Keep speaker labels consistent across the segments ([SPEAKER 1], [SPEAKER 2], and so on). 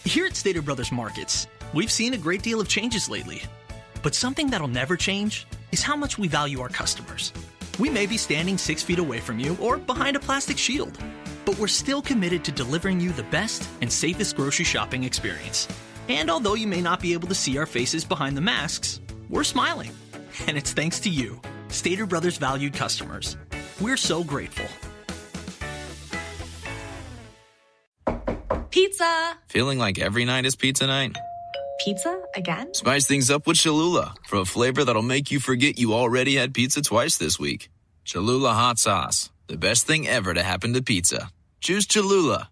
[SPEAKER 1] Here at Stater Brothers Markets, we've seen a great deal of changes lately. But something that'll never change is how much we value our customers. We may be standing 6 feet away from you or behind a plastic shield, but we're still committed to delivering you the best and safest grocery shopping experience. And although you may not be able to see our faces behind the masks, we're smiling. And it's thanks to you, Stater Brothers valued customers. We're so grateful.
[SPEAKER 2] Pizza!
[SPEAKER 3] Feeling like every night is pizza night?
[SPEAKER 2] Pizza again?
[SPEAKER 3] Spice things up with Cholula for a flavor that'll make you forget you already had pizza twice this week. Cholula hot sauce, the best thing ever to happen to pizza. Choose Cholula.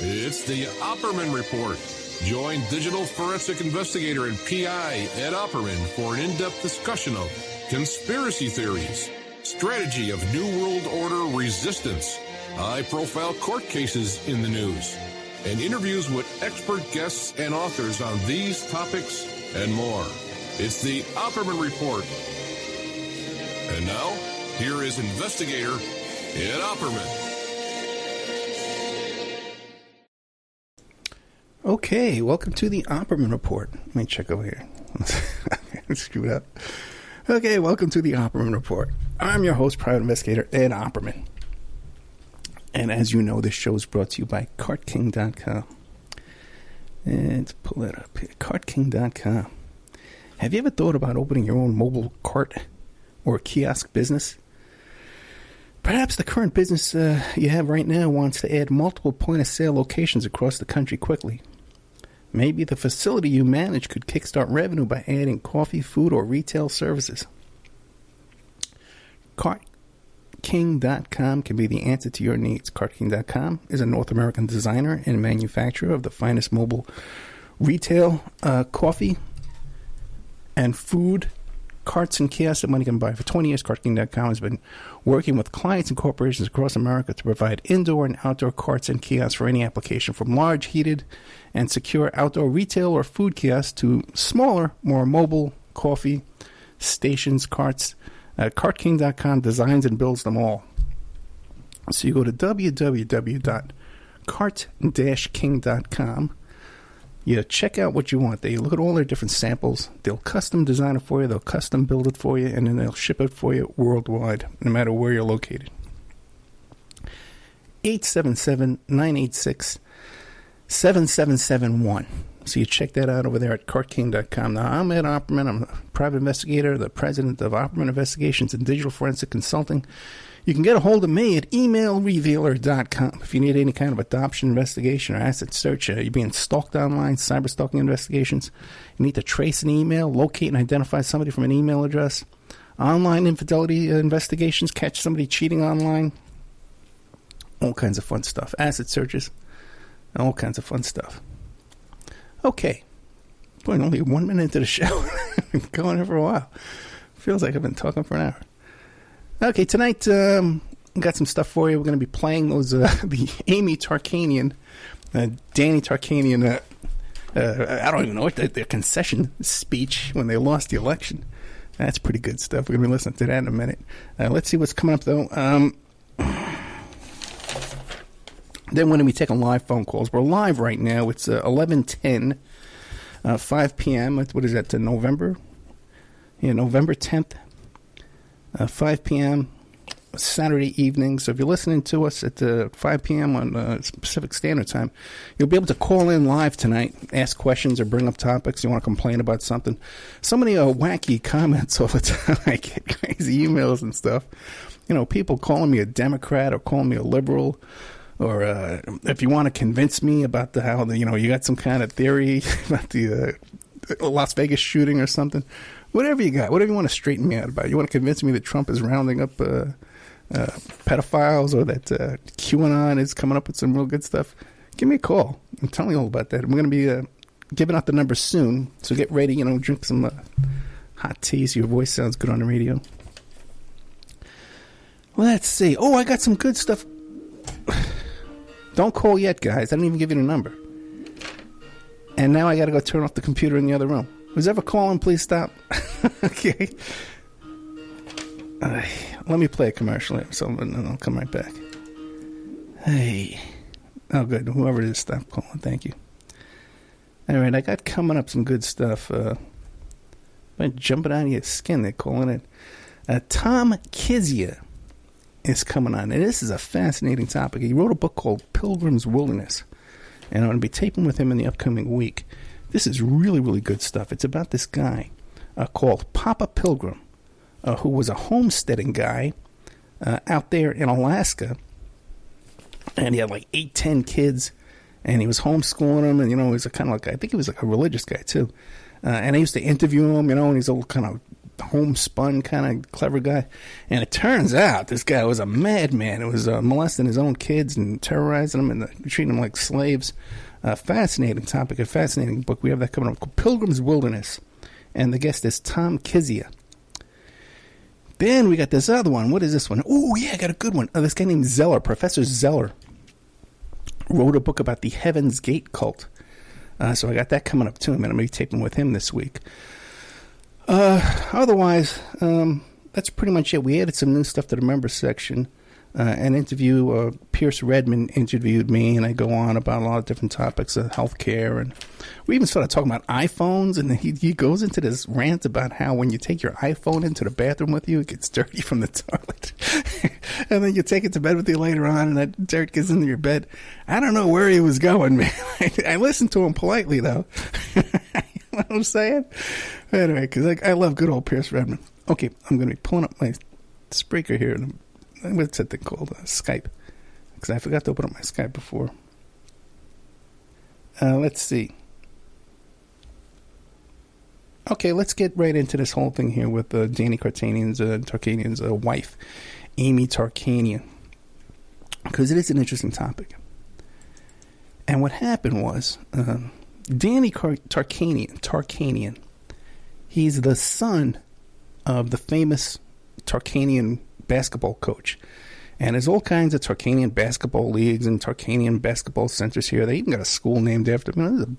[SPEAKER 4] It's the Opperman Report. Join digital forensic investigator and PI Ed Opperman for an in-depth discussion of conspiracy theories, strategy of New World Order resistance, high-profile court cases in the news, and interviews with expert guests and authors on these topics and more. It's the Opperman Report. And now, here is investigator Ed Opperman.
[SPEAKER 5] Okay, welcome to the Opperman Report. Let me check over here. Screwed up. Okay, welcome to the Opperman Report. I'm your host, private investigator Ed Opperman. And as you know, this show is brought to you by CartKing.com. And let's pull that up here. CartKing.com. Have you ever thought about opening your own mobile cart or kiosk business? Perhaps the current business you have right now wants to add multiple point-of-sale locations across the country quickly. Maybe the facility you manage could kickstart revenue by adding coffee, food, or retail services. CartKing.com can be the answer to your needs. CartKing.com is a North American designer and manufacturer of the finest mobile retail coffee and food carts and kiosks that money can buy. For 20 years, CartKing.com has been working with clients and corporations across America to provide indoor and outdoor carts and kiosks for any application, from large, heated, and secure outdoor retail or food kiosks to smaller, more mobile coffee stations, carts. CartKing.com designs and builds them all. So you go to www.cart-king.com. You check out what you want. They look at all their different samples. They'll custom design it for you. They'll custom build it for you. And then they'll ship it for you worldwide, no matter where you're located. 877-986-7771. So you check that out over there at CartKing.com. Now, I'm Ed Opperman. I'm a private investigator, the president of Opperman Investigations and Digital Forensic Consulting. You can get a hold of me at emailrevealer.com if you need any kind of adoption investigation or asset search. You're being stalked online, cyber stalking investigations. You need to trace an email, locate and identify somebody from an email address. Online infidelity investigations, catch somebody cheating online. All kinds of fun stuff. Asset searches, all kinds of fun stuff. Okay. Boy, only 1 minute into the show. I've been going here for a while. Feels like I've been talking for an hour. Okay, tonight, got some stuff for you. We're going to be playing those, the Amy Tarkanian, Danny Tarkanian, I don't even know what their concession speech when they lost the election. That's pretty good stuff. We're going to be listening to that in a minute. Let's see what's coming up, though. Then we're going to be taking live phone calls. We're live right now. It's 11:10, 5 p.m. What is that, November? Yeah, November 10th. 5 p.m. Saturday evening. So if you're listening to us at 5 p.m. on Pacific Standard Time, you'll be able to call in live tonight, ask questions or bring up topics. You want to complain about something. So many wacky comments all the time. I get crazy emails and stuff. You know, people calling me a Democrat or calling me a liberal. Or if you want to convince me about how you got some kind of theory about the Las Vegas shooting or something. Whatever you got, whatever you want to straighten me out about. You want to convince me that Trump is rounding up pedophiles or that QAnon is coming up with some real good stuff, give me a call. I'm telling you all about that. We're going to be giving out the numbers soon, so get ready, drink some hot tea so your voice sounds good on the radio. Let's see. Oh, I got some good stuff. Don't call yet, guys. I didn't even give you the number. And now I got to go turn off the computer in the other room. Who's ever calling, please stop. Okay. Let me play a commercial or something, and I'll come right back. Hey. Oh, good. Whoever it is, stop calling. Thank you. All right, I got coming up some good stuff. Jumping out of your skin, they're calling it. Tom Kizia is coming on, and this is a fascinating topic. He wrote a book called Pilgrim's Wilderness, and I'm going to be taping with him in the upcoming week. This is really, really good stuff. It's about this guy called Papa Pilgrim, who was a homesteading guy out there in Alaska, and he had like 8-10 kids, and he was homeschooling them, and, he was a kind of like, I think he was like a religious guy too, and I used to interview him, and he's a little kind of homespun kind of clever guy, and it turns out this guy was a madman. It was molesting his own kids and terrorizing them and treating them like slaves. Fascinating topic, a fascinating book. We have that coming up called Pilgrim's Wilderness, and the guest is Tom Kizia. Then we got this other one. What is this one? Oh, yeah, I got a good one. This guy named Zeller, Professor Zeller, wrote a book about the Heaven's Gate cult. So I got that coming up too, and I'm going to be taping with him this week. Otherwise, that's pretty much it. We added some new stuff to the members section. An interview, Pierce Redmond interviewed me, and I go on about a lot of different topics of healthcare, and we even started talking about iPhones, and he goes into this rant about how when you take your iPhone into the bathroom with you, it gets dirty from the toilet, and then you take it to bed with you later on, and that dirt gets into your bed. I don't know where he was going, man. I listened to him politely, though. You know what I'm saying? Anyway, because I love good old Pierce Redmond. Okay, I'm going to be pulling up my speaker here, what's that thing called? Skype. Because I forgot to open up my Skype before. Let's see. Okay, let's get right into this whole thing here with Danny Tarkanian's wife, Amy Tarkanian. Because it is an interesting topic. And what happened was, Danny Tarkanian, he's the son of the famous Tarkanian basketball coach, and there's all kinds of Tarkanian basketball leagues and Tarkanian basketball centers here. They even got a school named after him.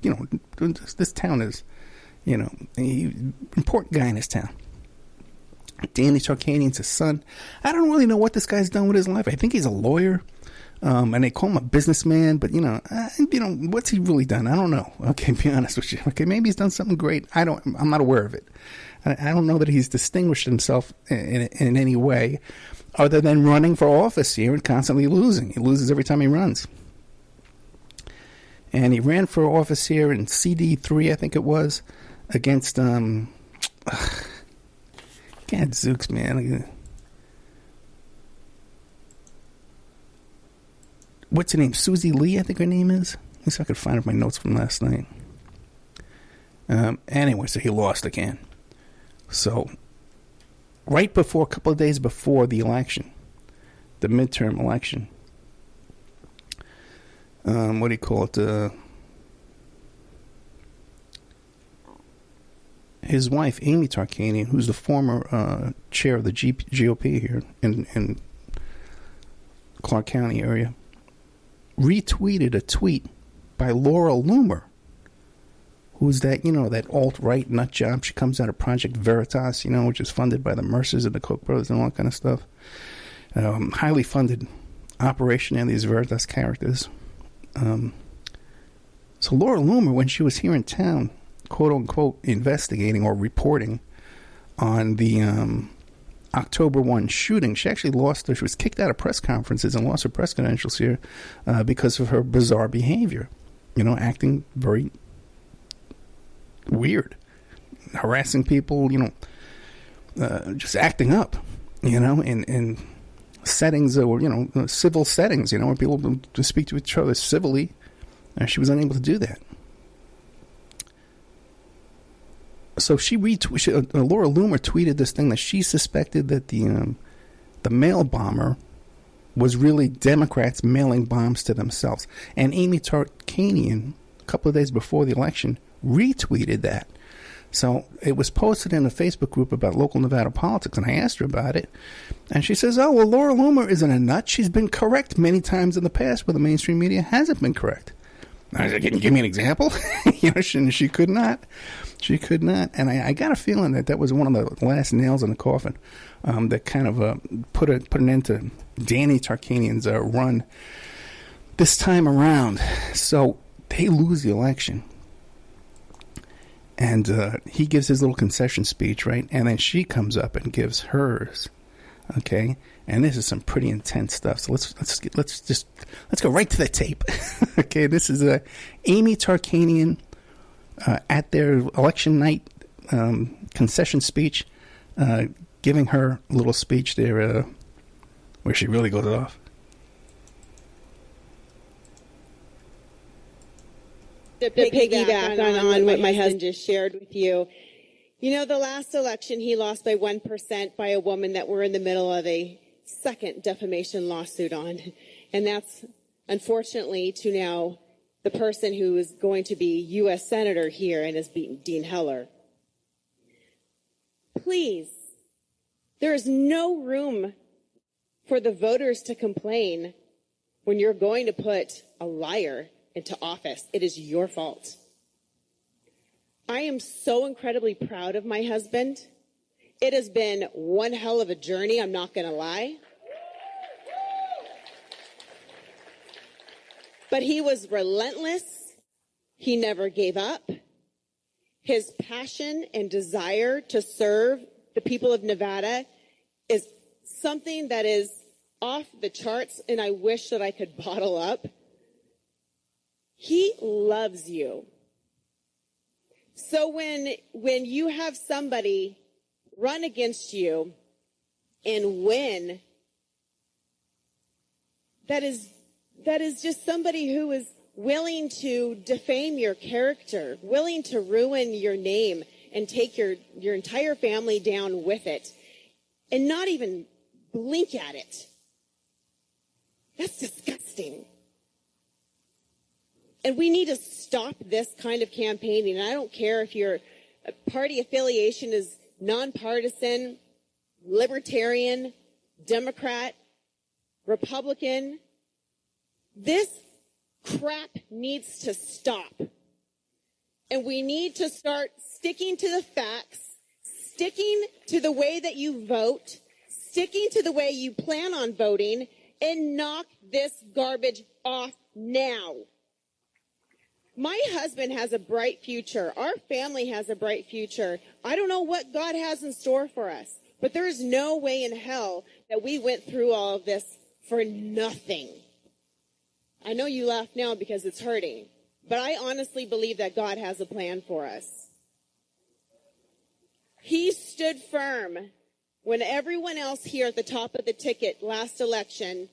[SPEAKER 5] This town is, an important guy in this town. Danny Tarkanian's his son. I don't really know what this guy's done with his life. I think he's a lawyer, and they call him a businessman. But what's he really done? I don't know. Okay, be honest with you. Okay, maybe he's done something great. I'm not aware of it. I don't know that he's distinguished himself in any way other than running for office here and constantly losing. He loses every time he runs. And he ran for office here in CD3, I think it was, against, Gadzooks, man. What's her name? Susie Lee, I think her name is. At least I could find my notes from last night. Anyway, so he lost again. So, a couple of days before the election, the midterm election, what do you call it? His wife, Amy Tarkanian, who's the former chair of the GOP here in Clark County area, retweeted a tweet by Laura Loomer, who's that, that alt-right nut job. She comes out of Project Veritas, which is funded by the Mercers and the Koch brothers and all that kind of stuff. Highly funded operation and these Veritas characters. So Laura Loomer, when she was here in town, quote-unquote, investigating or reporting on the October 1 shooting, she actually she was kicked out of press conferences and lost her press credentials here because of her bizarre behavior. Acting very weird, harassing people, just acting up, in settings or, civil settings, where people to speak to each other civilly. She was unable to do that. So Laura Loomer tweeted this thing that she suspected that the mail bomber was really Democrats mailing bombs to themselves. And Amy Tarkanian, a couple of days before the election, retweeted that. So it was posted in a Facebook group about local Nevada politics, and I asked her about it. And she says, oh, well, Laura Loomer isn't a nut. She's been correct many times in the past where the mainstream media hasn't been correct. I was like, can you give me an example? She could not. She could not. And I got a feeling that was one of the last nails in the coffin that kind of put an end to Danny Tarkanian's run this time around. So they lose the election. And he gives his little concession speech, right? And then she comes up and gives hers. Okay, and this is some pretty intense stuff. So let's go right to the tape. Okay, this is Amy Tarkanian at their election night concession speech, giving her little speech there, where she really goes off.
[SPEAKER 6] To piggyback on what my husband just shared with you. You know, the last election, he lost by 1% by a woman that we're in the middle of a second defamation lawsuit on. And that's, unfortunately, to now the person who is going to be U.S. Senator here and is beaten, Dean Heller. Please, there is no room for the voters to complain when you're going to put a liar into office. It is your fault. I am so incredibly proud of my husband. It has been one hell of a journey, I'm not going to lie. But he was relentless. He never gave up. His passion and desire to serve the people of Nevada is something that is off the charts, and I wish that I could bottle up. He loves you. So when you have somebody run against you and win, that is just somebody who is willing to defame your character, willing to ruin your name and take your entire family down with it and not even blink at it. That's disgusting. And we need to stop this kind of campaigning. And I don't care if your party affiliation is nonpartisan, libertarian, Democrat, Republican. This crap needs to stop. And we need to start sticking to the facts, sticking to the way that you vote, sticking to the way you plan on voting, and knock this garbage off now. My husband has a bright future. Our family has a bright future. I don't know what God has in store for us, but there is no way in hell that we went through all of this for nothing. I know you laugh now because it's hurting, but I honestly believe that God has a plan for us. He stood firm when everyone else here at the top of the ticket last election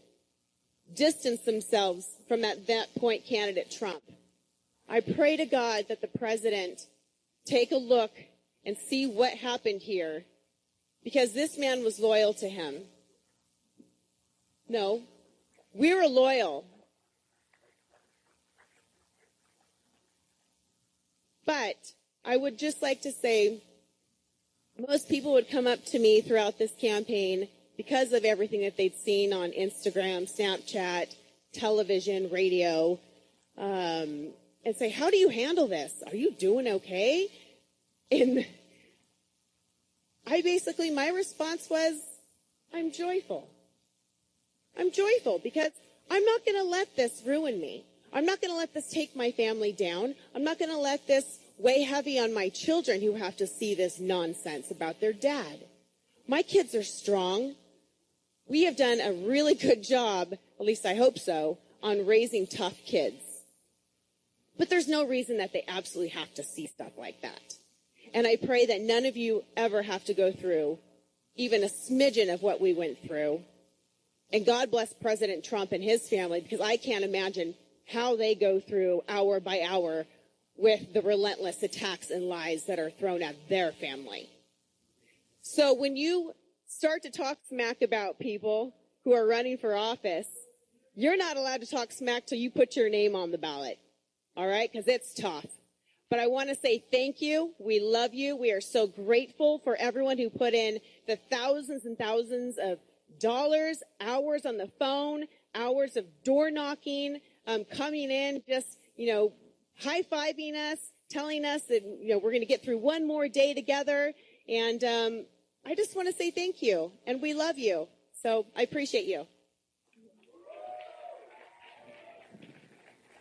[SPEAKER 6] distanced themselves from that point candidate Trump. I pray to God that the president take a look and see what happened here, because this man was loyal to him. No, we were loyal. But I would just like to say, most people would come up to me throughout this campaign because of everything that they'd seen on Instagram, Snapchat, television, radio, and say, how do you handle this? Are you doing okay? And my response was, I'm joyful. I'm joyful because I'm not going to let this ruin me. I'm not going to let this take my family down. I'm not going to let this weigh heavy on my children who have to see this nonsense about their dad. My kids are strong. We have done a really good job, at least I hope so, on raising tough kids. But there's no reason that they absolutely have to see stuff like that. And I pray that none of you ever have to go through even a smidgen of what we went through. And God bless President Trump and his family, because I can't imagine how they go through hour by hour with the relentless attacks and lies that are thrown at their family. So when you start to talk smack about people who are running for office, you're not allowed to talk smack till you put your name on the ballot. All right? Because it's tough. But I want to say thank you. We love you. We are so grateful for everyone who put in the thousands and thousands of dollars, hours on the phone, hours of door knocking, coming in, just high-fiving us, telling us that, we're going to get through one more day together. And I just want to say thank you, and we love you. So I appreciate you.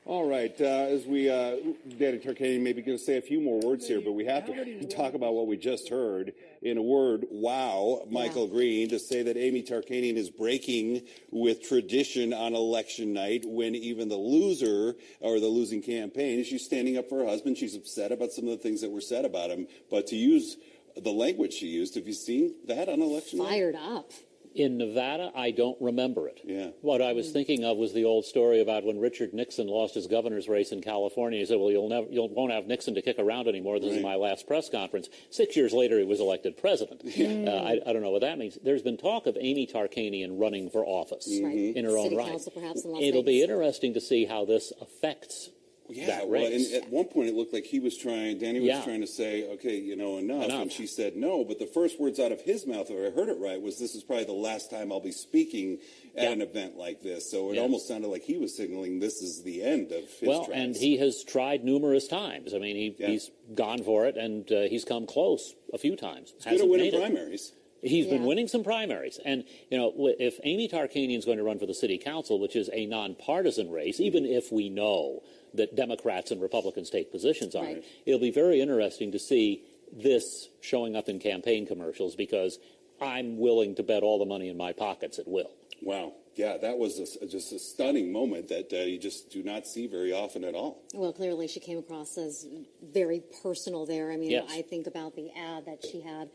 [SPEAKER 7] All right, as we, Danny Tarkanian maybe going to say a few more words here, but we have to talk about what we just heard. In a word, wow, Michael Green, to say that Amy Tarkanian is breaking with tradition on election night when even the loser or the losing campaign, she's standing up for her husband. She's upset about some of the things that were said about him, but to use the language she used, have you seen that on election night?
[SPEAKER 8] Fired up.
[SPEAKER 9] In Nevada, I don't remember it.
[SPEAKER 7] Yeah.
[SPEAKER 9] What I was thinking of was the old story about when Richard Nixon lost his governor's race in California. He said, well, you won't have Nixon to kick around anymore. This is my last press conference. 6 years later, he was elected president. I don't know what that means. There's been talk of Amy Tarkanian running for office in her own right.
[SPEAKER 8] Council, perhaps, in Las
[SPEAKER 9] It'll
[SPEAKER 8] Vegas.
[SPEAKER 9] be interesting to see how this affects that race.
[SPEAKER 7] And at one point it looked like Danny was trying to say, okay, enough. And she said no, but the first words out of his mouth, if I heard it right, was this is probably the last time I'll be speaking at an event like this. So it almost sounded like he was signaling this is the end of his tries.
[SPEAKER 9] And he has tried numerous times. I mean, he's gone for it, and he's come close a few times.
[SPEAKER 7] He's going to win in primaries.
[SPEAKER 9] He's been winning some primaries. And, if Amy Tarkanian is going to run for the city council, which is a nonpartisan race, even if we know that Democrats and Republicans take positions on it, it'll be very interesting to see this showing up in campaign commercials, because I'm willing to bet all the money in my pockets it will.
[SPEAKER 7] Wow. Yeah, that was just a stunning moment that you just do not see very often at all.
[SPEAKER 8] Well, clearly she came across as very personal there. I mean, I think about the ad that she had.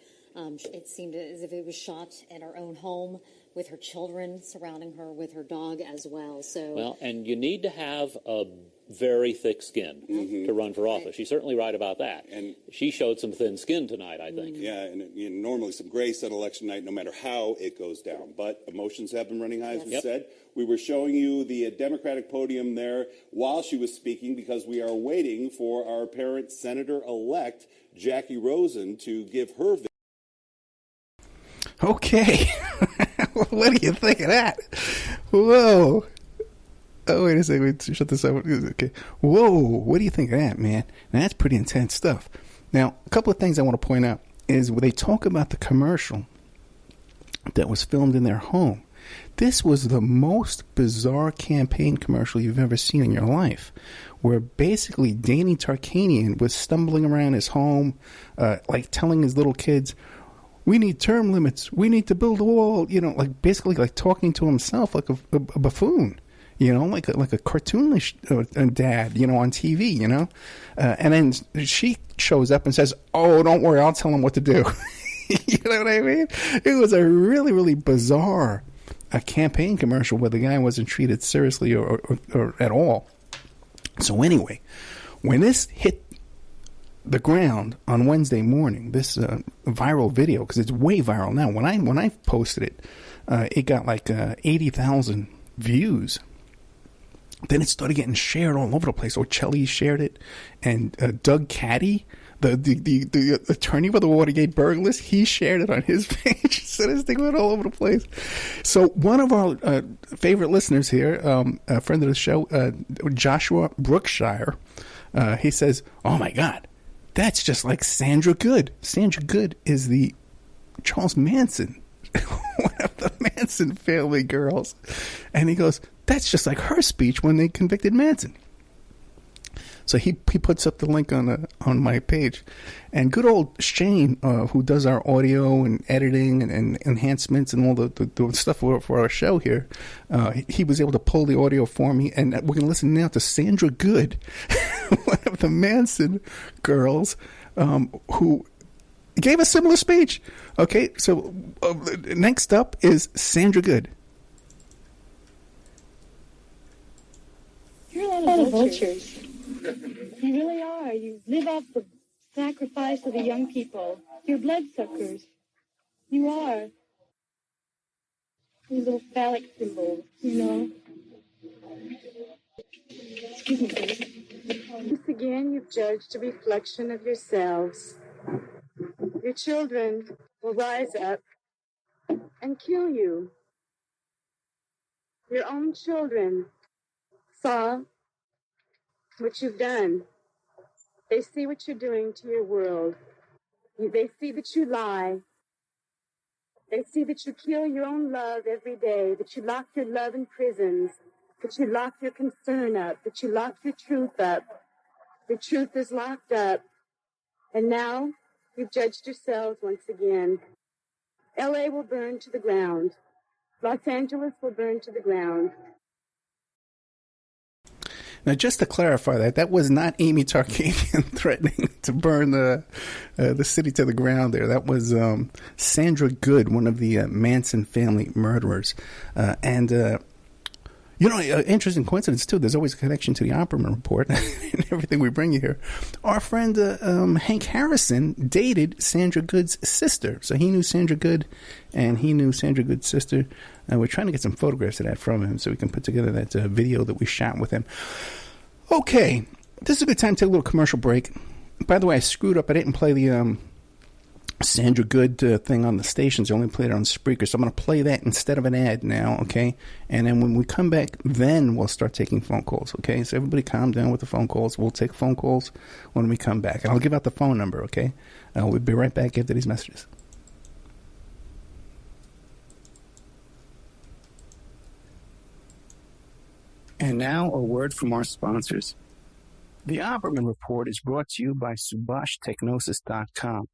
[SPEAKER 8] It seemed as if it was shot at her own home with her children surrounding her, with her dog as well. So
[SPEAKER 9] and you need to have a very thick skin to run for office. She's certainly right about that. And she showed some thin skin tonight, I think.
[SPEAKER 7] Yeah, and normally some grace on election night, no matter how it goes down. But emotions have been running high, as we said. We were showing you the Democratic podium there while she was speaking, because we are waiting for our parent Senator-elect Jackie Rosen to give her.
[SPEAKER 5] Okay. What do you think of that? Whoa. Oh, wait a second. Wait, shut this up. Okay. Whoa. What do you think of that, man? Now, that's pretty intense stuff. Now, a couple of things I want to point out is when they talk about the commercial that was filmed in their home. This was the most bizarre campaign commercial you've ever seen in your life, where basically Danny Tarkanian was stumbling around his home, like telling his little kids, we need term limits, we need to build a wall, basically talking to himself like a buffoon, like a cartoonish dad, on TV, and then she shows up and says, oh, don't worry, I'll tell him what to do. You know what I mean? It was a really, really bizarre campaign commercial where the guy wasn't treated seriously or at all. So anyway, when this hit the ground on Wednesday morning, this viral video, because it's way viral now. When I posted it, it got like 80,000 views. Then it started getting shared all over the place. O'Chelly shared it, and Doug Caddy, the attorney for the Watergate burglars, he shared it on his page. So this thing went all over the place. So one of our favorite listeners here, a friend of the show, Joshua Brookshire, he says, "Oh my God, that's just like Sandra Goode." Sandra Goode is the Charles Manson, one of the Manson family girls. And he goes, that's just like her speech when they convicted Manson. So he puts up the link on my page. And good old Shane, who does our audio and editing and enhancements and all the stuff for our show here, he was able to pull the audio for me. And we're going to listen now to Sandra Goode, one of the Manson girls, who gave a similar speech. Okay, so next up is Sandra Goode.
[SPEAKER 10] You're a lot of vultures. You really are. You live off the sacrifice of the young people. You're bloodsuckers. You are. These little phallic symbols, Excuse me, please. Once again, you've judged a reflection of yourselves. Your children will rise up and kill you. Your own children saw what you've done. They see what you're doing to your world. They see that you lie. They see that you kill your own love every day, that you lock your love in prisons, that you lock your concern up, that you lock your truth up. The truth is locked up. And now you've judged yourselves once again. L.A. will burn to the ground. Los Angeles will burn to the ground.
[SPEAKER 5] Now, just to clarify that was not Amy Tarkanian threatening to burn the city to the ground there. That was Sandra Goode, one of the Manson family murderers. Interesting coincidence, too. There's always a connection to the Opperman report and everything we bring you here. Our friend Hank Harrison dated Sandra Goode's sister. So he knew Sandra Goode, and he knew Sandra Goode's sister. We're trying to get some photographs of that from him so we can put together that video that we shot with him. Okay, this is a good time to take a little commercial break. By the way, I screwed up. I didn't play the Sandra Goode thing on the stations. I only played it on Spreaker. So I'm going to play that instead of an ad now, okay? And then when we come back, then we'll start taking phone calls, okay? So everybody calm down with the phone calls. We'll take phone calls when we come back. And I'll give out the phone number, okay? We'll be right back after these messages. And now a word from our sponsors. The Opperman Report is brought to you by SubhashTechnosis.com.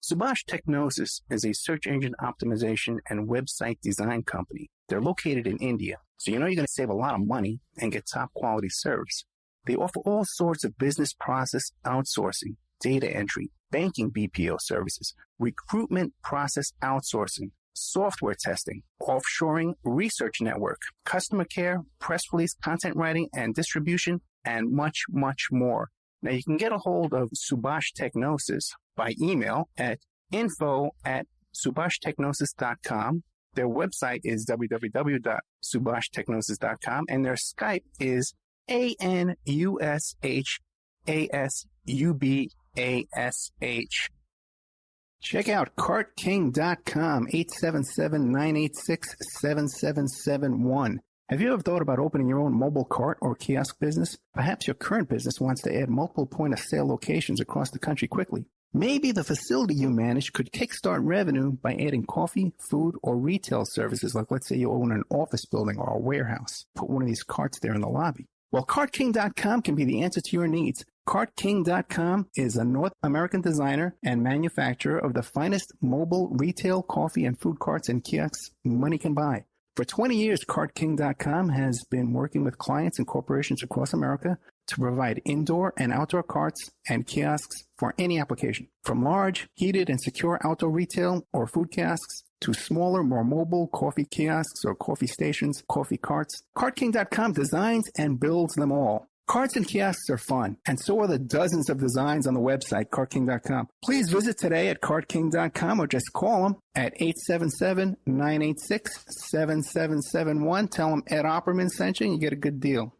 [SPEAKER 5] Subash Technosis is a search engine optimization and website design company. They're located in India, so you know you're going to save a lot of money and get top quality service. They offer all sorts of business process outsourcing, data entry, banking BPO services, recruitment process outsourcing, software testing, offshoring, research network, customer care, press release, content writing and distribution, and much, much more. Now, you can get a hold of Subash Technosis by email at info@subhashtechnosis.com. Their website is www.subhashtechnosis.com, and their Skype is ANUSHASUBASH. Check out cartking.com, 877-986-7771. Have you ever thought about opening your own mobile cart or kiosk business? Perhaps your current business wants to add multiple point-of-sale locations across the country quickly. Maybe the facility you manage could kickstart revenue by adding coffee, food, or retail services, like let's say you own an office building or a warehouse. Put one of these carts there in the lobby. Well, CartKing.com can be the answer to your needs. CartKing.com is a North American designer and manufacturer of the finest mobile retail coffee and food carts and kiosks money can buy. For 20 years, CartKing.com has been working with clients and corporations across America to provide indoor and outdoor carts and kiosks for any application. From large, heated, and secure outdoor retail or food kiosks to smaller, more mobile coffee kiosks or coffee stations, coffee carts, CartKing.com designs and builds them all. Carts and kiosks are fun, and so are the dozens of designs on the website, CartKing.com. Please visit today at CartKing.com or just call them at 877-986-7771. Tell them Ed Opperman sent you and you get a good deal.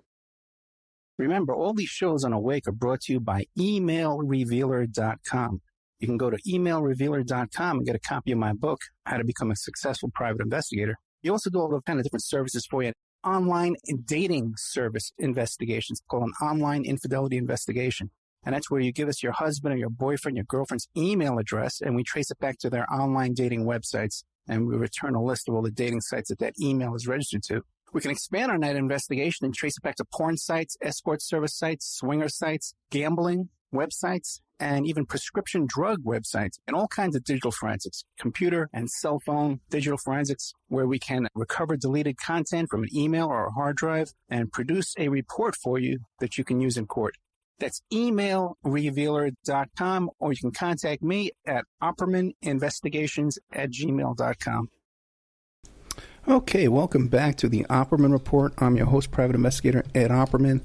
[SPEAKER 5] Remember, all these shows on Awake are brought to you by emailrevealer.com. You can go to emailrevealer.com and get a copy of my book, How to Become a Successful Private Investigator. You also do all those kind of different services for you. Online dating service investigations called an online infidelity investigation. And that's where you give us your husband or your boyfriend, your girlfriend's email address, and we trace it back to their online dating websites, and we return a list of all the dating sites that that email is registered to. We can expand on that investigation and trace it back to porn sites, escort service sites, swinger sites, gambling websites, and even prescription drug websites, and all kinds of digital forensics, computer and cell phone digital forensics, where we can recover deleted content from an email or a hard drive and produce a report for you that you can use in court. That's emailrevealer.com, or you can contact me at oppermaninvestigations@gmail.com. Okay, welcome back to the Opperman Report. I'm your host, Private Investigator Ed Opperman.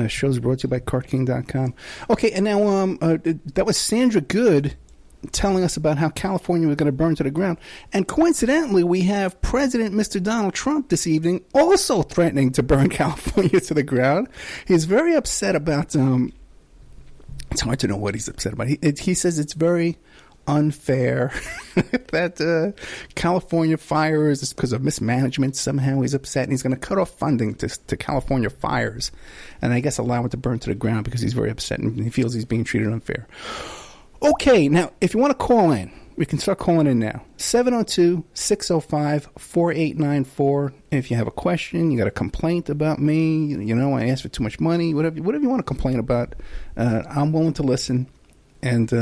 [SPEAKER 5] Shows brought to you by CartKing.com. Okay, and now that was Sandra Goode telling us about how California was going to burn to the ground. And coincidentally, we have President Mr. Donald Trump this evening also threatening to burn California to the ground. He's very upset about, it's hard to know what he's upset about. He says it's very unfair. That California fires is because of mismanagement. Somehow he's upset and he's going to cut off funding to California fires, and I guess allow it to burn to the ground because he's very upset and he feels he's being treated unfair. Okay, now if you want to call in, we can start calling in now. 702-605-4894. If you have a question, you got a complaint about me, you know, I asked for too much money, whatever you want to complain about, I'm willing to listen, and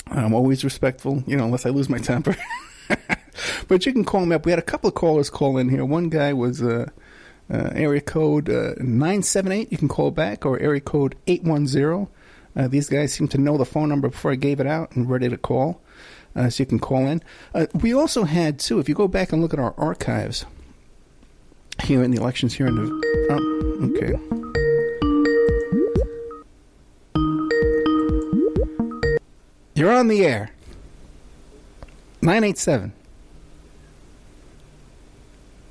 [SPEAKER 5] I'm always respectful, you know, unless I lose my temper. But you can call me up. We had a couple of callers call in here. One guy was area code 978. You can call back, or area code 810. These guys seem to know the phone number before I gave it out and ready to call. So you can call in. We also had, too, if you go back and look at our archives here in the elections here in the... Oh, okay. You're on the air. 987.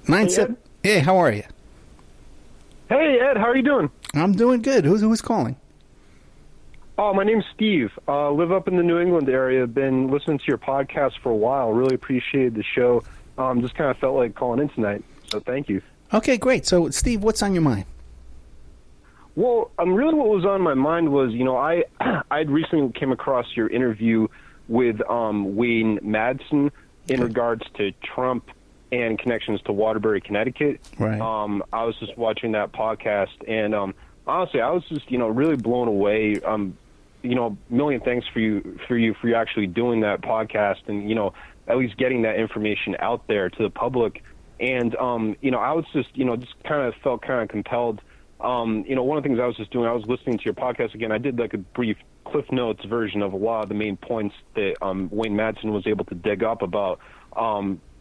[SPEAKER 5] 97. Hey, how are you?
[SPEAKER 11] Hey, Ed, how are you doing?
[SPEAKER 5] I'm doing good. Who's calling?
[SPEAKER 11] Oh, my name's Steve. Live up in the New England area. Been listening to your podcast for a while. Really appreciated the show. Just kind of felt like calling in tonight. So thank you.
[SPEAKER 5] Okay, great. So, Steve, what's on your mind?
[SPEAKER 11] Well, really what was on my mind was, you know, I'd recently came across your interview with Wayne Madsen in regards to Trump and connections to Waterbury, Connecticut.
[SPEAKER 5] Right.
[SPEAKER 11] I was just watching that podcast, and honestly, I was just, you know, really blown away. You know, million thanks for you actually doing that podcast and, you know, at least getting that information out there to the public. And, you know, I was just, you know, just kind of felt kind of compelled. You know, one of the things I was just doing, I was listening to your podcast again. I did like a brief Cliff Notes version of a lot of the main points that Wayne Madsen was able to dig up about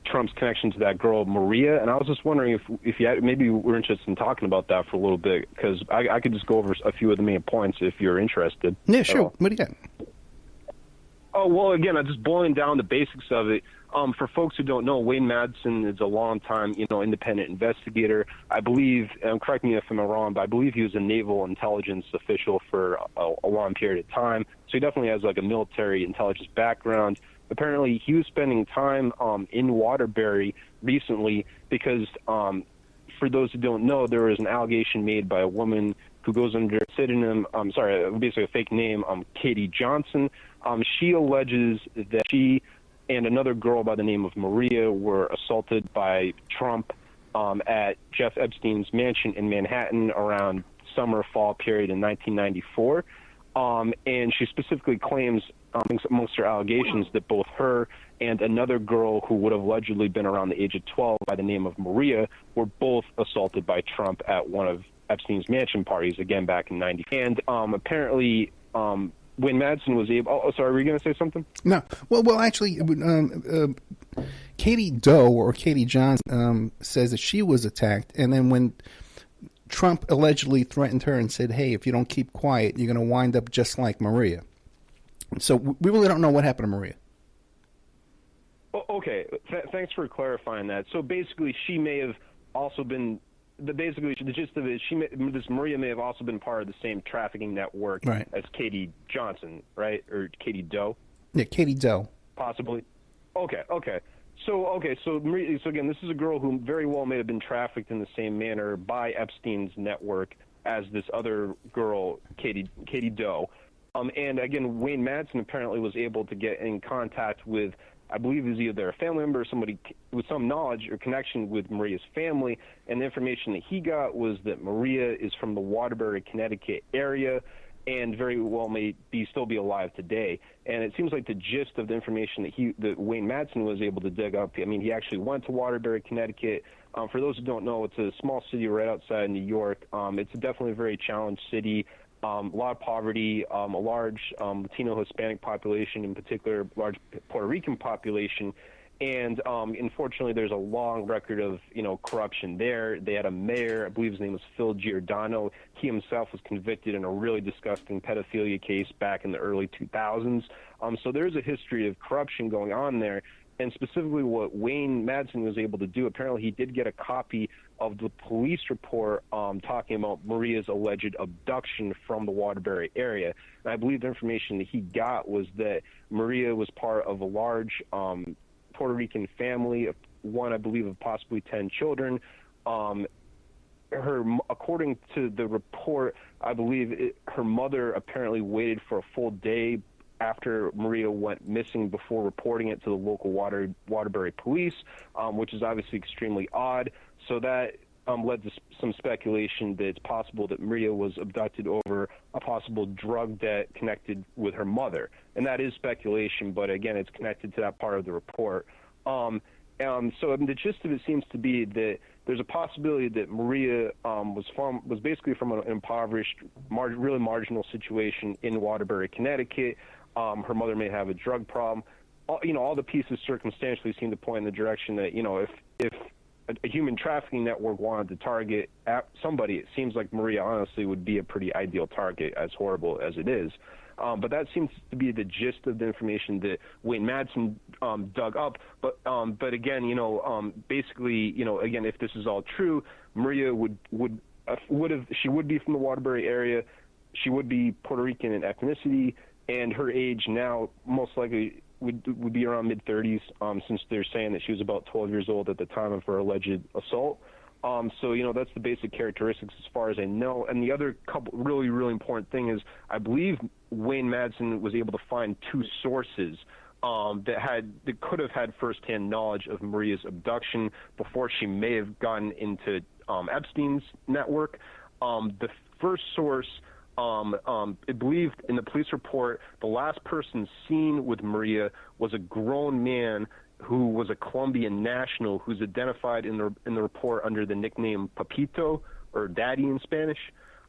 [SPEAKER 11] Trump's connection to that girl, Maria. And I was just wondering if you maybe we're interested in talking about that for a little bit, because I could just go over a few of the main points if you're interested.
[SPEAKER 5] Yeah, sure. What do you got?
[SPEAKER 11] Oh, well, again, I'm just boiling down the basics of it. For folks who don't know, Wayne Madsen is a long-time, you know, independent investigator. I believe, correct me if I'm wrong, but I believe he was a naval intelligence official for a long period of time. So he definitely has like a military intelligence background. Apparently, he was spending time in Waterbury recently because, for those who don't know, there was an allegation made by a woman who goes under a pseudonym, basically a fake name, Katie Johnson. She alleges that she and another girl by the name of Maria were assaulted by Trump at Jeff Epstein's mansion in Manhattan around summer-fall period in 1994. And she specifically claims, amongst her allegations, that both her and another girl who would have allegedly been around the age of 12 by the name of Maria were both assaulted by Trump at one of Epstein's mansion parties, again, back in 90. And apparently... Wayne Madsen was able... Oh, sorry, were you going to say something?
[SPEAKER 5] No. Well, actually, Katie Doe, or Katie Johnson, says that she was attacked, and then when Trump allegedly threatened her and said, hey, if you don't keep quiet, you're going to wind up just like Maria. So we really don't know what happened to Maria.
[SPEAKER 11] Oh, okay. Thanks for clarifying that. So basically, she may have also been... Basically, the gist of it is this Maria may have also been part of the same trafficking network as Katie Johnson, right? Or Katie Doe?
[SPEAKER 5] Yeah, Katie Doe.
[SPEAKER 11] Possibly. Okay. So again, this is a girl who very well may have been trafficked in the same manner by Epstein's network as this other girl, Katie Doe. And again, Wayne Madsen apparently was able to get in contact with, I believe it was either a family member or somebody with some knowledge or connection with Maria's family, and the information that he got was that Maria is from the Waterbury, Connecticut area, and very well may still be alive today. And it seems like the gist of the information that Wayne Madsen was able to dig up, I mean, he actually went to Waterbury, Connecticut. For those who don't know, it's a small city right outside New York. It's definitely a very challenged city. A lot of poverty, a large Latino Hispanic population, in particular, large Puerto Rican population, and unfortunately, there's a long record of corruption there. They had a mayor, I believe his name was Phil Giordano. He himself was convicted in a really disgusting pedophilia case back in the early 2000s. So there's a history of corruption going on there. And specifically what Wayne Madsen was able to do, apparently he did get a copy of the police report talking about Maria's alleged abduction from the Waterbury area. And I believe the information that he got was that Maria was part of a large Puerto Rican family, one, I believe, of possibly 10 children. According to the report, I believe her mother apparently waited for a full day after Maria went missing before reporting it to the local Waterbury police, which is obviously extremely odd. So that led to some speculation that it's possible that Maria was abducted over a possible drug debt connected with her mother. And that is speculation, but again, it's connected to that part of the report. So the gist of it seems to be that there's a possibility that Maria was basically from an impoverished, really marginal situation in Waterbury, Connecticut. Her mother may have a drug problem. All the pieces circumstantially seem to point in the direction that, if a human trafficking network wanted to target somebody, it seems like Maria honestly would be a pretty ideal target, as horrible as it is. But that seems to be the gist of the information that Wayne Madsen dug up. But again, basically, again, if this is all true, Maria would be from the Waterbury area. She would be Puerto Rican in ethnicity, and her age now most likely would be around mid-30s, since they're saying that she was about 12 years old at the time of her alleged assault. So, that's the basic characteristics as far as I know. And the other couple really, really important thing is I believe Wayne Madsen was able to find two sources that could have had firsthand knowledge of Maria's abduction before she may have gotten into Epstein's network. The first source, it believed in the police report, the last person seen with Maria was a grown man who was a Colombian national who's identified in the report under the nickname Papito, or Daddy in Spanish.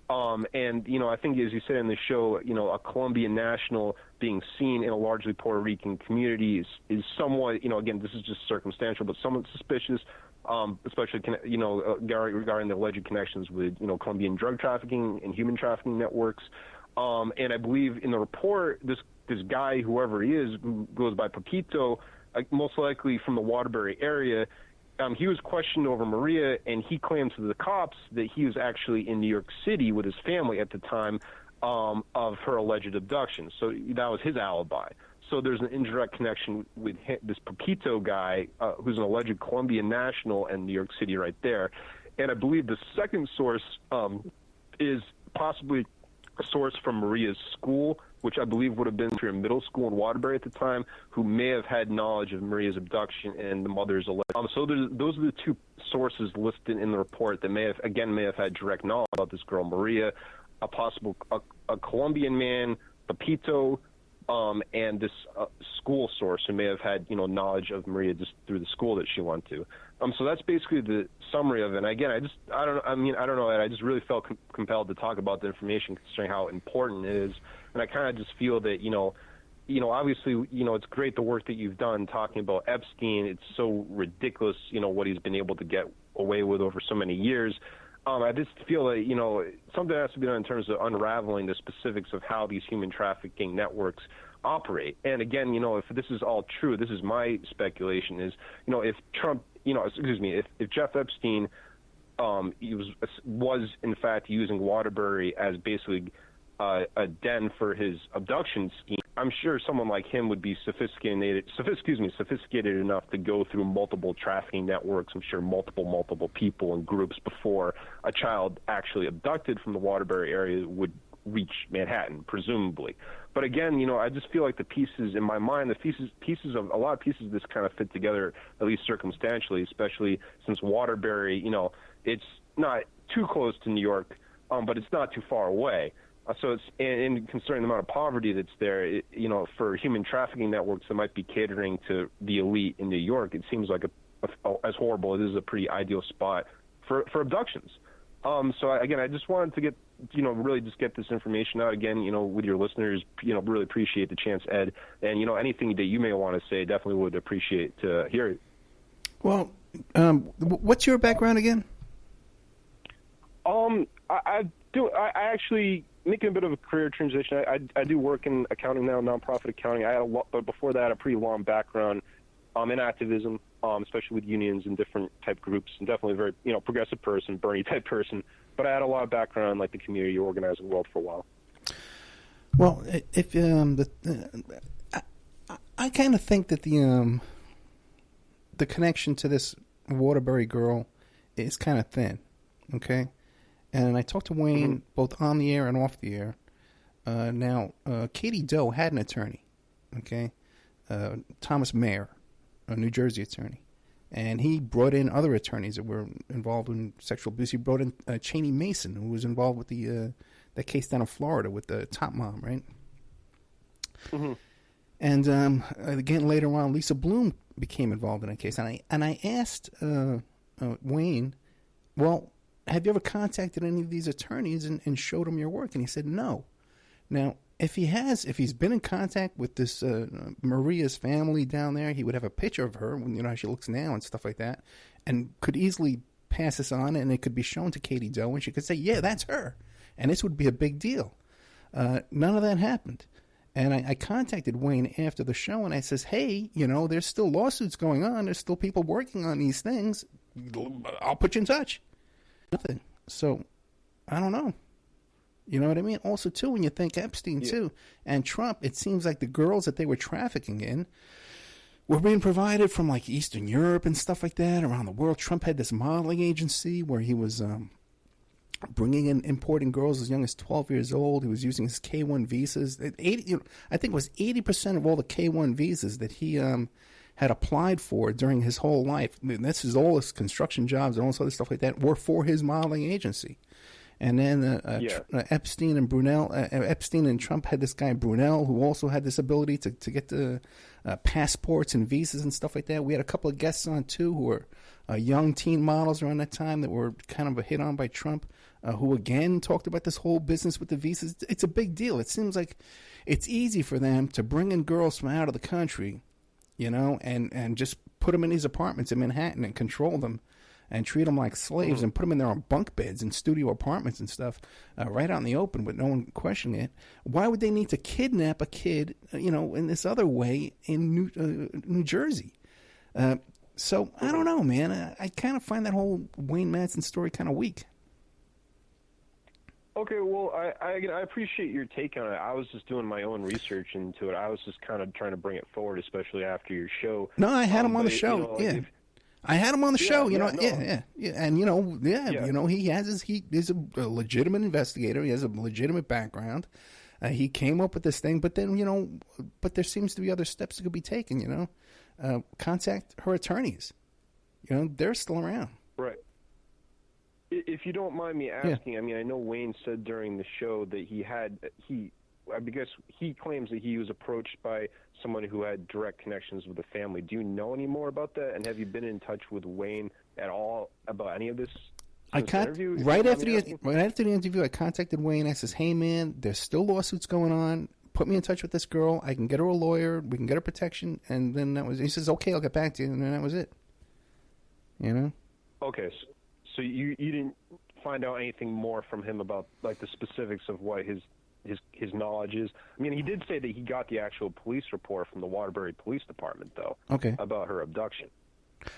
[SPEAKER 11] And, I think, as you said in the show, a Colombian national being seen in a largely Puerto Rican community is somewhat, again, this is just circumstantial, but somewhat suspicious, especially, regarding the alleged connections with, Colombian drug trafficking and human trafficking networks. And I believe in the report, this guy, whoever he is, who goes by Papito, most likely from the Waterbury area, he was questioned over Maria, and he claimed to the cops that he was actually in New York City with his family at the time of her alleged abduction. So that was his alibi. So there's an indirect connection with this Papito guy, who's an alleged Colombian national, and New York City right there. And I believe the second source is possibly a source from Maria's school, which I believe would have been through a middle school in Waterbury at the time, who may have had knowledge of Maria's abduction and the mother's alleged. So those are the two sources listed in the report that may have had direct knowledge about this girl Maria, a Colombian man, Papito, and this school source who may have had knowledge of Maria just through the school that she went to. So that's basically the summary of it. And again, I don't know. I just really felt compelled to talk about the information, considering how important it is. And I kind of just feel that obviously it's great the work that you've done talking about Epstein. It's so ridiculous, what he's been able to get away with over so many years. I just feel that something has to be done in terms of unraveling the specifics of how these human trafficking networks operate. And again, if this is all true, this is my speculation, is if Trump, if Jeff Epstein he was in fact using Waterbury as basically a den for his abduction scheme, I'm sure someone like him would be sophisticated enough to go through multiple trafficking networks. I'm sure multiple people and groups before a child actually abducted from the Waterbury area would reach Manhattan, presumably. But again, I just feel like the pieces in my mind, a lot of pieces of this kind of fit together, at least circumstantially, especially since Waterbury, it's not too close to New York, but it's not too far away. So it's, and considering the amount of poverty that's there, for human trafficking networks that might be catering to the elite in New York, it seems like as horrible it is, a pretty ideal spot for abductions. So again, I just wanted to get, really just get this information out again, with your listeners, really appreciate the chance, Ed. And, anything that you may want to say, definitely would appreciate to hear it. Well,
[SPEAKER 5] what's your background again?
[SPEAKER 11] I actually making a bit of a career transition. I do work in accounting now, nonprofit accounting. But before that, a pretty long background in activism, especially with unions and different type groups, and definitely a very, progressive person, Bernie type person. But I had a lot of background in like the community organizing world for a while.
[SPEAKER 5] Well, if I kind of think that the connection to this Waterbury girl is kind of thin, okay? And I talked to Wayne both on the air and off the air. Now, Katie Doe had an attorney, okay? Thomas Mayer, a New Jersey attorney. And he brought in other attorneys that were involved in sexual abuse. He brought in Cheney Mason, who was involved with that case down in Florida with the Top Mom, right? Mm-hmm. And again, later on, Lisa Bloom became involved in that case. And I asked Wayne, well, have you ever contacted any of these attorneys and showed them your work? And he said no. Now, if he's been in contact with this Maria's family down there, he would have a picture of her, how she looks now and stuff like that, and could easily pass this on, and it could be shown to Katie Doe, and she could say, yeah, that's her. And this would be a big deal. None of that happened. And I contacted Wayne after the show, and I says, hey, there's still lawsuits going on. There's still people working on these things. I'll put you in touch. Nothing. So, I don't know. You know what I mean? Also, too, when you think Epstein, too, and Trump, it seems like the girls that they were trafficking in were being provided from, like, Eastern Europe and stuff like that around the world. Trump had this modeling agency where he was bringing in, importing girls as young as 12 years old. He was using his K-1 visas. I think it was 80% of all the K-1 visas that he had applied for during his whole life. This is all his construction jobs and all this other stuff like that were for his modeling agency. And then Epstein and Trump had this guy Brunel, who also had this ability to get the passports and visas and stuff like that. We had a couple of guests on too who were young teen models around that time that were kind of hit on by Trump, who again talked about this whole business with the visas. It's a big deal. It seems like it's easy for them to bring in girls from out of the country, and just put them in these apartments in Manhattan and control them. And treat them like slaves and put them in their own bunk beds and studio apartments and stuff right out in the open with no one questioning it. Why would they need to kidnap a kid, in this other way in New Jersey? So I don't know, man. I kind of find that whole Wayne Madsen story kind of weak.
[SPEAKER 11] Okay, well, I appreciate your take on it. I was just doing my own research into it. I was just kind of trying to bring it forward, especially after your show.
[SPEAKER 5] No, I had him on the show, I had him on the show, and he is a legitimate investigator. He has a legitimate background. He came up with this thing, but then but there seems to be other steps that could be taken. Contact her attorneys. They're still around.
[SPEAKER 11] Right. If you don't mind me asking, I mean, I know Wayne said during the show that because he claims that he was approached by someone who had direct connections with the family. Do you know any more about that? And have you been in touch with Wayne at all about any of this? Right after the interview, I contacted Wayne. I says, "Hey, man, there's still lawsuits going on. Put me in touch with this girl. I can get her a lawyer. We can get her protection." And then he says, "Okay, I'll get back to you." And then that was it. Okay, so you didn't find out anything more from him about like the specifics of what his knowledge is. I mean, he did say that he got the actual police report from the Waterbury Police Department, though, about her abduction.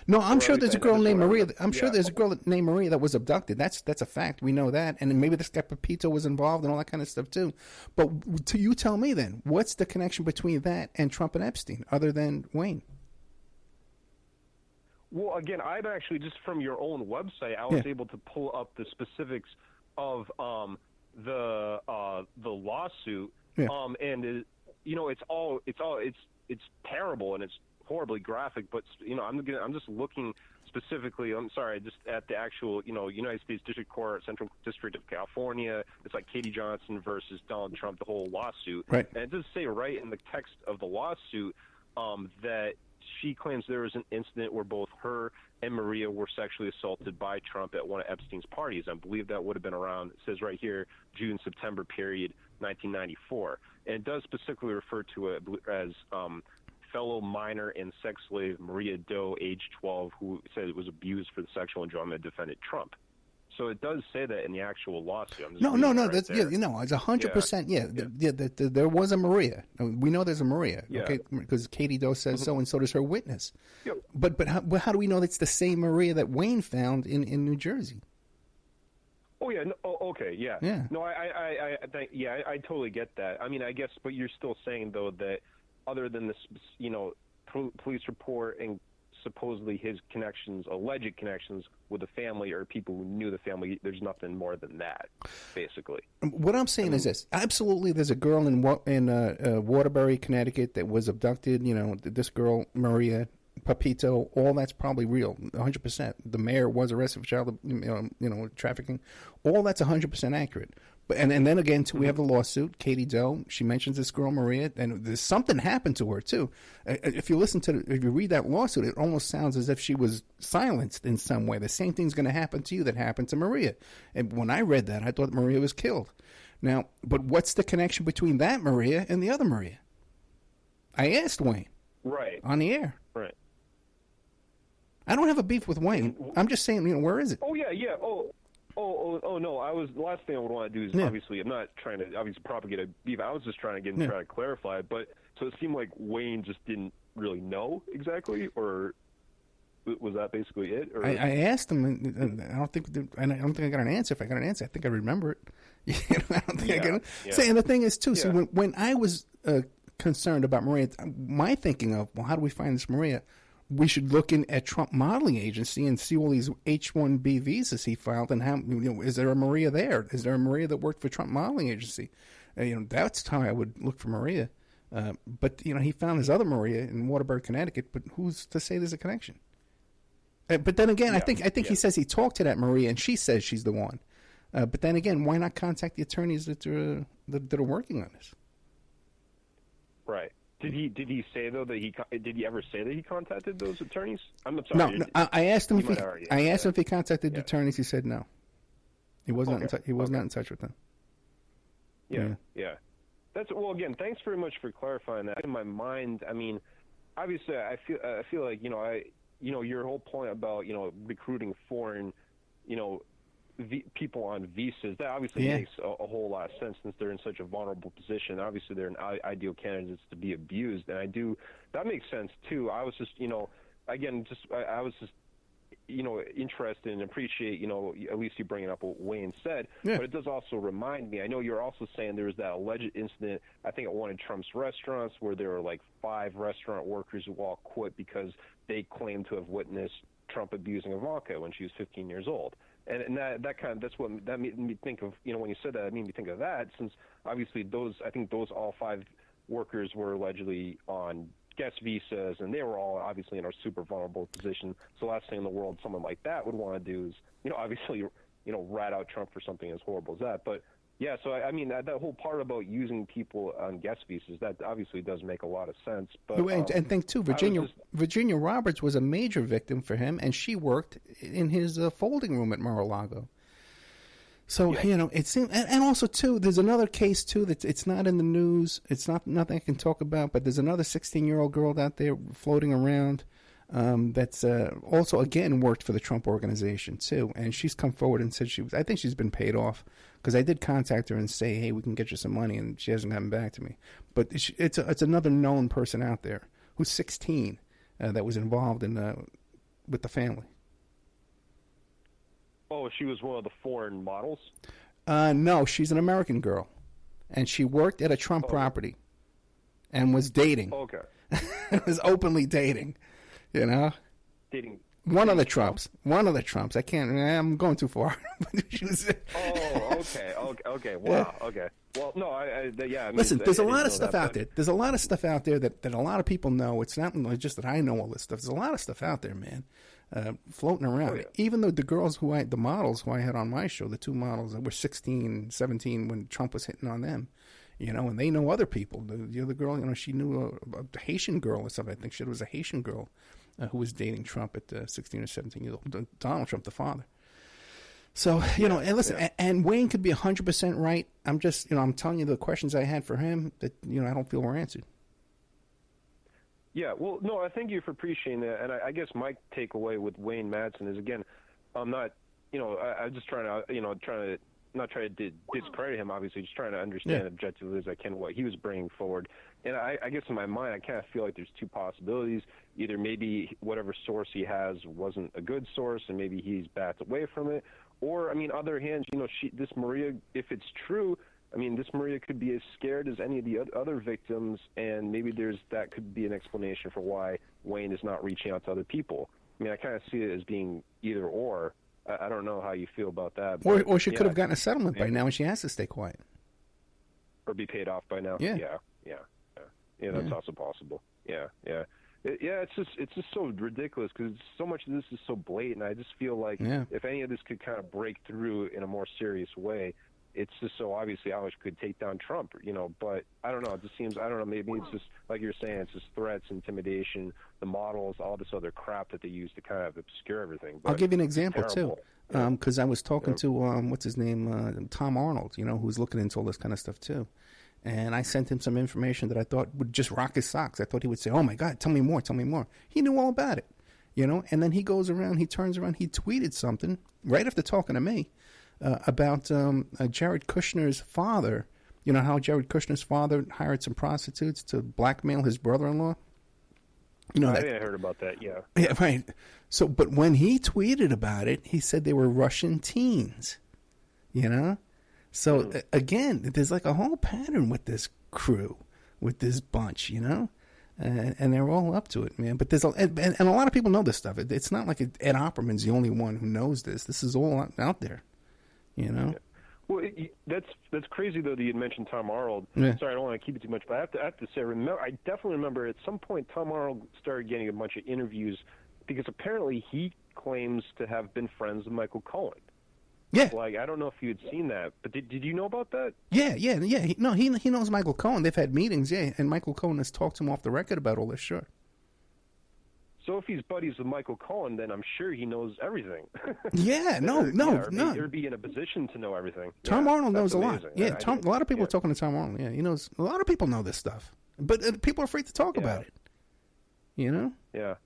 [SPEAKER 11] No, I'm sure there's a girl named Maria. I'm sure there's a girl named Maria that was abducted. That's a fact. We know that. And then maybe this guy Pepito was involved and all that kind of stuff, too. But you tell me then, what's the connection between that and Trump and Epstein, other than Wayne? Well, again, I've actually, just from your own website, I was able to pull up the specifics of the lawsuit, and it's terrible and it's horribly graphic. But I'm just looking specifically. I'm sorry, just at the actual United States District Court, Central District of California. It's like Katie Johnson versus Donald Trump, the whole lawsuit. Right. And it does say right in the text of the lawsuit that she claims there was an incident where both her and Maria were sexually assaulted by Trump at one of Epstein's parties. I believe that would have been around, it says right here, June-September period, 1994. And it does specifically refer to it as fellow minor and sex slave Maria Doe, age 12, who said it was abused for the sexual enjoyment of defendant Trump. So it does say that in the actual lawsuit.
[SPEAKER 5] No. That's it's 100%. Yeah. There was a Maria. We know there's a Maria.
[SPEAKER 11] Yeah.
[SPEAKER 5] Okay, because Katie Doe says so, and so does her witness.
[SPEAKER 11] Yep.
[SPEAKER 5] But how do we know that's the same Maria that Wayne found in New Jersey?
[SPEAKER 11] Oh yeah. No, okay. Yeah.
[SPEAKER 5] Yeah.
[SPEAKER 11] No, I totally get that. I mean, I guess, but you're still saying though that other than this, police report and supposedly his connections, alleged connections with the family or people who knew the family, there's nothing more than that, basically.
[SPEAKER 5] What I'm saying is this: absolutely, there's a girl in Waterbury, Connecticut, that was abducted. This girl Maria Papito. All that's probably real, 100%. The mayor was arrested for child, trafficking. All that's 100% accurate. But and then again, too, we have the lawsuit. Katie Doe, she mentions this girl Maria, and there's something happened to her too. If you read that lawsuit, it almost sounds as if she was silenced in some way. The same thing's going to happen to you that happened to Maria. And when I read that, I thought Maria was killed. Now, but what's the connection between that Maria and the other Maria? I asked Wayne.
[SPEAKER 11] Right.
[SPEAKER 5] On the air.
[SPEAKER 11] Right.
[SPEAKER 5] I don't have a beef with Wayne. I'm just saying, where is it?
[SPEAKER 11] Oh yeah. Oh no. The last thing I would want to do is obviously I'm not trying to propagate a beef. I was just trying to try to clarify. But so it seemed like Wayne just didn't really know exactly, or was that basically it? Or?
[SPEAKER 5] I asked him, and I don't think I got an answer. If I got an answer, I think I remember it. I don't think I got it. Yeah. See, and the thing is too. See, when I was concerned about Maria, my thinking of how do we find this Maria? We should look in at Trump Modeling Agency and see all these H-1B visas he filed, and how is there a Maria there? Is there a Maria that worked for Trump Modeling Agency? That's how I would look for Maria. But he found his other Maria in Waterbury, Connecticut. But who's to say there's a connection? But then again, I think he says he talked to that Maria, and she says she's the one. But then again, why not contact the attorneys that are working on this?
[SPEAKER 11] Right. Did he say though that did he ever say that he contacted those attorneys? I'm sorry.
[SPEAKER 5] No, I asked him if he contacted the attorneys. He said no. He was not. He was not in touch with them.
[SPEAKER 11] Yeah. That's again. Thanks very much for clarifying that. In my mind, I mean, obviously, I feel like your whole point about recruiting foreign, people on visas, that obviously makes a whole lot of sense since they're in such a vulnerable position. Obviously, they're ideal candidates to be abused, and that makes sense too. I was just, I was just, interested and appreciate, at least you bringing up what Wayne said. Yeah. But it does also remind me. I know you're also saying there was that alleged incident, I think at one of Trump's restaurants, where there were like 5 restaurant workers who all quit because they claimed to have witnessed Trump abusing Ivanka when she was 15 years old. And that's what that made me think of. When you said that, it made me think of that, since obviously all 5 workers were allegedly on guest visas, and they were all obviously in a super vulnerable position. So the last thing in the world someone like that would want to do is, obviously, rat out Trump for something as horrible as that. But yeah, so I mean that whole part about using people on guest visas, that obviously does make a lot of sense. But
[SPEAKER 5] and think too, Virginia Roberts was a major victim for him, and she worked in his folding room at Mar-a-Lago. So it seems, and also too, there's another case too that it's not in the news. It's nothing I can talk about, but there's another 16-year-old girl out there floating around. That's also again worked for the Trump organization too, and she's come forward and said I think she's been paid off, because I did contact her and say, hey, we can get you some money, and she hasn't gotten back to me. But it's another known person out there who's 16 that was involved in with the family.
[SPEAKER 11] Oh, she was one of the foreign models?
[SPEAKER 5] No, she's an American girl, and she worked at a Trump property and was dating.
[SPEAKER 11] Okay.
[SPEAKER 5] Was openly dating.
[SPEAKER 11] Dating
[SPEAKER 5] one of the Trumps. I'm going too far.
[SPEAKER 11] Okay. Wow. Yeah. Okay. Well, no, I mean,
[SPEAKER 5] listen, there's a lot of stuff out there. There's a lot of stuff out there that a lot of people know. It's not just that I know all this stuff. There's a lot of stuff out there, man, floating around. Oh, yeah. Even though the models who I had on my show, the 2 models that were 16, 17 when Trump was hitting on them, and they know other people. The other girl, she knew a Haitian girl or something. I think she was a Haitian girl who was dating Trump at 16 or 17 years old. Donald Trump, the father. So, and listen, and Wayne could be 100% right. I'm just, I'm telling you the questions I had for him that, I don't feel were answered.
[SPEAKER 11] Yeah, well, no, I thank you for appreciating that. And I guess my takeaway with Wayne Madsen is, again, I'm not I'm just trying to not try to discredit him, obviously, just trying to understand objectively as I can what he was bringing forward. And I guess in my mind, I kind of feel like there's two possibilities. Either maybe whatever source he has wasn't a good source, and maybe he's backed away from it. Or, I mean, other hands, this Maria, if it's true, I mean, this Maria could be as scared as any of the other victims, and maybe that could be an explanation for why Wayne is not reaching out to other people. I mean, I kind of see it as being either or. I don't know how you feel about that. But,
[SPEAKER 5] or she could have gotten a settlement by now, and she has to stay quiet.
[SPEAKER 11] Or be paid off by now.
[SPEAKER 5] Yeah,
[SPEAKER 11] that's also possible. It's just so ridiculous because so much of this is so blatant. I just feel like if any of this could kind of break through in a more serious way, it's just so obviously how it could take down Trump, but I don't know. It just seems, I don't know, maybe it's just, like you're saying, it's just threats, intimidation, the models, all this other crap that they use to kind of obscure everything. But
[SPEAKER 5] I'll give you an example, too, because I was talking to, what's his name, Tom Arnold, who's looking into all this kind of stuff, too. And I sent him some information that I thought would just rock his socks. I thought he would say, oh, my God, tell me more, tell me more. He knew all about it, and then he goes around, he turns around, he tweeted something right after talking to me. About Jared Kushner's father. You know how Jared Kushner's father hired some prostitutes to blackmail his brother-in-law?
[SPEAKER 11] I think I heard about that, yeah.
[SPEAKER 5] Yeah, right. So, but when he tweeted about it, he said they were Russian teens, So, again, there's like a whole pattern with this crew, with this bunch, and they're all up to it, man. But there's and a lot of people know this stuff. It's not like Ed Opperman's the only one who knows this. This is all out there.
[SPEAKER 11] Yeah. Well, that's crazy though that you mentioned Tom Arnold. Yeah. Sorry, I don't want to keep it too much, but I have to say, I definitely remember at some point Tom Arnold started getting a bunch of interviews because apparently he claims to have been friends with Michael Cohen.
[SPEAKER 5] Yeah.
[SPEAKER 11] Like, I don't know if you had seen that, but did you know about that?
[SPEAKER 5] Yeah. He knows Michael Cohen. They've had meetings, and Michael Cohen has talked to him off the record about all this, sure.
[SPEAKER 11] So if he's buddies with Michael Cohen, then I'm sure he knows everything.
[SPEAKER 5] Yeah,
[SPEAKER 11] or be in a position to know everything.
[SPEAKER 5] Tom Arnold knows amazing. A lot. Yeah, a lot of people are talking to Tom Arnold. Yeah, he knows. A lot of people know this stuff, but people are afraid to talk about it.
[SPEAKER 11] Yeah. Well,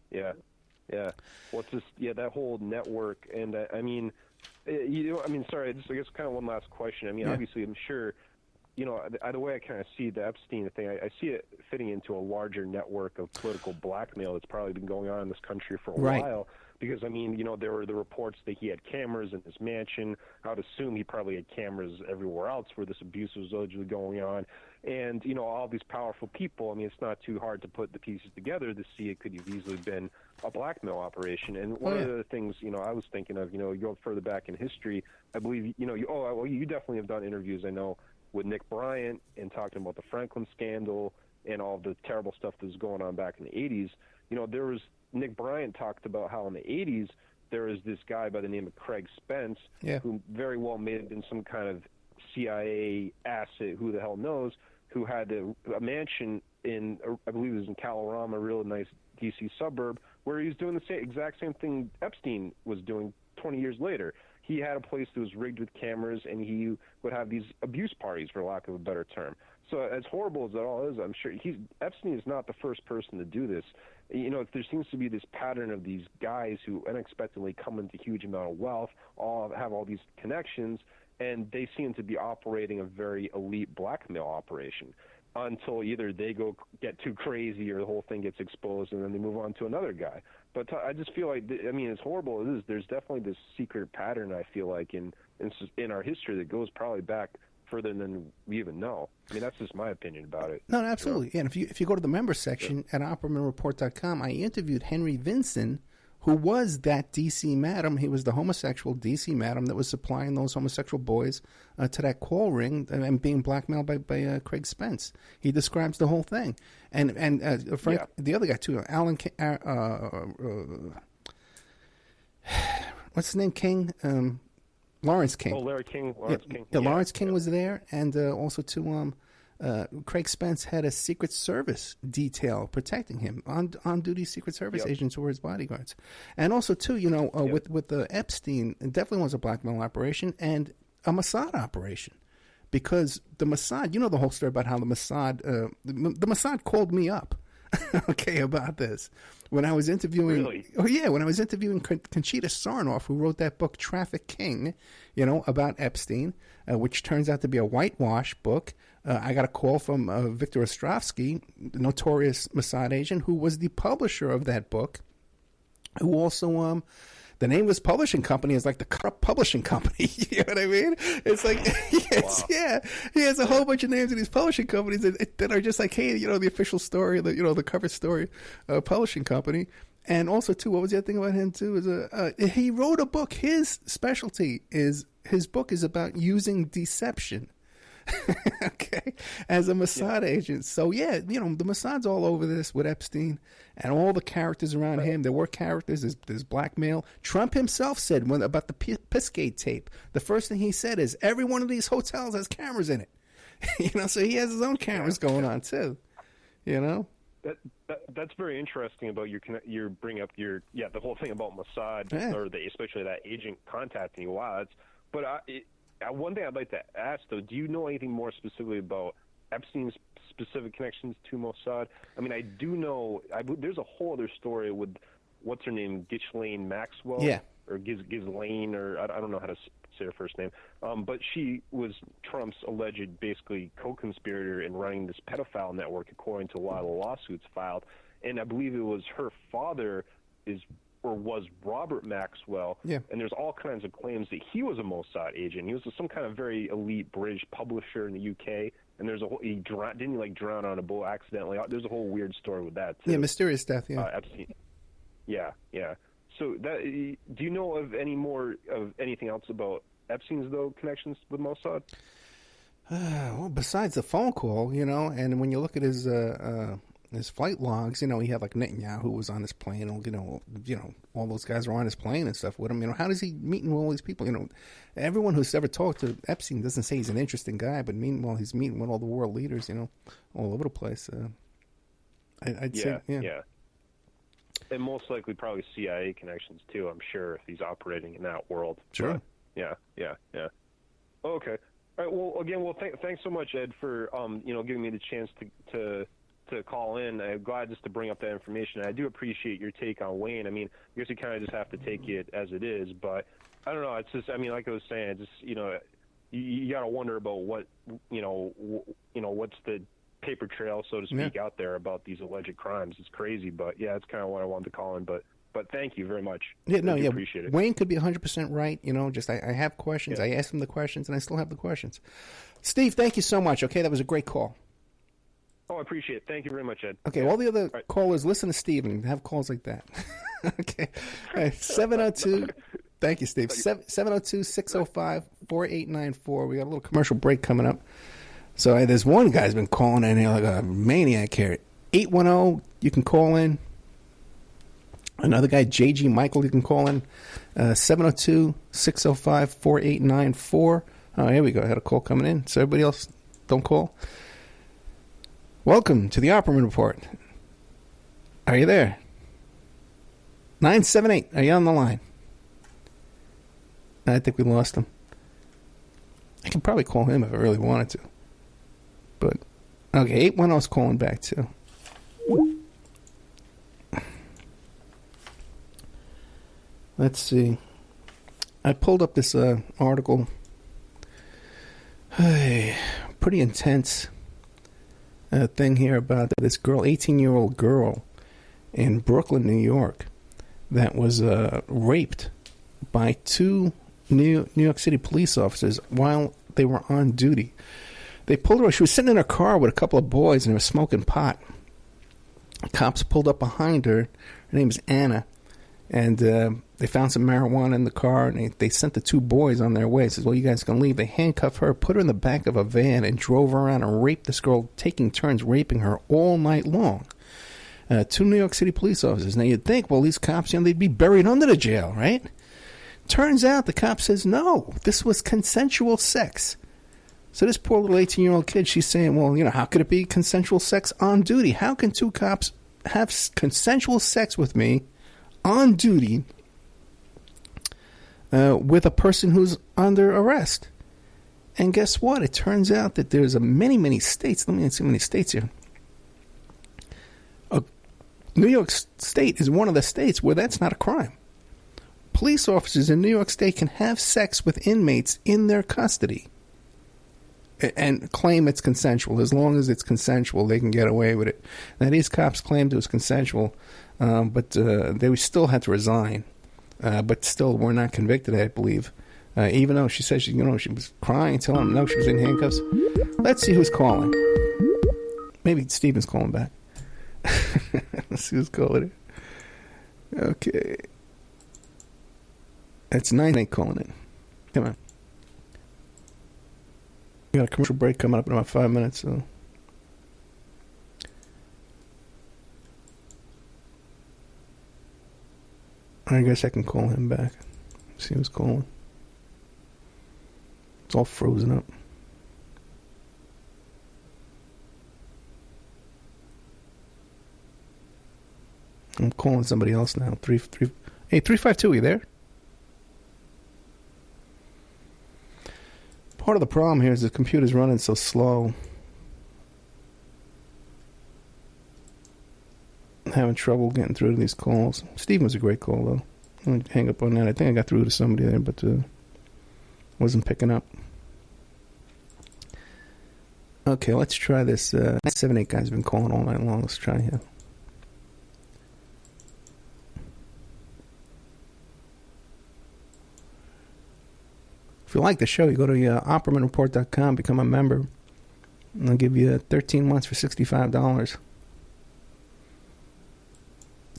[SPEAKER 11] it's just that whole network, and sorry, I guess kind of one last question. I mean, obviously, I'm sure. The way I kind of see the Epstein thing, I see it fitting into a larger network of political blackmail that's probably been going on in this country for a while. Because, there were the reports that he had cameras in his mansion. I would assume he probably had cameras everywhere else where this abuse was allegedly going on. And, all these powerful people, it's not too hard to put the pieces together to see it could have easily been a blackmail operation. And one of the things, I was thinking of, you go further back in history, I believe, you definitely have done interviews, I know, with Nick Bryant and talking about the Franklin scandal and all the terrible stuff that was going on back in the 80s. Nick Bryant talked about how in the 80s there was this guy by the name of Craig Spence who very well may have been some kind of CIA asset, who the hell knows, who had a mansion in, I believe it was in Kalorama, a real nice D.C. suburb, where he was doing the exact same thing Epstein was doing 20 years later. He had a place that was rigged with cameras, and he would have these abuse parties, for lack of a better term. So as horrible as that all is, I'm sure Epstein is not the first person to do this. There seems to be this pattern of these guys who unexpectedly come into huge amount of wealth, all have all these connections, and they seem to be operating a very elite blackmail operation until either they get too crazy or the whole thing gets exposed and then they move on to another guy. But I just feel like, as horrible as it is, there's definitely this secret pattern, I feel like, in our history that goes probably back further than we even know. That's just my opinion about it.
[SPEAKER 5] No, absolutely. Yeah, and if you go to the members section at OppermanReport.com, I interviewed Henry Vinson, who was that D.C. madam. He was the homosexual D.C. madam that was supplying those homosexual boys to that call ring and being blackmailed by Craig Spence. He describes the whole thing. And Frank, the other guy, too, Alan what's his name, King? Lawrence King.
[SPEAKER 11] Oh, Larry King. Lawrence King.
[SPEAKER 5] Yeah, Lawrence King was there, and also, too, Craig Spence had a Secret Service detail protecting him, on-duty Secret Service agents who were his bodyguards. And also, too, with the Epstein, it definitely was a blackmail operation and a Mossad operation. Because the Mossad, the whole story about how the Mossad called me up okay, about this. When I was interviewing, when I was interviewing Conchita Sarnoff, who wrote that book Traffic King, about Epstein, which turns out to be a whitewash book. I got a call from Victor Ostrovsky, the notorious Mossad agent, who was the publisher of that book, who also the name of his publishing company is like the corrupt publishing company. You know what I mean? It's like, he has a whole bunch of names in these publishing companies that are just like, hey, the official story, the cover story, publishing company. And also, too, what was the other thing about him, too? Is he wrote a book. His specialty is, his book is about using deception. Okay, as a Mossad agent. So the Mossad's all over this with Epstein and all the characters around him. There were characters. There's blackmail. Trump himself said about the Pissgate tape. The first thing he said is every one of these hotels has cameras in it. So he has his own cameras going on too.
[SPEAKER 11] That's very interesting about your bring up the whole thing about Mossad or especially that agent contacting you. Wow, one thing I'd like to ask, though, do you know anything more specifically about Epstein's specific connections to Mossad? I mean, I do know there's a whole other story with, what's her name, Ghislaine Maxwell? Yeah. Or Ghislaine, or I don't know how to say her first name. But she was Trump's alleged, basically, co-conspirator in running this pedophile network, according to a lot of the lawsuits filed. And I believe it was her father was Robert Maxwell, and there's all kinds of claims that he was a Mossad agent. He was some kind of very elite British publisher in the UK, and there's a whole, didn't he drown on a boat accidentally? There's a whole weird story with that too.
[SPEAKER 5] Yeah, mysterious death.
[SPEAKER 11] Epstein. Yeah. So do you know of anything else about Epstein's connections with Mossad?
[SPEAKER 5] Well, besides the phone call, and when you look at his flight logs, he had like Netanyahu who was on his plane, all those guys were on his plane and stuff with him. How does he meeting with all these people? Everyone who's ever talked to Epstein doesn't say he's an interesting guy, but meanwhile he's meeting with all the world leaders, all over the place. I'd say.
[SPEAKER 11] And most likely probably CIA connections too, I'm sure, if he's operating in that world.
[SPEAKER 5] Sure.
[SPEAKER 11] But, yeah. Okay. All right. Well, again, thanks so much, Ed, for giving me the chance to call in. I'm glad just to bring up that information. I do appreciate your take on Wayne. I mean, I guess you kind of just have to take it as it is, but I don't know. It's just, I mean, like I was saying, just, you got to wonder about what, what's the paper trail, so to speak, out there about these alleged crimes. It's crazy, but yeah, it's kind of what I wanted to call in, but thank you very much. Appreciate it.
[SPEAKER 5] Wayne could be 100% right. Just I have questions. I asked him the questions, and I still have the questions. Steve, thank you so much. Okay, that was a great call.
[SPEAKER 11] Oh, I appreciate it. Thank you very much, Ed.
[SPEAKER 5] Okay, all the other callers, listen to Steve and have calls like that. Okay. All right, 702. Thank you, Steve. 702-605-4894. We got a little commercial break coming up. So there's one guy's been calling in here like a maniac here. 810, you can call in. Another guy, JG Michael, you can call in. 702-605-4894. Oh, here we go. I had a call coming in. So everybody else, don't call. Welcome to the Opperman Report. Are you there? 978, are you on the line? I think we lost him. I could probably call him if I really wanted to. But, okay, 810's calling back too. Let's see. I pulled up this article. Pretty intense thing here about this girl, 18-year-old girl in Brooklyn, New York, that was raped by two New York City police officers while they were on duty. They pulled her. She was sitting in her car with a couple of boys and they were smoking pot. Cops pulled up behind her. Her name is Anna. And they found some marijuana in the car, and they sent the two boys on their way. It says, well, you guys can leave. They handcuffed her, put her in the back of a van, and drove her around and raped this girl, taking turns raping her all night long. Two New York City police officers. Now, you'd think, well, these cops, they'd be buried under the jail, right? Turns out the cop says, no, this was consensual sex. So this poor little 18-year-old kid, she's saying, well, how could it be consensual sex on duty? How can two cops have consensual sex with me on duty with a person who's under arrest? And guess what? It turns out that there's many, many states. Let me see how many states here. A New York State is one of the states where that's not a crime. Police officers in New York State can have sex with inmates in their custody and claim it's consensual. As long as it's consensual, they can get away with it. Now, these cops claimed it was consensual, but they still had to resign. But still were not convicted, I believe. Even though she said she was crying, telling them no, she was in handcuffs. Let's see who's calling. Maybe Steven's calling back. Let's see who's calling it. Okay. It's 9-8 calling in. Come on. We got a commercial break coming up in about 5 minutes, so. I guess I can call him back. See who's calling. It's all frozen up. I'm calling somebody else now. 352, you there? Part of the problem here is the computer's running so slow. I'm having trouble getting through to these calls. Steve was a great call, though. I'm going to hang up on that. I think I got through to somebody there, but wasn't picking up. Okay, let's try this. 7-8 guy's been calling all night long. Let's try him. If you like the show, you go to oppermanreport.com, become a member, and I'll give you 13 months for $65.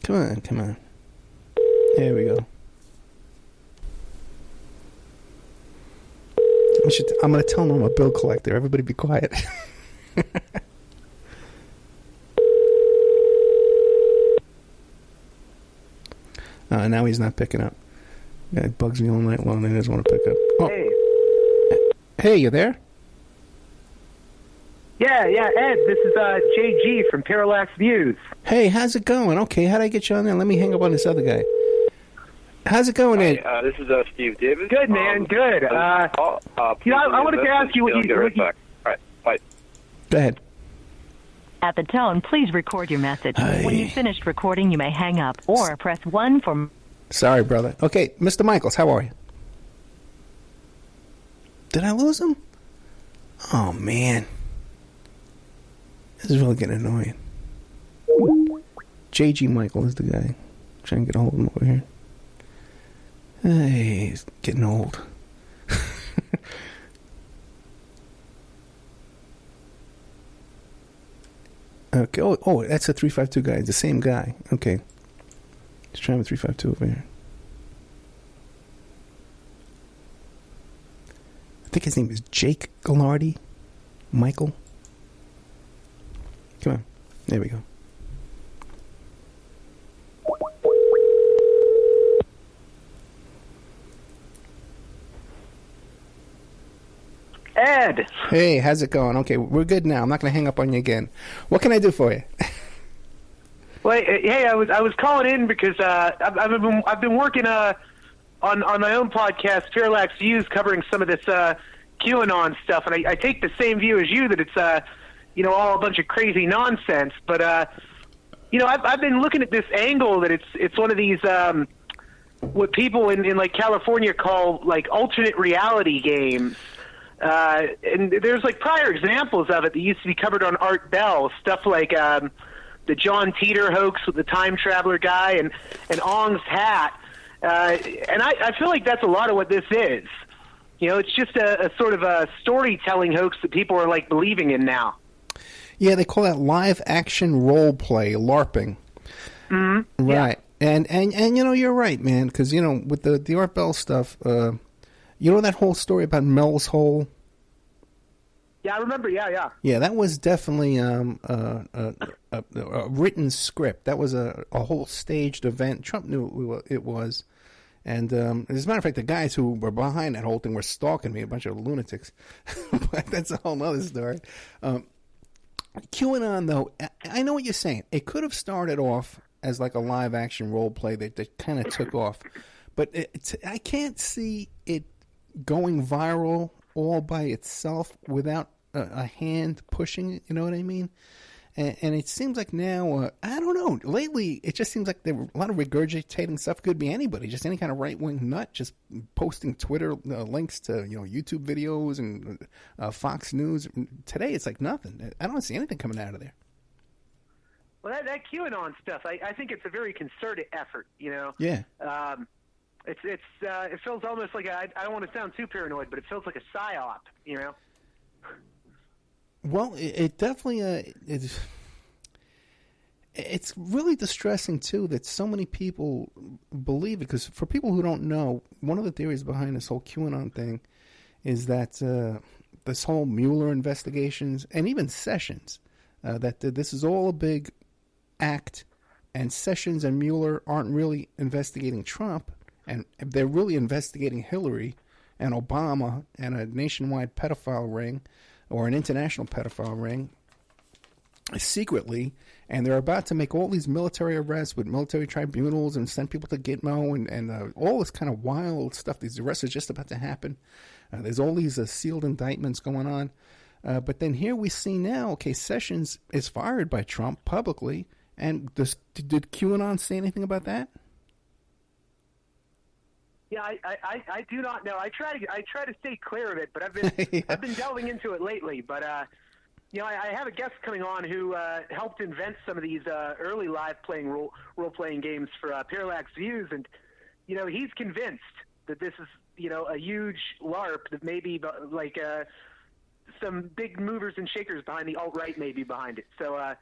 [SPEAKER 5] Come on. There we go. I'm going to tell them I'm a bill collector. Everybody be quiet. Now he's not picking up. Yeah, it bugs me all night long. He doesn't want to pick up. Oh. Hey, you there?
[SPEAKER 12] Yeah, Ed. This is JG from Parallax Views.
[SPEAKER 5] Hey, how's it going? Okay, how'd I get you on there? Let me hang up on this other guy. How's it going, Ed?
[SPEAKER 13] This is Steve Davis.
[SPEAKER 12] Good, man. Good. I wanted to ask you what you...
[SPEAKER 13] All right, bye.
[SPEAKER 5] Go ahead.
[SPEAKER 14] At the tone, please record your message.
[SPEAKER 5] Aye.
[SPEAKER 14] When you've finished recording, you may hang up or press 1 for...
[SPEAKER 5] Sorry, brother. Okay, Mr. Michaels, how are you? Did I lose him? Oh, man. This is really getting annoying. J.G. Michael is the guy. Trying to get a hold of him over here. Hey, he's getting old. Okay. Oh, that's a 352 guy. It's the same guy. Okay. Let's try him with 352 over here. I think his name is Jake Gallardi. Michael. Come on. There we go.
[SPEAKER 12] Ed!
[SPEAKER 5] Hey, how's it going? Okay, we're good now. I'm not going to hang up on you again. What can I do for you?
[SPEAKER 12] Well, hey, I was calling in because I've been working on my own podcast, Parallax Views, covering some of this QAnon stuff, and I take the same view as you that it's all a bunch of crazy nonsense. But I've been looking at this angle that it's one of these what people in like California call like alternate reality games. And there's like prior examples of it that used to be covered on Art Bell, stuff like the John Teeter hoax with the time traveler guy and Ong's hat. And I feel like that's a lot of what this is. It's just a sort of a storytelling hoax that people are like believing in now.
[SPEAKER 5] Yeah, they call that live action role play, LARPing.
[SPEAKER 12] Mm-hmm.
[SPEAKER 5] Right. Yeah. And you're right, man, because, with the Art Bell stuff, that whole story about Mel's Hole?
[SPEAKER 12] Yeah, I remember, yeah.
[SPEAKER 5] Yeah, that was definitely a written script. That was a whole staged event. Trump knew it was. And as a matter of fact, the guys who were behind that whole thing were stalking me, a bunch of lunatics. But that's a whole other story. QAnon, though, I know what you're saying. It could have started off as like a live-action role play that kind of took off. But I can't see it going viral all by itself without a hand pushing it, you know what I mean? And it seems like now, I don't know, lately it just seems like there were a lot of regurgitating stuff. Could be anybody, just any kind of right-wing nut, just posting Twitter links to, YouTube videos and Fox News. Today it's like nothing. I don't see anything coming out of there.
[SPEAKER 12] Well, that QAnon stuff, I think it's a very concerted effort,
[SPEAKER 5] Yeah.
[SPEAKER 12] It feels almost like I don't want to sound too paranoid, but it feels like a psyop,
[SPEAKER 5] Well, it definitely it's really distressing too that so many people believe it. Because for people who don't know, one of the theories behind this whole QAnon thing is that this whole Mueller investigations and even Sessions, that this is all a big act, and Sessions and Mueller aren't really investigating Trump, and they're really investigating Hillary and Obama and a nationwide pedophile ring or an international pedophile ring secretly, and they're about to make all these military arrests with military tribunals and send people to Gitmo and all this kind of wild stuff. These arrests are just about to happen. There's all these sealed indictments going on. But then here we see now, okay, Sessions is fired by Trump publicly, and did QAnon say anything about that?
[SPEAKER 12] Yeah, I do not know. I try to stay clear of it, but I've been delving into it lately. But I have a guest coming on who helped invent some of these early live playing role playing games for Parallax Views, and he's convinced that this is a huge LARP, that maybe like some big movers and shakers behind the alt-right may be behind it. So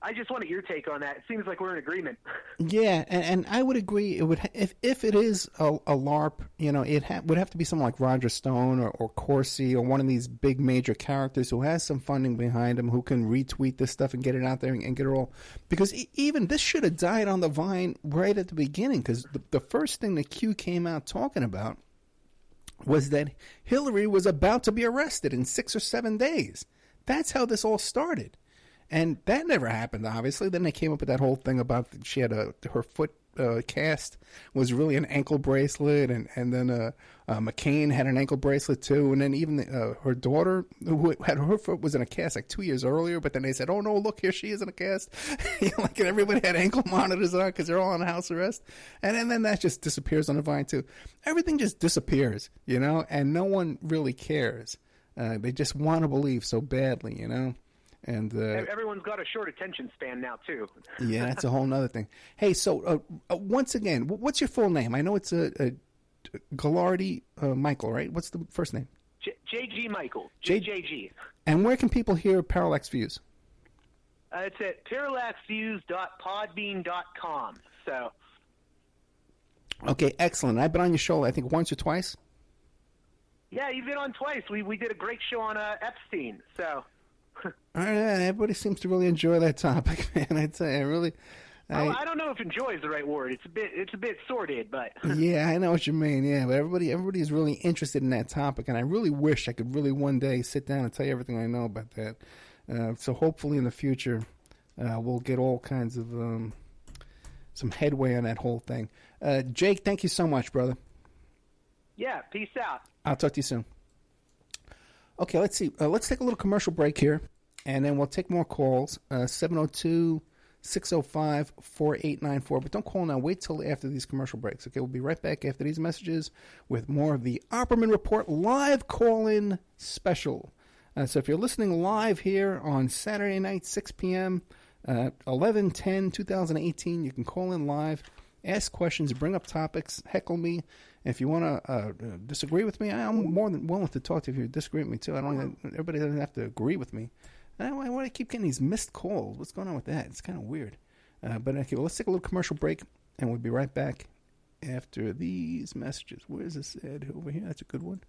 [SPEAKER 12] I just wanted your take on that. It seems like we're in agreement.
[SPEAKER 5] Yeah, and I would agree. It would if it is a LARP, it would have to be someone like Roger Stone or Corsi or one of these big major characters who has some funding behind him, who can retweet this stuff and get it out there and get it all. Because even this should have died on the vine right at the beginning. Because the first thing that Q came out talking about was that Hillary was about to be arrested in 6 or 7 days. That's how this all started. And that never happened, obviously. Then they came up with that whole thing about she had her foot cast was really an ankle bracelet, and then McCain had an ankle bracelet too, and then even her daughter, who had her foot, was in a cast like 2 years earlier. But then they said, "Oh no, look, here she is in a cast." And everybody had ankle monitors on because they're all on house arrest, and then that just disappears on the vine too. Everything just disappears, and no one really cares. They just want to believe so badly, And
[SPEAKER 12] everyone's got a short attention span now too.
[SPEAKER 5] Yeah, that's a whole nother thing. Hey, so once again, what's your full name? I know it's Ghilardi Michael, right? What's the first name?
[SPEAKER 12] JG Michael. JJG.
[SPEAKER 5] And where can people hear Parallax Views?
[SPEAKER 12] It's at parallaxviews.podbean.com. So.
[SPEAKER 5] Okay, excellent. I've been on your show, I think, once or twice.
[SPEAKER 12] Yeah, you've been on twice. We did a great show on Epstein. So.
[SPEAKER 5] All right, everybody seems to really enjoy that topic, man. I'd say
[SPEAKER 12] I don't know if "enjoy" is the right word. It's a bit sordid, but
[SPEAKER 5] yeah, I know what you mean. Yeah, but everybody is really interested in that topic, and I really wish I could really one day sit down and tell you everything I know about that. So hopefully in the future, we'll get all kinds of some headway on that whole thing. Jake, thank you so much, brother.
[SPEAKER 12] Yeah, peace out.
[SPEAKER 5] I'll talk to you soon. Okay, let's see. Let's take a little commercial break here, and then we'll take more calls. 702-605-4894. But don't call now. Wait till after these commercial breaks. Okay, we'll be right back after these messages with more of the Opperman Report live call-in special. So if you're listening live here on Saturday night, 6 p.m., 11/10/2018, you can call in live, ask questions, bring up topics, heckle me. If you want to disagree with me, I'm more than willing to talk to you if you disagree with me, too. Everybody doesn't have to agree with me. Why do I keep getting these missed calls? What's going on with that? It's kind of weird. But okay, well, let's take a little commercial break, and we'll be right back after these messages. Where's this ad over here? That's a good one.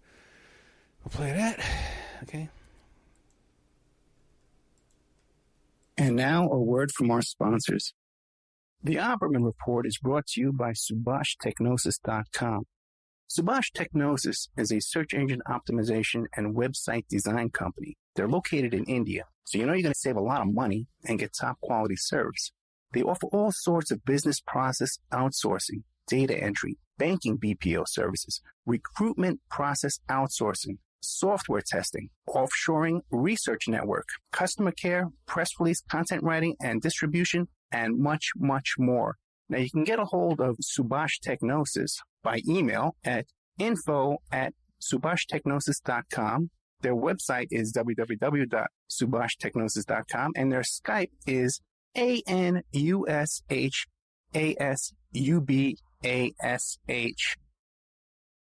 [SPEAKER 5] We'll play that. Okay. And now a word from our sponsors. The Opperman Report is brought to you by SubhashTechnosis.com. Subhash Technosis is a search engine optimization and website design company. They're located in India, so you're going to save a lot of money and get top quality service. They offer all sorts of business process outsourcing, data entry, banking BPO services, recruitment process outsourcing, software testing, offshoring research network, customer care, press release, content writing and distribution, and much, much more. Now, you can get a hold of Subhash Technosis by email at info@subhashtechnosis.com. Their website is www.subhashtechnosis.com, and their Skype is ANUSHASUBASH.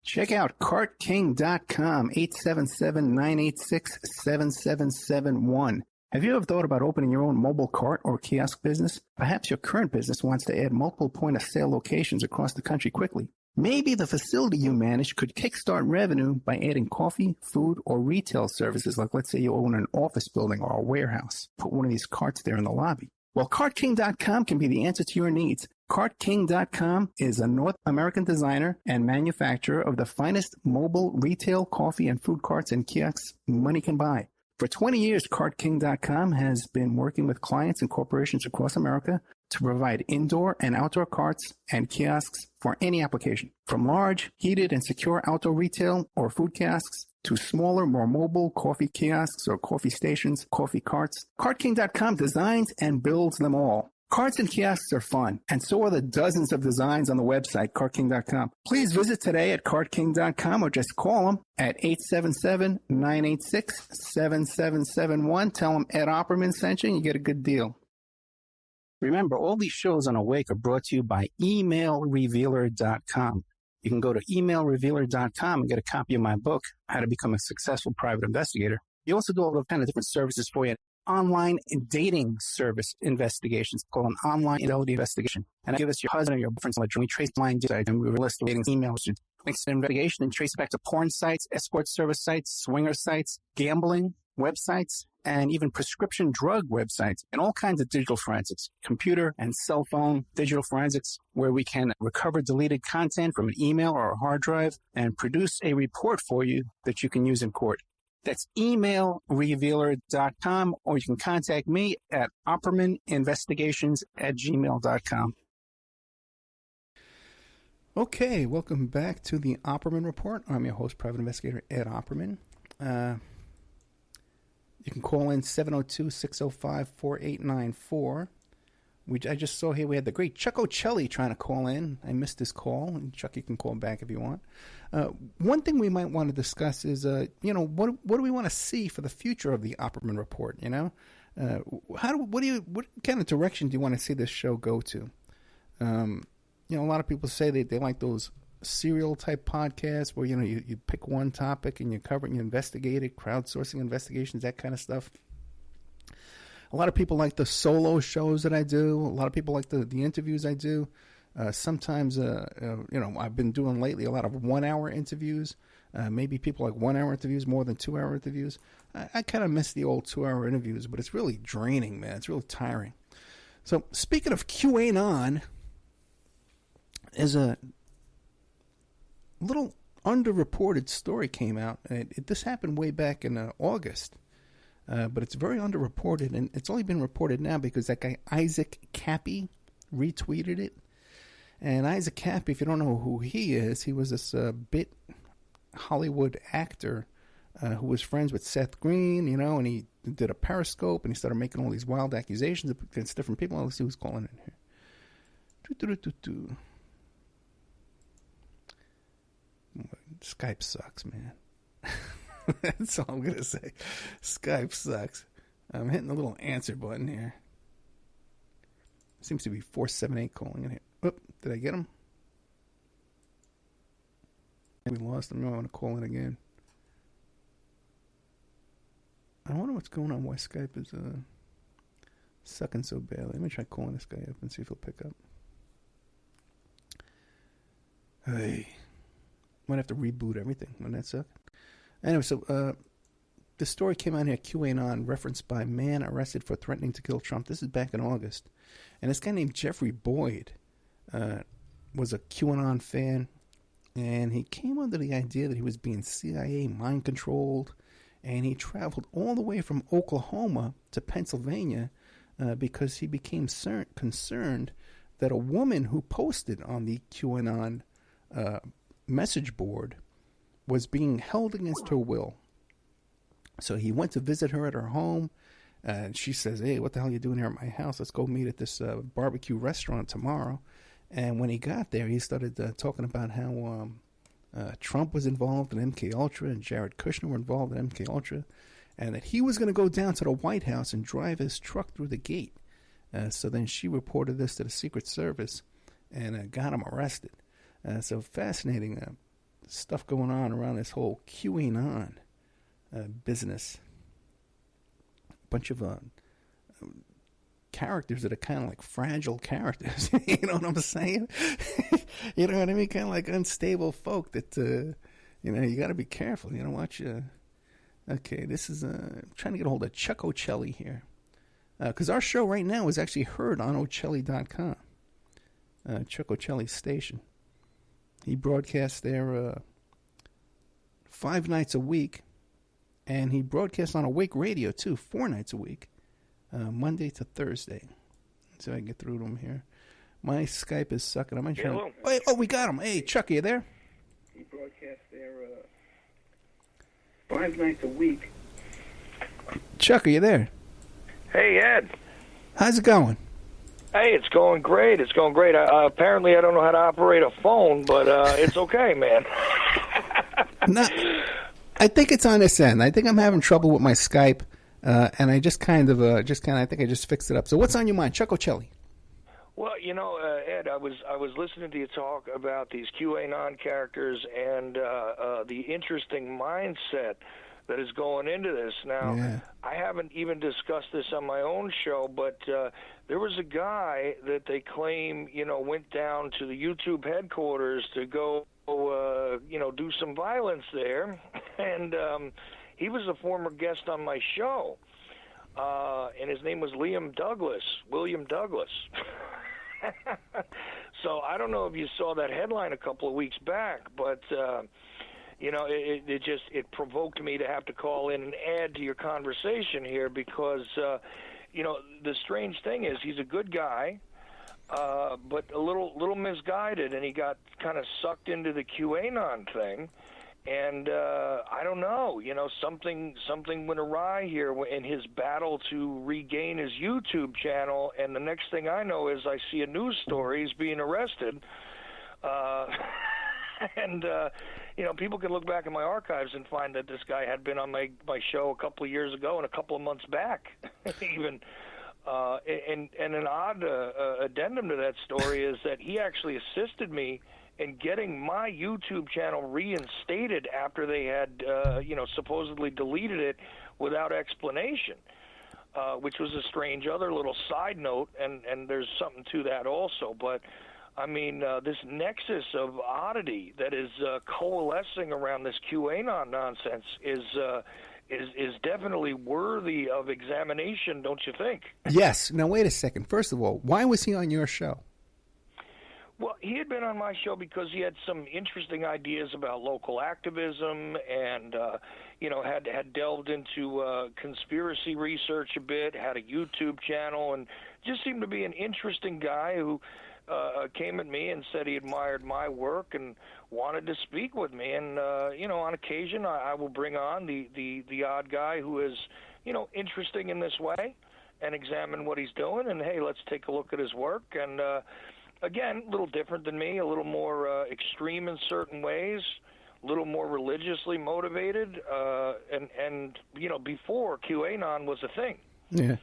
[SPEAKER 5] Check out cartking.com, 877-986-7771. Have you ever thought about opening your own mobile cart or kiosk business? Perhaps your current business wants to add multiple point-of-sale locations across the country quickly. Maybe the facility you manage could kickstart revenue by adding coffee, food, or retail services, like let's say you own an office building or a warehouse. Put one of these carts there in the lobby. Well, cartking.com can be the answer to your needs. Cartking.com is a North American designer and manufacturer of the finest mobile retail coffee and food carts and kiosks money can buy. For 20 years, CartKing.com has been working with clients and corporations across America to provide indoor and outdoor carts and kiosks for any application. From large, heated, and secure outdoor retail or food kiosks to smaller, more mobile coffee kiosks or coffee stations, coffee carts, CartKing.com designs and builds them all. Carts and kiosks are fun, and so are the dozens of designs on the website, CartKing.com. Please visit today at CartKing.com or just call them at 877-986-7771. Tell them Ed Opperman sent you and you get a good deal. Remember, all these shows on Awake are brought to you by emailrevealer.com. You can go to emailrevealer.com and get a copy of my book, How to Become a Successful Private Investigator. You also do all the kind of different services for you. Online dating service investigations called an online infidelity investigation. And I give us your husband or your boyfriend's address. We trace line and we list dating emails, links to investigation, and trace it back to porn sites, escort service sites, swinger sites, gambling websites, and even prescription drug websites, and all kinds of digital forensics, computer and cell phone digital forensics, where we can recover deleted content from an email or a hard drive and produce a report for you that you can use in court. That's emailrevealer.com, or you can contact me at oppermaninvestigations@gmail.com. Okay, welcome back to the Opperman Report. I'm your host, Private Investigator Ed Opperman. You can call in 702-605-4894. I just saw here we had the great Chuck Ocelli trying to call in. I missed his call, and Chuck, you can call back if you want. One thing we might want to discuss is, what do we want to see for the future of the Opperman Report? What kind of direction do you want to see this show go to? A lot of people say they like those serial type podcasts where you pick one topic and you cover it and you investigate it, crowdsourcing investigations, that kind of stuff. A lot of people like the solo shows that I do. A lot of people like the interviews I do. Sometimes, I've been doing lately a lot of 1 hour interviews. Maybe people like 1 hour interviews more than 2 hour interviews. I kind of miss the old 2 hour interviews, but it's really draining, man. It's really tiring. So speaking of QAnon, there's a little underreported story came out. This happened way back in August. But it's very underreported, and it's only been reported now because that guy Isaac Cappy retweeted it. And Isaac Cappy, if you don't know who he is, he was this bit Hollywood actor who was friends with Seth Green, and he did a Periscope, and he started making all these wild accusations against different people. Let's see who's calling in here. Skype sucks, man. That's all I'm going to say. Skype sucks. I'm hitting the little answer button here. Seems to be 478 calling in here. Oop, did I get him? We lost him. I want to call in again. I wonder what's going on. Why Skype is sucking so badly. Let me try calling this guy up and see if he'll pick up. Hey. Might have to reboot everything. Wouldn't that suck? Anyway, so the story came out here, QAnon, referenced by man arrested for threatening to kill Trump. This is back in August. And this guy named Jeffrey Boyd was a QAnon fan, and he came under the idea that he was being CIA mind-controlled, and he traveled all the way from Oklahoma to Pennsylvania because he became concerned that a woman who posted on the QAnon message board was being held against her will. So he went to visit her at her home, and she says, "Hey, what the hell are you doing here at my house? Let's go meet at this barbecue restaurant tomorrow." And when he got there, he started talking about how Trump was involved in MK Ultra and Jared Kushner were involved in MK Ultra, and that he was going to go down to the White House and drive his truck through the gate. So then she reported this to the Secret Service and got him arrested. So fascinating stuff going on around this whole QAnon business. A bunch of characters that are kind of like fragile characters. You know what I'm saying? You know what I mean? Kind of like unstable folk that, you got to be careful. Watch. Okay, this is trying to get a hold of Chuck Ocelli here. Because our show right now is actually heard on Ocelli.com. Chuck Ocelli's station. He broadcasts there 5 nights a week. And he broadcasts on Awake Radio, too, 4 nights a week. Monday to Thursday. So I can get through to him here. My Skype is sucking. I'm trying. Oh, we got him. Hey, Chuck, are you there?
[SPEAKER 15] He broadcasts there 5 nights a week.
[SPEAKER 5] Chuck, are you there?
[SPEAKER 15] Hey, Ed.
[SPEAKER 5] How's it going?
[SPEAKER 15] Hey, it's going great. It's going great. Apparently, I don't know how to operate a phone, but it's okay, man.
[SPEAKER 5] No, I think it's on this end. I think I'm having trouble with my Skype, and I just kind of, I think I just fixed it up. So what's on your mind, Chuck Ocelli?
[SPEAKER 15] Well, Ed, I was listening to you talk about these QAnon characters and the interesting mindset that is going into this. Now, I haven't even discussed this on my own show, but there was a guy that they claim, went down to the YouTube headquarters to go, do some violence there, and he was a former guest on my show, and his name was William Douglas. So I don't know if you saw that headline a couple of weeks back, but it provoked me to have to call in and add to your conversation here because the strange thing is he's a good guy, but a little misguided, and he got kind of sucked into the QAnon thing. And I don't know, something went awry here in his battle to regain his YouTube channel. And the next thing I know is I see a news story, he's being arrested. And people can look back in my archives and find that this guy had been on my show a couple of years ago and a couple of months back, even. And an odd addendum to that story is that he actually assisted me in getting my YouTube channel reinstated after they had, supposedly deleted it without explanation, which was a strange other little side note, and there's something to that also. But, I mean, this nexus of oddity that is coalescing around this QAnon nonsense is definitely worthy of examination, don't you think?
[SPEAKER 5] Yes. Now, wait a second. First of all, why was he on your show?
[SPEAKER 15] Well, he had been on my show because he had some interesting ideas about local activism and, had delved into conspiracy research a bit, had a YouTube channel, and just seemed to be an interesting guy who came at me and said he admired my work and wanted to speak with me. And, on occasion I will bring on the odd guy who is, interesting in this way and examine what he's doing. And, hey, let's take a look at his work. And, again, a little different than me, a little more extreme in certain ways, a little more religiously motivated, and before QAnon was a thing.
[SPEAKER 5] Yeah.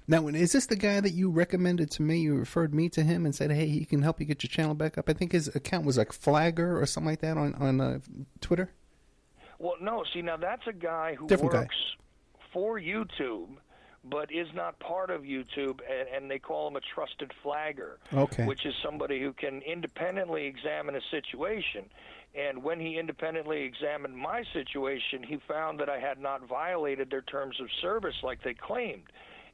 [SPEAKER 5] Now, is this the guy that you recommended to me? You referred me to him and said, hey, he can help you get your channel back up. I think his account was like Flagger or something like that on Twitter.
[SPEAKER 15] Well, no. See, now that's a guy who works for YouTube, but is not part of YouTube, and they call him a trusted flagger, which is somebody who can independently examine a situation. And when he independently examined my situation, he found that I had not violated their terms of service like they claimed.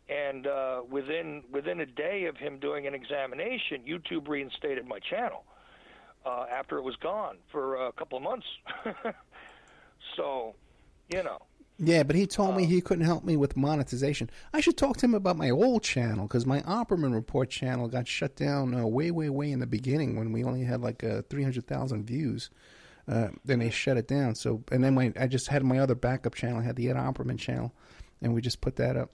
[SPEAKER 15] And within a day of him doing an examination, YouTube reinstated my channel after it was gone for a couple of months. So,
[SPEAKER 5] Yeah, but he told me he couldn't help me with monetization. I should talk to him about my old channel, because my Opperman Report channel got shut down way in the beginning when we only had like 300,000 views. Then they shut it down. So, and then I just had my other backup channel. I had the Ed Opperman channel, and we just put that up.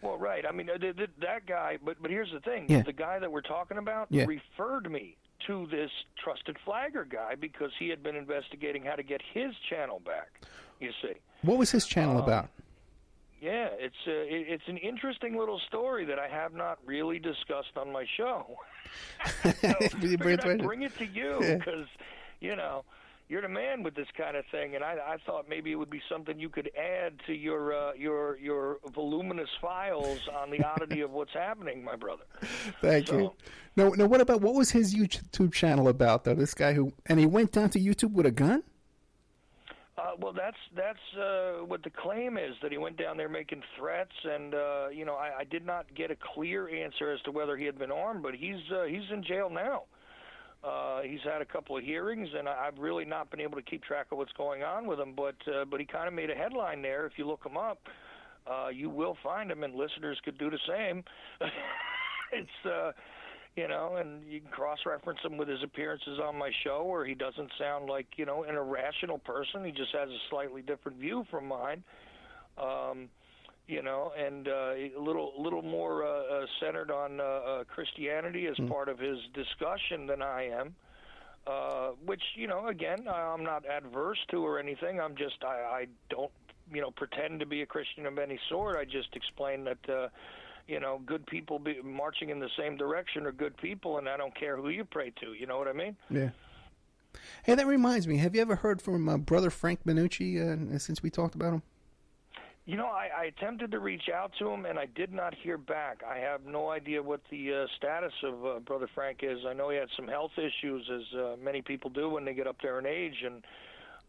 [SPEAKER 15] Well, right. I mean, that guy. But here's the thing.
[SPEAKER 5] Yeah.
[SPEAKER 15] The guy that we're talking about referred me to this Trusted Flagger guy because he had been investigating how to get his channel back. You see.
[SPEAKER 5] What was his channel about?
[SPEAKER 15] Yeah, it's an interesting little story that I have not really discussed on my show. So I'd bring it to you because you're the man with this kind of thing, and I thought maybe it would be something you could add to your voluminous files on the oddity of what's happening, my brother.
[SPEAKER 5] Thank you. Now, what was his YouTube channel about, though? This guy he went down to YouTube with a gun?
[SPEAKER 15] Well, that's what the claim is, that he went down there making threats, and I did not get a clear answer as to whether he had been armed, but he's in jail now. He's had a couple of hearings, and I've really not been able to keep track of what's going on with him. But he kind of made a headline there. If you look him up, you will find him, and listeners could do the same. It's and you can cross-reference him with his appearances on my show, where he doesn't sound like an irrational person. He just has a slightly different view from mine. And a little more centered on Christianity as part of his discussion than I am, which, again, I'm not adverse to or anything. I don't, pretend to be a Christian of any sort. I just explain that, good people marching in the same direction are good people, and I don't care who you pray to. You know what I mean?
[SPEAKER 5] Yeah. Hey, that reminds me. Have you ever heard from Brother Frank Minucci since we talked about him?
[SPEAKER 15] I attempted to reach out to him, and I did not hear back. I have no idea what the status of Brother Frank is. I know he had some health issues, as many people do when they get up there in age, and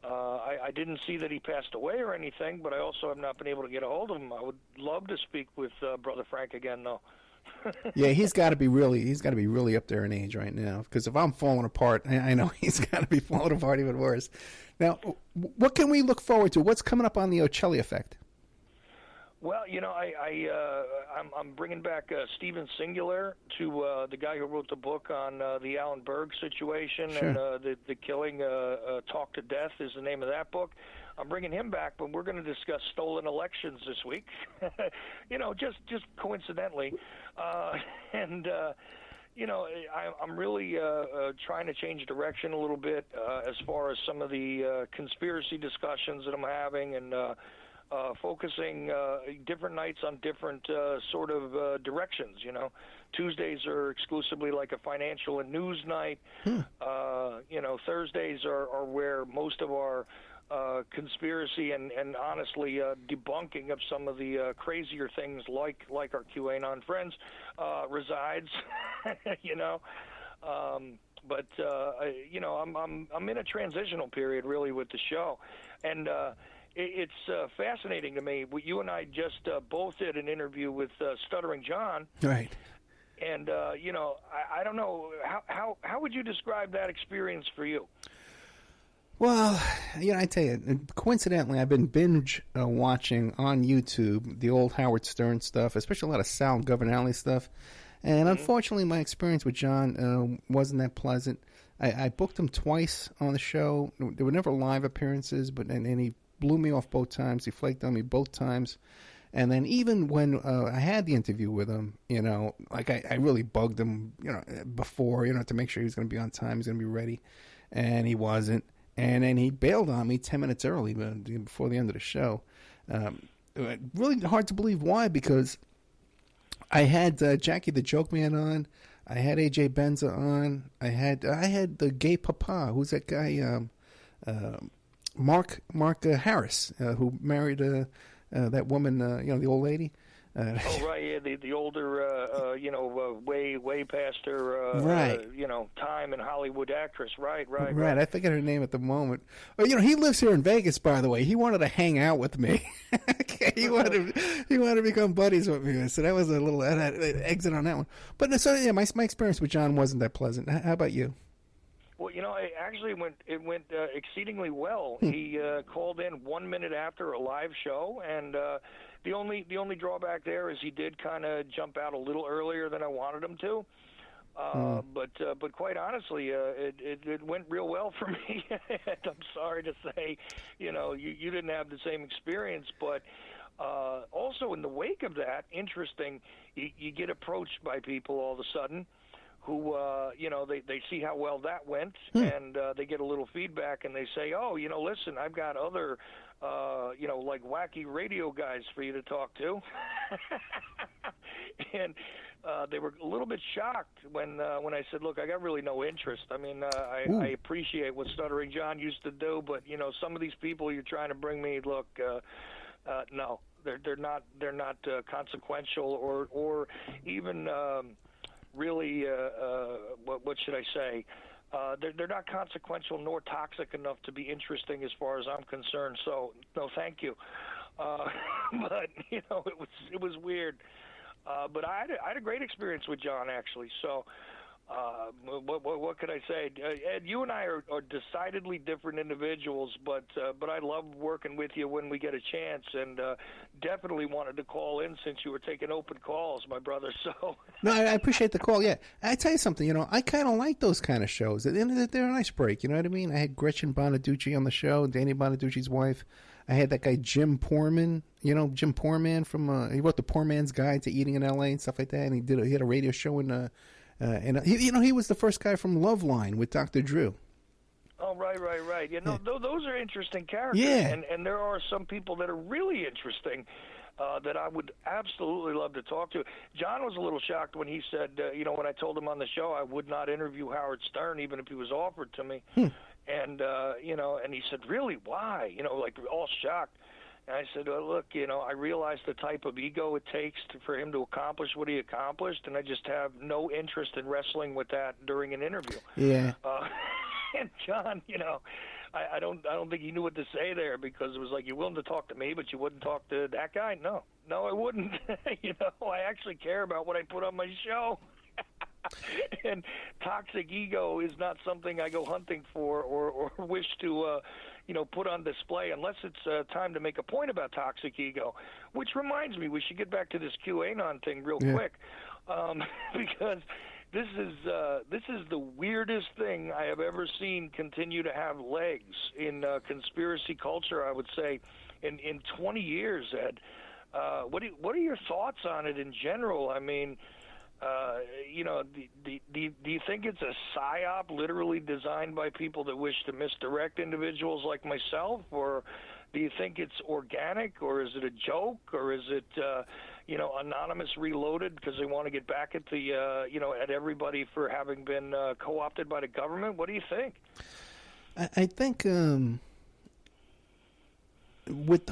[SPEAKER 15] I didn't see that he passed away or anything, but I also have not been able to get a hold of him. I would love to speak with Brother Frank again, though.
[SPEAKER 5] Yeah, he's got to be really up there in age right now, because if I'm falling apart, I know he's got to be falling apart even worse. Now, what can we look forward to? What's coming up on the Ocelli Effect?
[SPEAKER 15] Well, I'm bringing back Stephen Singular, to the guy who wrote the book on the Alan Berg situation.
[SPEAKER 5] Sure.
[SPEAKER 15] And the killing, Talk to Death is the name of that book. I'm bringing him back, but we're going to discuss stolen elections this week. Just coincidentally, I'm really trying to change direction a little bit as far as some of the conspiracy discussions that I'm having, and focusing different nights on different sort of directions. Tuesdays are exclusively like a financial and news night. Thursdays are where most of our conspiracy and honestly debunking of some of the crazier things like our QAnon friends resides. But I'm in a transitional period really with the show, and it's fascinating to me. You and I just both did an interview with Stuttering John.
[SPEAKER 5] Right.
[SPEAKER 15] And, I don't know, how would you describe that experience for you?
[SPEAKER 5] Well, I tell you, coincidentally, I've been binge watching on YouTube the old Howard Stern stuff, especially a lot of Sal Governale stuff. And unfortunately, my experience with John wasn't that pleasant. I booked him twice on the show. There were never live appearances, and he blew me off both times. He flaked on me both times. And then even when I had the interview with him, I really bugged him, before, to make sure he was going to be on time, he was going to be ready. And he wasn't. And then he bailed on me 10 minutes early, before the end of the show. Really hard to believe why, because I had Jackie the Joke Man on. I had AJ Benza on. I had the gay papa. Who's that guy? Mark Harris, who married that woman, the old lady.
[SPEAKER 15] Right, yeah, the older, way past her,
[SPEAKER 5] right.
[SPEAKER 15] Time in Hollywood actress, right.
[SPEAKER 5] I forget her name at the moment. He lives here in Vegas, by the way. He wanted to hang out with me. He wanted to become buddies with me. So that was a little exit on that one. But my experience with John wasn't that pleasant. How about you?
[SPEAKER 15] Well, it went exceedingly well. He called in 1 minute after a live show, and the only drawback there is he did kind of jump out a little earlier than I wanted him to. But quite honestly, it went real well for me. I'm sorry to say, you didn't have the same experience, but also in the wake of that, interesting, you get approached by people all of a sudden who, they see how well that went, and they get a little feedback, and they say, oh, listen, I've got other, like wacky radio guys for you to talk to. And they were a little bit shocked when I said, look, I got really no interest. I mean, I appreciate what Stuttering John used to do, but, some of these people you're trying to bring me, look, no, they're not consequential or even really, what should I say? They're not consequential nor toxic enough to be interesting as far as I'm concerned. So no, thank you. But it was weird. But I had a great experience with John, actually. So what could I say? Ed, you and I are decidedly different individuals, but I love working with you when we get a chance, and definitely wanted to call in since you were taking open calls, my brother. So
[SPEAKER 5] no, I appreciate the call. Yeah, I tell you something. I kind of like those kind of shows. They're a nice break. You know what I mean? I had Gretchen Bonaducci on the show, Danny Bonaducci's wife. I had that guy Jim Poorman. Jim Poorman from he wrote the Poor Man's Guide to Eating in L.A. and stuff like that. And he had a radio show in. And he was the first guy from Loveline with Dr. Drew.
[SPEAKER 15] Oh, right. Those are interesting characters.
[SPEAKER 5] Yeah.
[SPEAKER 15] And there are some people that are really interesting that I would absolutely love to talk to. John was a little shocked when he said, when I told him on the show I would not interview Howard Stern even if he was offered to me. And, and he said, really, why? Like all shocked. And I said, well, look, I realize the type of ego it takes for him to accomplish what he accomplished, and I just have no interest in wrestling with that during an interview.
[SPEAKER 5] Yeah.
[SPEAKER 15] And John, I don't think he knew what to say there, because it was like, you're willing to talk to me, but you wouldn't talk to that guy? No, I wouldn't. I actually care about what I put on my show. And toxic ego is not something I go hunting for or wish to put on display unless it's time to make a point about toxic ego. Which reminds me, we should get back to this QAnon thing real quick, because this is the weirdest thing I have ever seen continue to have legs in conspiracy culture, I would say, in 20 years, Ed. What are your thoughts on it in general? I mean, do you think it's a psyop literally designed by people that wish to misdirect individuals like myself, or do you think it's organic, or is it a joke, or is it, anonymous reloaded because they want to get back at the, at everybody for having been co-opted by the government? What do you think?
[SPEAKER 5] I think with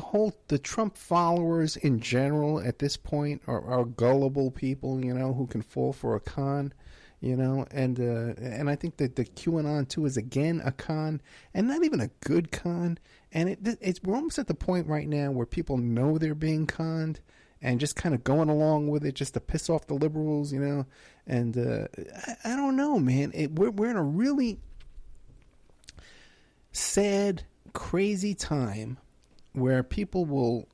[SPEAKER 5] the Trump followers in general at this point are gullible people, who can fall for a con, and I think that the QAnon too is again a con, and not even a good con, and we're almost at the point right now where people know they're being conned and just kind of going along with it just to piss off the liberals, and I don't know, man. We're in a really sad, crazy time where people will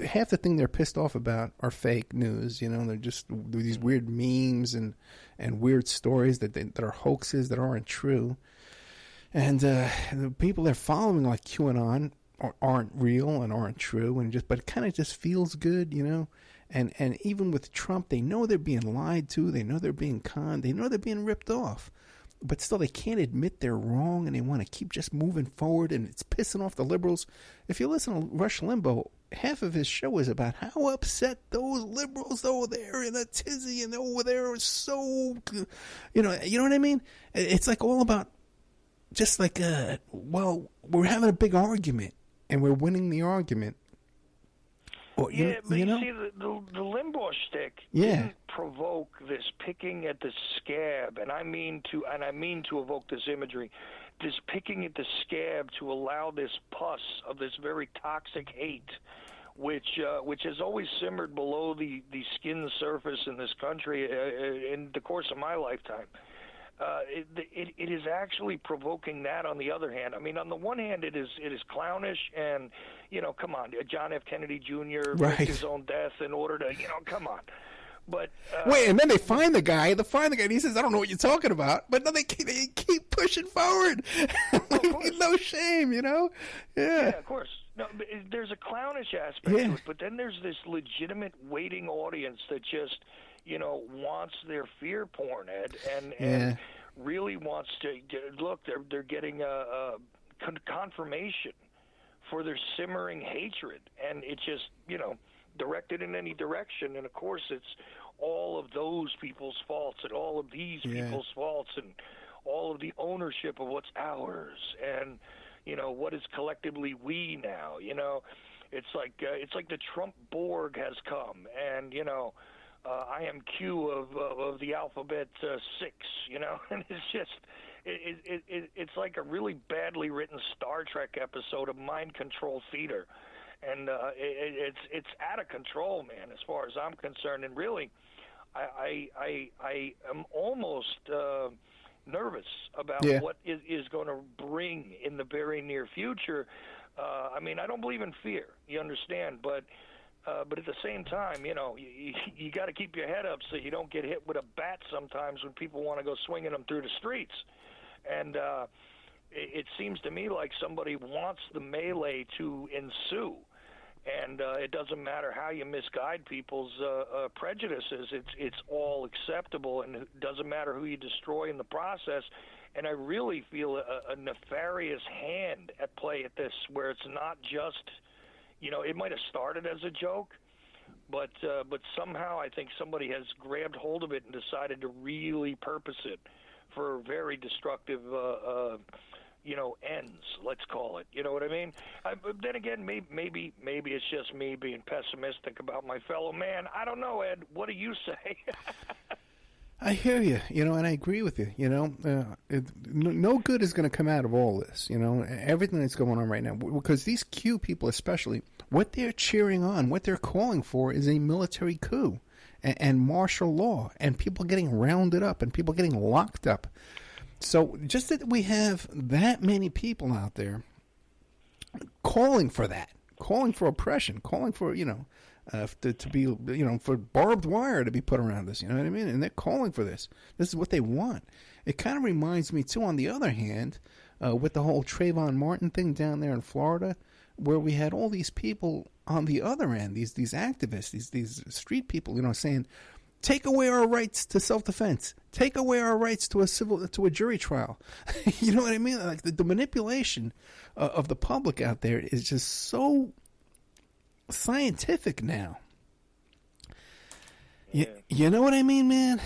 [SPEAKER 5] half the thing they're pissed off about are fake news. They're just these weird memes and weird stories that are hoaxes that aren't true. And the people they're following, like QAnon, aren't real and aren't true, but it kind of just feels good, And even with Trump, they know they're being lied to, they know they're being conned, they know they're being ripped off. But still, they can't admit they're wrong, and they want to keep just moving forward, and it's pissing off the liberals. If you listen to Rush Limbaugh, half of his show is about how upset those liberals over there in a tizzy and over there are so, you know what I mean? It's like all about just like, well, we're having a big argument, and we're winning the argument. Or,
[SPEAKER 15] see, the Limbaugh shtick didn't provoke this picking at the scab, and I mean to evoke this imagery, this picking at the scab to allow this pus of this very toxic hate, which has always simmered below the skin surface in this country in the course of my lifetime. It is actually provoking that. On the other hand, I mean, on the one hand, it is clownish, and come on, John F. Kennedy Jr. faked his own death in order to, come on. But
[SPEAKER 5] wait, and then they find the guy, and he says, "I don't know what you're talking about," but no, they keep pushing forward, no shame, Yeah.
[SPEAKER 15] Yeah, of course. No, but there's a clownish aspect to it, but then there's this legitimate waiting audience that just, wants their fear porn, Ed, and really wants to look. They're getting a confirmation for their simmering hatred, and it just, directed in any direction. And of course, it's all of those people's faults and all of these people's faults and all of the ownership of what's ours and what is collectively we now. It's like the Trump Borg has come, and I am Q of the alphabet 6, and it's just it's like a really badly written Star Trek episode of mind control theater. And it's out of control, man, as far as I'm concerned. And really, I am almost nervous about what is going to bring in the very near future. I mean, I don't believe in fear, you understand, but at the same time, you got to keep your head up so you don't get hit with a bat sometimes when people want to go swinging them through the streets. And it seems to me like somebody wants the melee to ensue. And it doesn't matter how you misguide people's prejudices. It's all acceptable, and it doesn't matter who you destroy in the process. And I really feel a nefarious hand at play at this, where it's not just, it might have started as a joke, but somehow I think somebody has grabbed hold of it and decided to really purpose it for very destructive ends, let's call it. You know what I mean? But then again, maybe it's just me being pessimistic about my fellow man. I don't know, Ed. What do you say?
[SPEAKER 5] I hear you, and I agree with you. No good is going to come out of all this, everything that's going on right now. Because these Q people especially, what they're cheering on, what they're calling for is a military coup and martial law and people getting rounded up and people getting locked up. So just that we have that many people out there calling for that, calling for oppression, calling for, to be, for barbed wire to be put around us, you know what I mean? And they're calling for this. This is what they want. It kind of reminds me, too, on the other hand, with the whole Trayvon Martin thing down there in Florida, where we had all these people on the other end, these activists, these street people, saying, take away our rights to self-defense. Take away our rights to a jury trial. You know what I mean? Like the manipulation of the public out there is just so scientific now. You know what I mean, man?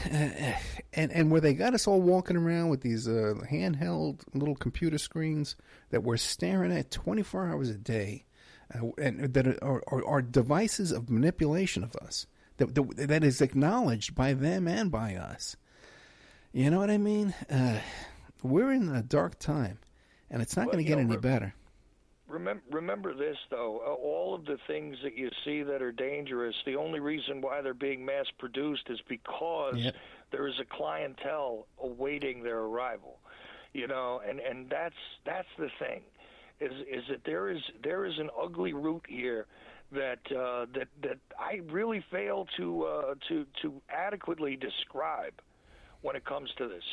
[SPEAKER 5] And where they got us all walking around with these handheld little computer screens that we're staring at 24 hours a day, and that are devices of manipulation of us. That is acknowledged by them and by us. You know what I mean? We're in a dark time, and it's not going to get any better.
[SPEAKER 15] Remember this, though. All of the things that you see that are dangerous, the only reason why they're being mass-produced is because there is a clientele awaiting their arrival. And that's the thing, is that there is an ugly root here that I really fail to adequately describe when it comes to this,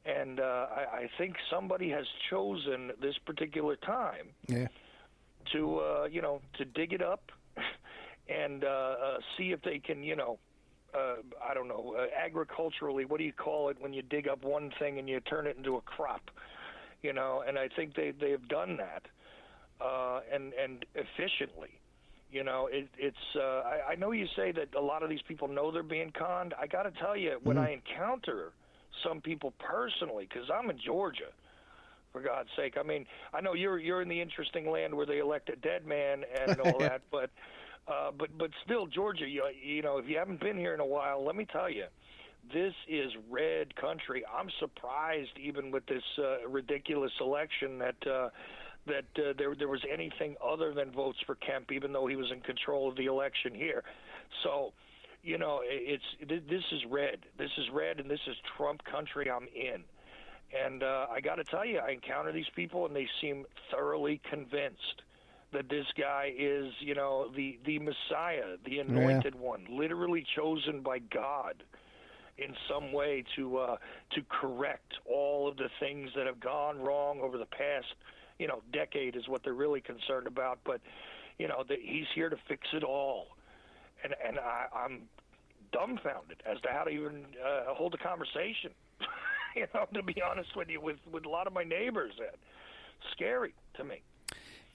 [SPEAKER 15] and I think somebody has chosen this particular time to dig it up and see if they can, I don't know, agriculturally, what do you call it when you dig up one thing and you turn it into a crop, and I think they've done that and efficiently. I know you say that a lot of these people know they're being conned. I got to tell you, when I encounter some people personally, because I'm in Georgia, for God's sake. I mean, I know you're in the interesting land where they elect a dead man and all that, but still, Georgia, if you haven't been here in a while, let me tell you, this is red country. I'm surprised, even with this ridiculous election, that there was anything other than votes for Kemp, even though he was in control of the election here. So, this is red. This is red, and this is Trump country I'm in. And I got to tell you, I encounter these people, and they seem thoroughly convinced that this guy is, the Messiah, the anointed one, literally chosen by God in some way to correct all of the things that have gone wrong over the past, decade is what they're really concerned about. But, that he's here to fix it all. And I'm dumbfounded as to how to even hold a conversation, to be honest with you, with a lot of my neighbors. Scary to me.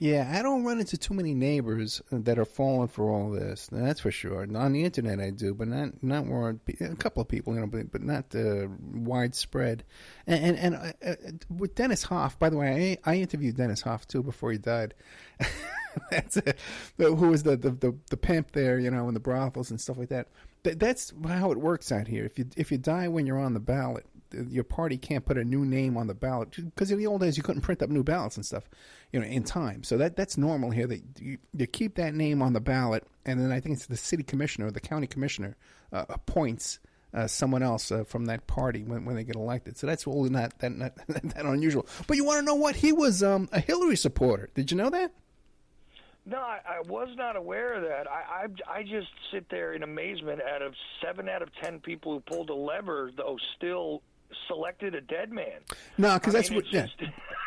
[SPEAKER 5] Yeah, I don't run into too many neighbors that are falling for all this. That's for sure. On the internet, I do, but not more. A couple of people, but not widespread. And with Dennis Hoff, by the way, I interviewed Dennis Hoff too before he died. Who was the pimp there, in the brothels and stuff like that. That's how it works out here. If you die when you're on the ballot, your party can't put a new name on the ballot, because in the old days you couldn't print up new ballots and stuff, in time. So that's normal here. That you keep that name on the ballot, and then I think it's the city commissioner or the county commissioner appoints someone else from that party when they get elected. So that's really not that unusual. But you want to know what? He was a Hillary supporter. Did you know that?
[SPEAKER 15] No, I was not aware of that. I just sit there in amazement. Out of 7 out of 10 people who pulled a lever, though, still selected a dead man.
[SPEAKER 5] No, because that's what.
[SPEAKER 15] Just,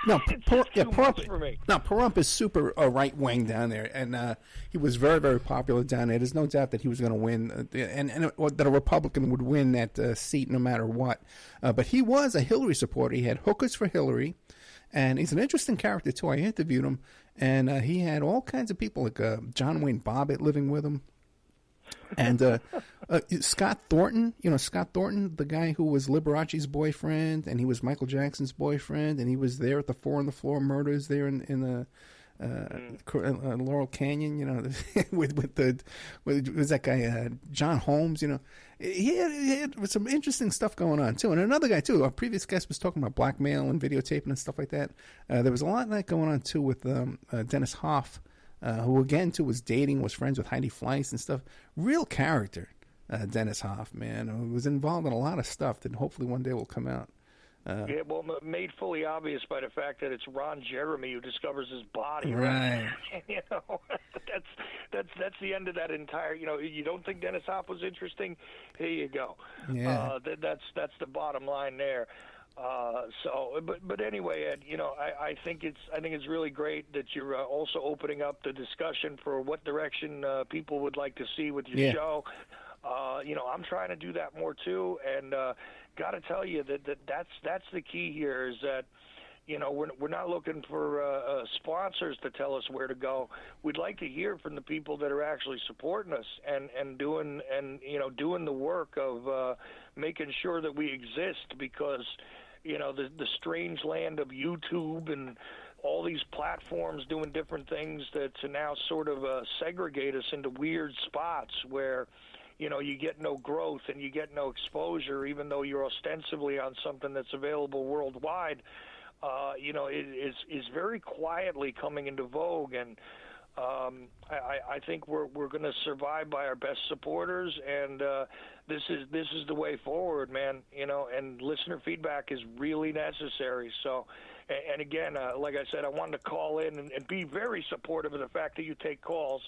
[SPEAKER 5] no,
[SPEAKER 15] Pahrump.
[SPEAKER 5] No, Pahrump is super right wing down there, and he was very, very popular down there. There's no doubt that he was going to win, and that a Republican would win that seat no matter what. But he was a Hillary supporter. He had hookers for Hillary. And he's an interesting character, too. I interviewed him, and he had all kinds of people, like John Wayne Bobbitt living with him. And Scott Thornton, Scott Thornton, the guy who was Liberace's boyfriend, and he was Michael Jackson's boyfriend, and he was there at the 4 on the Floor murders there in the Laurel Canyon, with that guy John Holmes, he had some interesting stuff going on too. And another guy too, our previous guest was talking about blackmail and videotaping and stuff like that. There was a lot of that going on too with Dennis Hoff, who again too was friends with Heidi Fleiss and stuff. Real character, Dennis Hoff, man, who was involved in a lot of stuff that hopefully one day will come out.
[SPEAKER 15] Made fully obvious by the fact that it's Ron Jeremy who discovers his body.
[SPEAKER 5] Right.
[SPEAKER 15] That's the end of that entire. You don't think Dennis Hoff was interesting? Here you go.
[SPEAKER 5] Yeah.
[SPEAKER 15] That's the bottom line there. But anyway, Ed, I think it's really great that you're also opening up the discussion for what direction people would like to see with your show. I'm trying to do that more too, and got to tell you that's the key here is that we're not looking for sponsors to tell us where to go. We'd like to hear from the people that are actually supporting us and doing the work of making sure that we exist, because the strange land of YouTube and all these platforms doing different things to now sort of segregate us into weird spots where you get no growth and you get no exposure, even though you're ostensibly on something that's available worldwide. It is very quietly coming into vogue, and I think we're going to survive by our best supporters, and this is the way forward, man. And listener feedback is really necessary. So, and again, like I said, I wanted to call in and be very supportive of the fact that you take calls,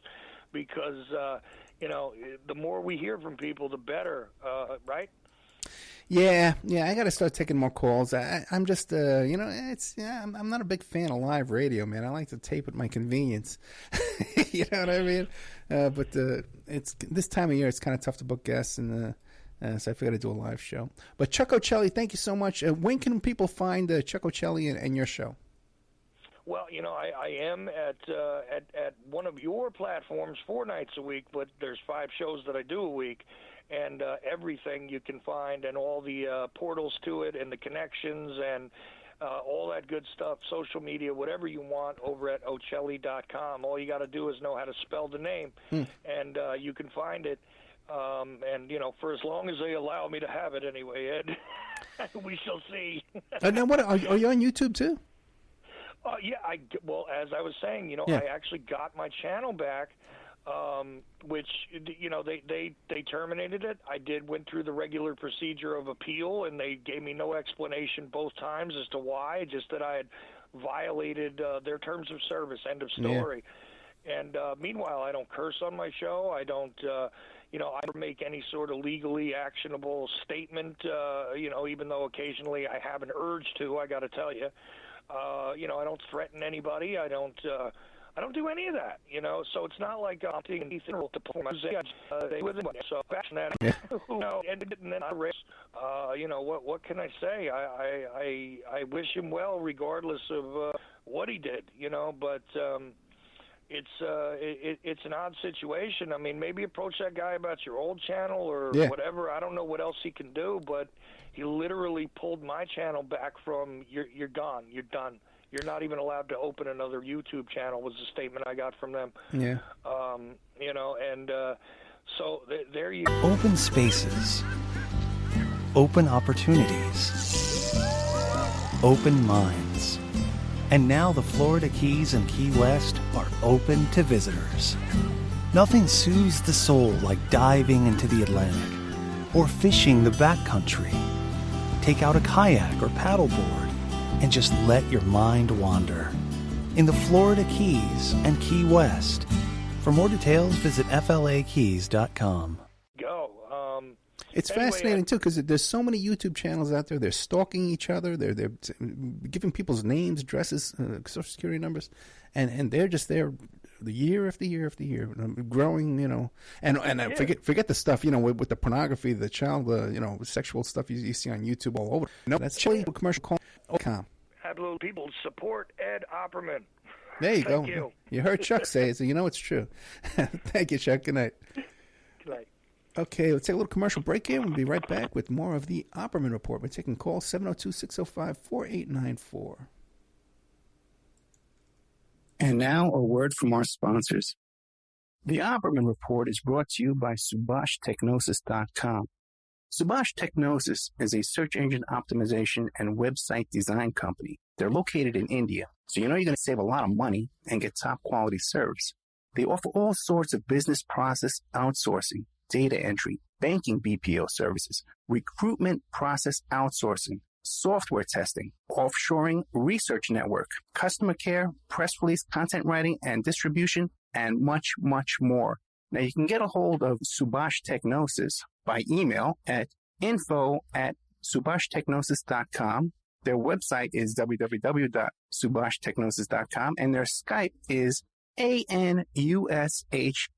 [SPEAKER 15] because the more we hear from people, the better, right?
[SPEAKER 5] Yeah, I got to start taking more calls. I'm just, I'm not a big fan of live radio, man. I like to tape at my convenience. You know what I mean? But it's this time of year, it's kind of tough to book guests, and so I figured I'd do a live show. But Chuck Ocelli, thank you so much. When can people find Chuck Ocelli and your show?
[SPEAKER 15] Well, I am at one of your platforms 4 nights a week, but there's 5 shows that I do a week, and everything you can find, and all the portals to it, and the connections, and all that good stuff, social media, whatever you want, over at Ocelli.com. All you got to do is know how to spell the name, and you can find it. And for as long as they allow me to have it, anyway, Ed, we shall see.
[SPEAKER 5] Now, what are you on YouTube too?
[SPEAKER 15] Yeah, as I was saying, I actually got my channel back, which, they terminated it. I went through the regular procedure of appeal, and they gave me no explanation both times as to why, just that I had violated their terms of service, end of story. And meanwhile, I don't curse on my show. I don't, I don't make any sort of legally actionable statement, even though occasionally I have an urge to, I got to tell you. I don't threaten anybody. I don't do any of that, so it's not like I'm taking anything to perform. So passionate, and then I risk. What can I say? I wish him well, regardless of what he did, but it's an odd situation. I mean, maybe approach that guy about your old channel or whatever. I don't know what else he can do, but he literally pulled my channel back from you're gone, you're done. You're not even allowed to open another YouTube channel, was the statement I got from them.
[SPEAKER 5] Yeah.
[SPEAKER 15] So there you
[SPEAKER 16] go. Open spaces. Open opportunities. Open minds. And now the Florida Keys and Key West are open to visitors. Nothing soothes the soul like diving into the Atlantic or fishing the backcountry. Take out a kayak or paddleboard and just let your mind wander in the Florida Keys and Key West. For more details, visit flakeys.com.
[SPEAKER 5] It's fascinating, too, because there's so many YouTube channels out there. They're stalking each other. They're giving people's names, addresses, Social Security numbers, and they're just there year after year after year, growing, and forget the stuff, with the pornography, the child, sexual stuff you see on YouTube all over. No, that's commercial.com.
[SPEAKER 15] Absolute people support Ed Opperman.
[SPEAKER 5] There you
[SPEAKER 15] Thank
[SPEAKER 5] go. You heard Chuck say it, so it's true. Thank you, Chuck. Good night.
[SPEAKER 15] Good night.
[SPEAKER 5] Okay, let's take a little commercial break here. We'll be right back with more of the Opperman Report. We're taking calls 702-605-4894.
[SPEAKER 17] And now a word from our sponsors. The Opperman Report is brought to you by SubhashTechnosis.com. Subash Technosis is a search engine optimization and website design company. They're located in India, so you're going to save a lot of money and get top quality service. They offer all sorts of business process outsourcing, data entry, banking BPO services, recruitment process outsourcing, software testing, offshoring, research network, customer care, press release, content writing and distribution, and much, much more. Now, you can get a hold of Subhash Technosis by email at info@subhashtechnosis.com. Their website is www.subhashtechnosis.com, and their Skype is ANUSHASUBASH.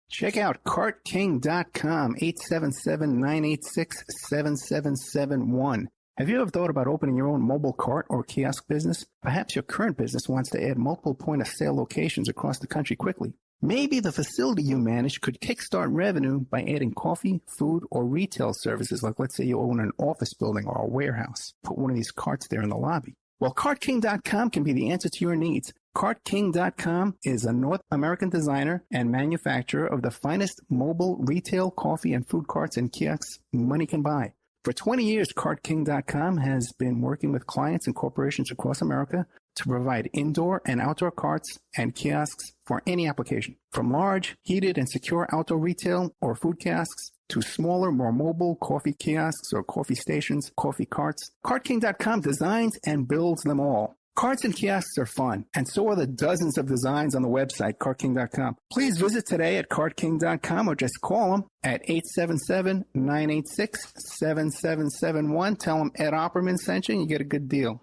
[SPEAKER 5] Check out CartKing.com, 877-986-7771. Have you ever thought about opening your own mobile cart or kiosk business? Perhaps your current business wants to add multiple point-of-sale locations across the country quickly. Maybe the facility you manage could kickstart revenue by adding coffee, food, or retail services, like let's say you own an office building or a warehouse. Put one of these carts there in the lobby. Well, CartKing.com can be the answer to your needs. CartKing.com is a North American designer and manufacturer of the finest mobile retail coffee and food carts and kiosks money can buy. For 20 years, CartKing.com has been working with clients and corporations across America to provide indoor and outdoor carts and kiosks for any application. From large, heated, and secure outdoor retail or food kiosks to smaller, more mobile coffee kiosks or coffee stations, coffee carts, CartKing.com designs and builds them all. Carts and kiosks are fun, and so are the dozens of designs on the website, CartKing.com. Please visit today at CartKing.com or just call them at 877-986-7771. Tell them Ed Opperman sent you and you get a good deal.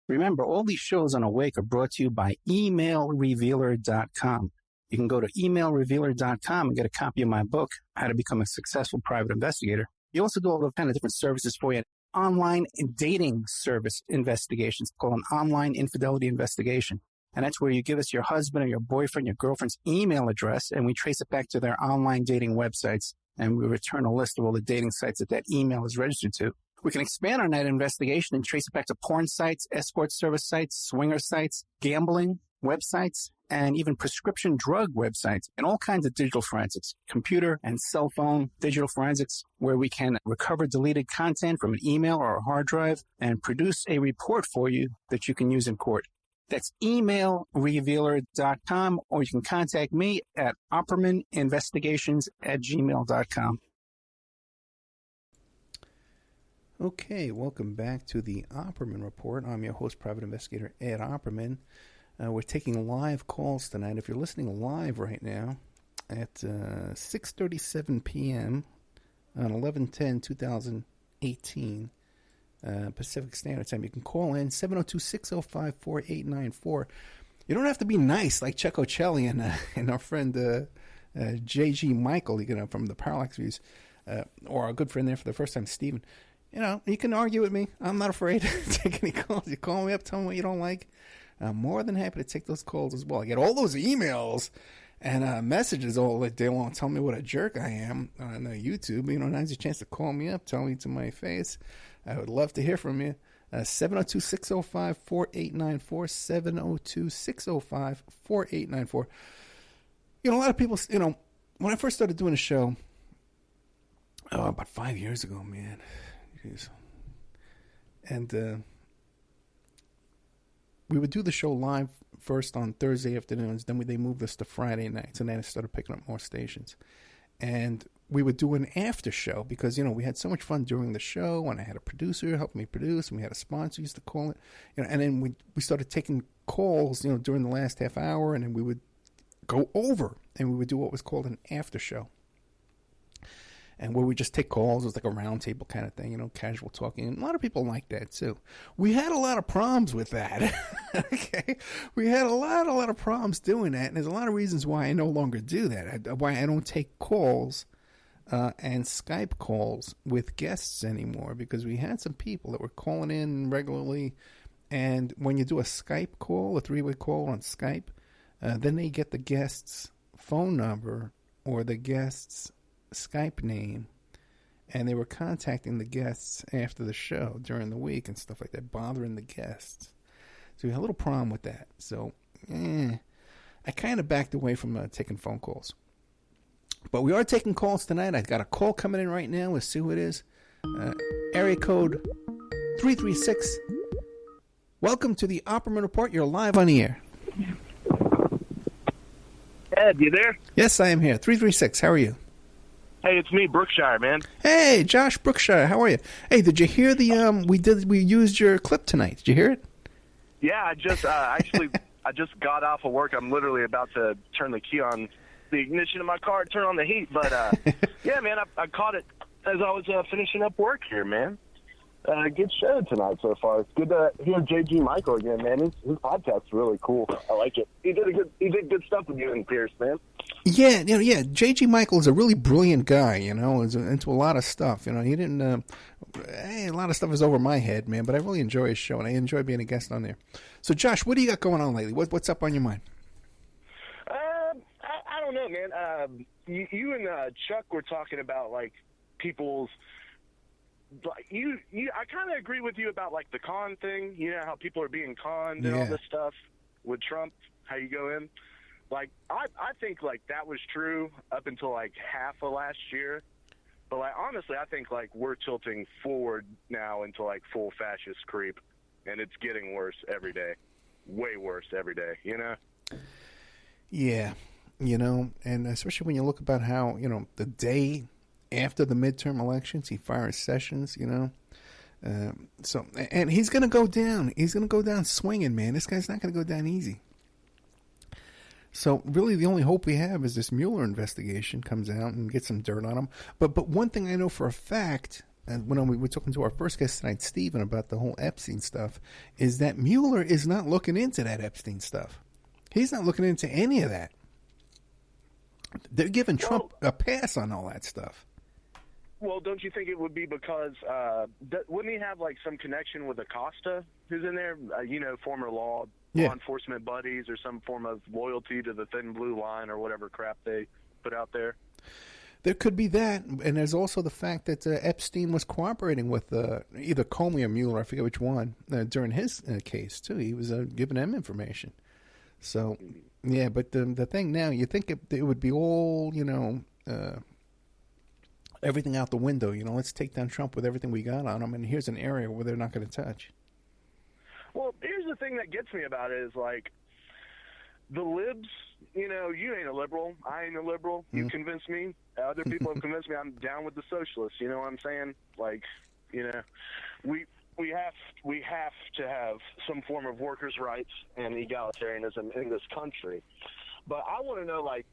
[SPEAKER 17] Remember, all these shows on Awake are brought to you by emailrevealer.com. You can go to emailrevealer.com and get a copy of my book, How to Become a Successful Private Investigator. You also do all the kind of different services for you. Online dating service investigations called an online infidelity investigation. And that's where you give us your husband or your boyfriend, your girlfriend's email address, and we trace it back to their online dating websites, and we return a list of all the dating sites that email is registered to. We can expand on that investigation and trace it back to porn sites, escort service sites, swinger sites, gambling websites, and even prescription drug websites, and all kinds of digital forensics, computer and cell phone digital forensics, where we can recover deleted content from an email or a hard drive and produce a report for you that you can use in court. That's emailrevealer.com, or you can contact me at oppermaninvestigations@gmail.com.
[SPEAKER 5] Okay, welcome back to the Opperman Report. I'm your host, Private Investigator Ed Opperman. We're taking live calls tonight. If you're listening live right now at 6:37 p.m. on 11/10/2018 Pacific Standard Time, you can call in 702-605-4894. You don't have to be nice like Chuck O'Celli and our friend J.G. Michael, from the Parallax Views, or our good friend there for the first time, Stephen. You can argue with me. I'm not afraid to take any calls. You call me up, tell me what you don't like. I'm more than happy to take those calls as well. I get all those emails and messages all day long telling me what a jerk I am on YouTube. Now's your chance to call me up, tell me to my face. I would love to hear from you. 702-605-4894, 702-605-4894. A lot of people, when I first started doing a show, about 5 years ago, man. Jeez. And we would do the show live first on Thursday afternoons. Then they moved us to Friday nights, and then I started picking up more stations. And we would do an after show because, we had so much fun during the show, and I had a producer help me produce, and we had a sponsor used to call it. And then we started taking calls, during the last half hour, and then we would go over, and we would do what was called an after show. And where we just take calls, it was like a round table kind of thing, casual talking. And a lot of people like that, too. We had a lot of problems with that, okay? We had a lot of problems doing that, and there's a lot of reasons why I no longer do that, why I don't take calls and Skype calls with guests anymore, because we had some people that were calling in regularly, and when you do a Skype call, a three-way call on Skype, then they get the guest's phone number or the guest's Skype name, and they were contacting the guests after the show during the week and stuff like that, bothering the guests. So we had a little problem with that. So I kind of backed away from taking phone calls. But we are taking calls tonight. I've got a call coming in right now. Let's see who it is. Area code 336. Welcome to the Opperman Report. You're live on the air.
[SPEAKER 13] Ed, you there?
[SPEAKER 5] Yes, I am here. 336. How are you?
[SPEAKER 13] Hey, it's me, Brookshire, man.
[SPEAKER 5] Hey, Josh Brookshire, how are you? Hey, did you hear we used your clip tonight? Did you hear it?
[SPEAKER 13] Yeah, I just I just got off of work. I'm literally about to turn the key on the ignition of my car and turn on the heat. But yeah, man, I caught it as I was finishing up work here, man. Good show tonight so far. It's good to hear J.G. Michael again, man. His podcast's really cool. I like it. He did good stuff with you and Pierce, man.
[SPEAKER 5] Yeah, J.G. Michael is a really brilliant guy, is into a lot of stuff. He didn't, a lot of stuff is over my head, man, but I really enjoy his show, and I enjoy being a guest on there. So, Josh, what do you got going on lately? What's up on your mind?
[SPEAKER 13] I don't know, man. You and Chuck were talking about, like, people's, like, I kind of agree with you about, like, the con thing, how people are being conned and all this stuff with Trump, how you go in. Like, I think, like, that was true up until, like, half of last year. But, like, honestly, I think, like, we're tilting forward now into, like, full fascist creep. And it's getting worse every day. Way worse every day,
[SPEAKER 5] Yeah, and especially when you look about how, the day after the midterm elections, he fires Sessions, So, and he's going to go down. He's going to go down swinging, man. This guy's not going to go down easy. So really the only hope we have is this Mueller investigation comes out and gets some dirt on him. But one thing I know for a fact, and when we were talking to our first guest tonight, Stephen, about the whole Epstein stuff, is that Mueller is not looking into that Epstein stuff. He's not looking into any of that. They're giving Trump a pass on all that stuff.
[SPEAKER 13] Well, don't you think it would be because, wouldn't he have, like, some connection with Acosta, who's in there, former law enforcement buddies, or some form of loyalty to the thin blue line or whatever crap they put out there?
[SPEAKER 5] There could be that, and there's also the fact that Epstein was cooperating with either Comey or Mueller, I forget which one, during his case, too. He was giving them information. So, yeah, but the thing now, you think it would be all, everything out the window. Let's take down Trump with everything we got on him, and here's an area where they're not going to touch.
[SPEAKER 13] Well, here's the thing that gets me about it is, like, the libs, you ain't a liberal. I ain't a liberal. You convinced me. Other people have convinced me I'm down with the socialists. You know what I'm saying? Like, You know, we have to have some form of workers' rights and egalitarianism in this country. But I want to know, like,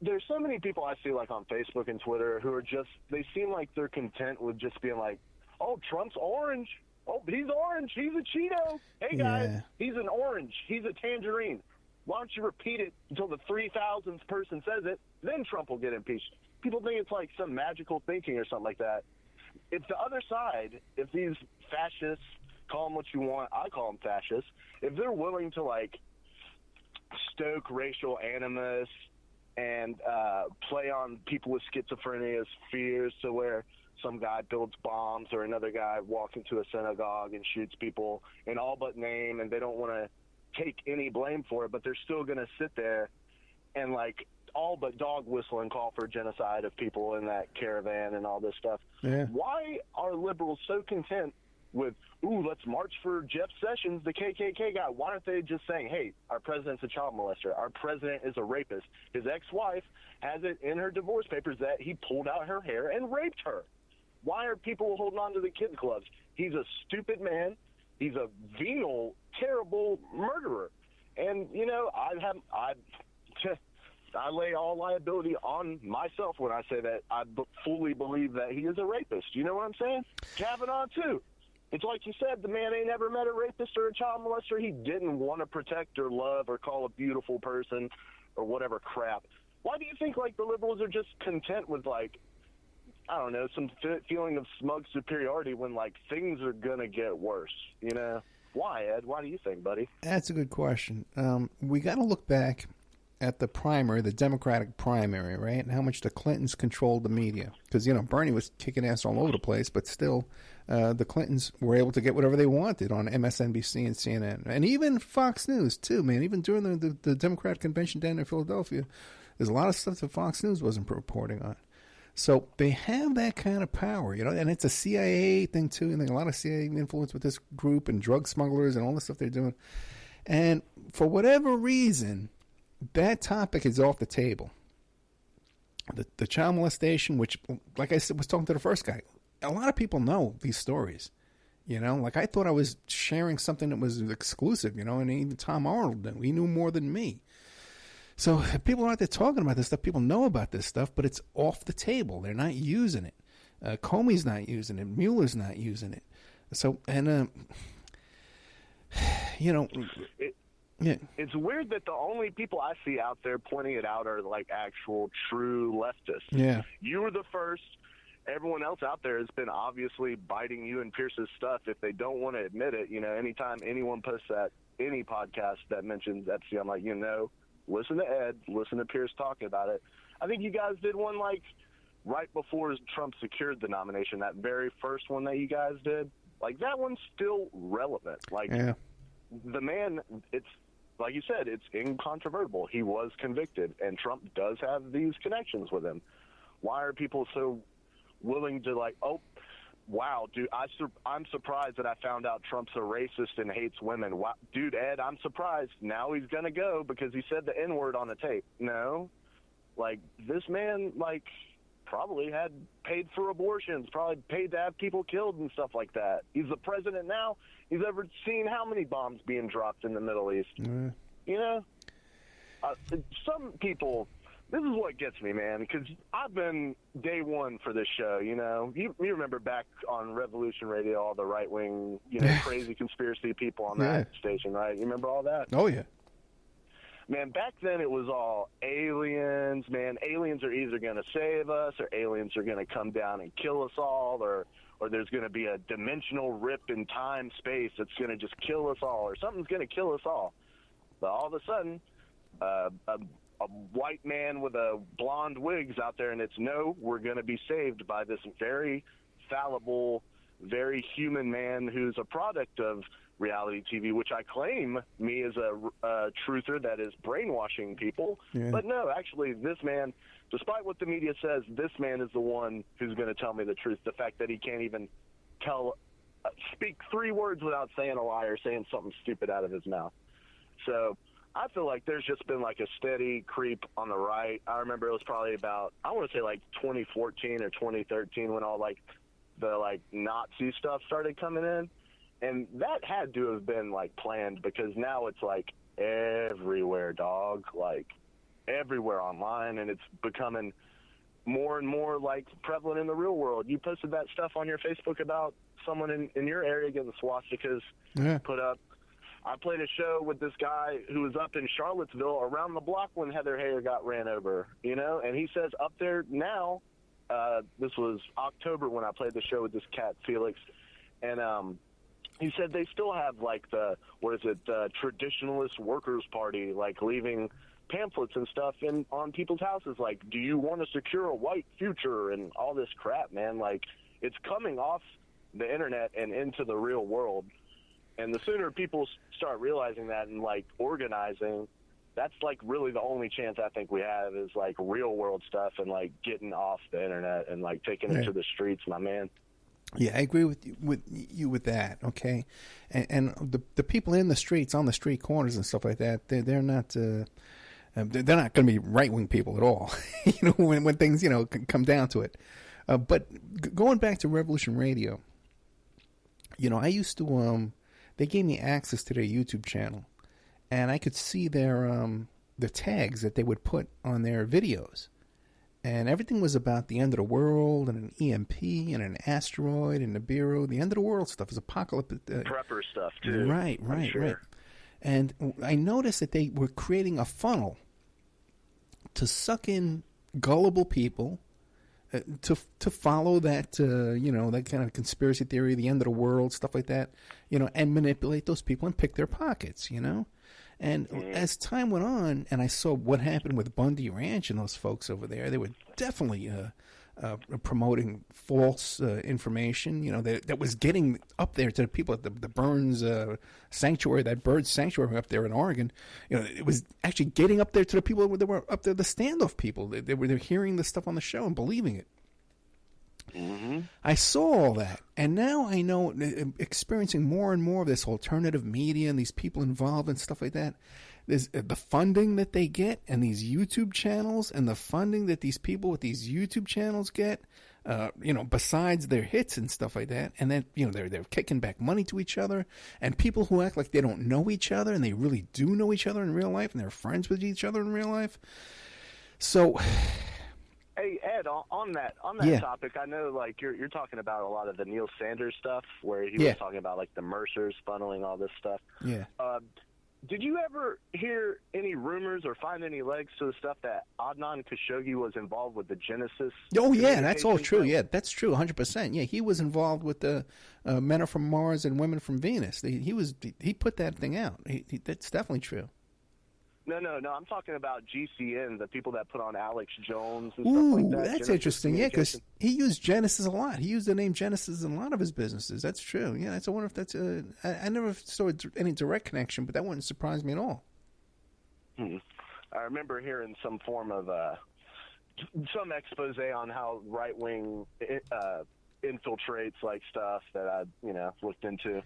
[SPEAKER 13] there's so many people I see, like, on Facebook and Twitter who are just, they seem like they're content with just being like, oh, Trump's orange. Oh, he's orange. He's a Cheeto. Hey, guys, he's an orange. He's a tangerine. Why don't you repeat it until the 3,000th person says it? Then Trump will get impeached. People think it's like some magical thinking or something like that. If the other side, if these fascists, call them what you want, I call them fascists, if they're willing to, like, stoke racial animus and play on people with schizophrenia's fears to where some guy builds bombs or another guy walks into a synagogue and shoots people in all but name, and they don't want to take any blame for it, but they're still going to sit there and, like, all but dog whistle and call for genocide of people in that caravan and all this stuff.
[SPEAKER 5] Yeah.
[SPEAKER 13] Why are liberals so content with, ooh, let's march for Jeff Sessions, the KKK guy? Why aren't they just saying, hey, our president's a child molester, our president is a rapist, his ex-wife has it in her divorce papers that he pulled out her hair and raped her? Why are people holding on to the kid gloves? He's a stupid man. He's a venal, terrible murderer. And, you know, I lay all liability on myself when I say that I fully believe that he is a rapist. You know what I'm saying? Kavanaugh, too. It's like you said, the man ain't ever met a rapist or a child molester he didn't want to protect or love or call a beautiful person or whatever crap. Why do you think, like, the liberals are just content with, like, I don't know, some feeling of smug superiority when, like, things are going to get worse, you know? Why, Ed? Why do you think, buddy?
[SPEAKER 5] That's a good question. We got to look back at the primary, the Democratic primary, right? And how much the Clintons controlled the media. Because, you know, Bernie was kicking ass all over the place, but still the Clintons were able to get whatever they wanted on MSNBC and CNN. And even Fox News, too, man. Even during the Democratic convention down in Philadelphia, there's a lot of stuff that Fox News wasn't reporting on. So they have that kind of power, you know, and it's a CIA thing, too. And a lot of CIA influence with this group and drug smugglers and all the stuff they're doing. And for whatever reason, that topic is off the table. The child molestation, which, like I said, was talking to the first guy. A lot of people know these stories, you know. Like, I thought I was sharing something that was exclusive, you know, and even Tom Arnold knew. He knew more than me. So people are out there talking about this stuff. People know about this stuff, but it's off the table. They're not using it. Comey's not using it. Mueller's not using it. So, and, you know... Yeah.
[SPEAKER 13] It's weird that the only people I see out there pointing it out are, like, actual true leftists.
[SPEAKER 5] Yeah.
[SPEAKER 13] You were the first. Everyone else out there has been obviously biting you and Pierce's stuff. If they don't want to admit it, you know, anytime anyone posts that, any podcast that mentions Epstein, I'm like, you know, listen to Ed, listen to Pierce talking about it. I think you guys did one, like, right before Trump secured the nomination, that very first one that you guys did. Like, that one's still relevant. Like, the man, it's, like you said, it's incontrovertible. He was convicted, and Trump does have these connections with him. Why are people so willing to, like, oh, wow, dude, I'm surprised that I found out Trump's a racist and hates women. Wow, dude, Ed, I'm surprised. Now he's going to go because he said the N-word on the tape. No. Like, this man, like, probably had paid for abortions, probably paid to have people killed and stuff like that. He's the president now. He's ever seen how many bombs being dropped in the Middle East. You know? Some people, this is what gets me, man, because I've been day one for this show, you know? You remember back on Revolution Radio, all the right-wing, you know, crazy conspiracy people on that station, right? You remember all that?
[SPEAKER 5] Oh, yeah.
[SPEAKER 13] Man, back then it was all aliens, man. Aliens are either going to save us or aliens are going to come down and kill us all, or there's going to be a dimensional rip in time, space that's going to just kill us all, or something's going to kill us all. But all of a sudden, a white man with a blonde wig's out there, and it's, no, we're going to be saved by this very fallible, very human man who's a product of reality TV, which I claim me as a truther that is brainwashing people. But no, actually, this man, despite what the media says, this man is the one who's going to tell me the truth. The fact that he can't even speak 3 words without saying a lie or saying something stupid out of his mouth. So I feel like there's just been like a steady creep on the right. I remember it was probably about, I want to say like 2014 or 2013 when all like the like Nazi stuff started coming in, and that had to have been like planned, because now it's like everywhere, dog, like everywhere online, and it's becoming more and more like prevalent in the real world. You posted that stuff on your Facebook about someone in your area getting swastikas put up. I played a show with this guy who was up in Charlottesville around the block when Heather Heyer got ran over, you know, and he says up there now, this was October when I played the show with this cat, Felix, and he said they still have like the Traditionalist Workers Party, like leaving pamphlets and stuff on people's houses, like, do you want to secure a white future, and all this crap, man. Like, it's coming off the internet and into the real world, and the sooner people start realizing that and like organizing, that's like really the only chance I think we have, is like real world stuff and like getting off the internet and like taking it to the streets, my man.
[SPEAKER 5] Yeah, I agree with you with that. Okay, and the people in the streets, on the street corners and stuff like that, they're not going to be right wing people at all. You know, when things come down to it. But going back to Revolution Radio, you know, I used to they gave me access to their YouTube channel, and I could see their the tags that they would put on their videos. And everything was about the end of the world and an EMP and an asteroid and Nibiru. The end of the world stuff is apocalyptic.
[SPEAKER 13] Prepper stuff, too.
[SPEAKER 5] Right. And I noticed that they were creating a funnel to suck in gullible people to follow that, that kind of conspiracy theory, the end of the world, stuff like that, and manipulate those people and pick their pockets, And as time went on, and I saw what happened with Bundy Ranch and those folks over there, they were definitely promoting false information, that was getting up there to the people at the Burns sanctuary, that bird sanctuary up there in Oregon. It was actually getting up there to the people that were up there, the standoff people. They were hearing the stuff on the show and believing it. Mm-hmm. I saw all that, and now I know, experiencing more and more of this alternative media and these people involved and stuff like that. There's the funding that they get, and these YouTube channels, and the funding that these people with these YouTube channels get, besides their hits and stuff like that. And then, they're kicking back money to each other, and people who act like they don't know each other, and they really do know each other in real life, and they're friends with each other in real life. So,
[SPEAKER 13] hey, Ed, on that topic, I know like you're talking about a lot of the Neil Sanders stuff, where he was talking about like the Mercers funneling all this stuff.
[SPEAKER 5] Yeah.
[SPEAKER 13] Did you ever hear any rumors or find any legs to the stuff that Adnan Khashoggi was involved with the Genesis?
[SPEAKER 5] Oh yeah, that's all true. Yeah, that's true, 100%. Yeah, he was involved with the Men Are From Mars and Women From Venus. He put that thing out. That's definitely true.
[SPEAKER 13] No. I'm talking about GCN, the people that put on Alex Jones and stuff like that.
[SPEAKER 5] That's
[SPEAKER 13] Genesis
[SPEAKER 5] interesting. Yeah, because he used Genesis a lot. He used the name Genesis in a lot of his businesses. That's true. Yeah, I wonder if that's I never saw any direct connection, but that wouldn't surprise me at all.
[SPEAKER 13] I remember hearing some form of some expose on how right wing infiltrates like stuff that I looked into.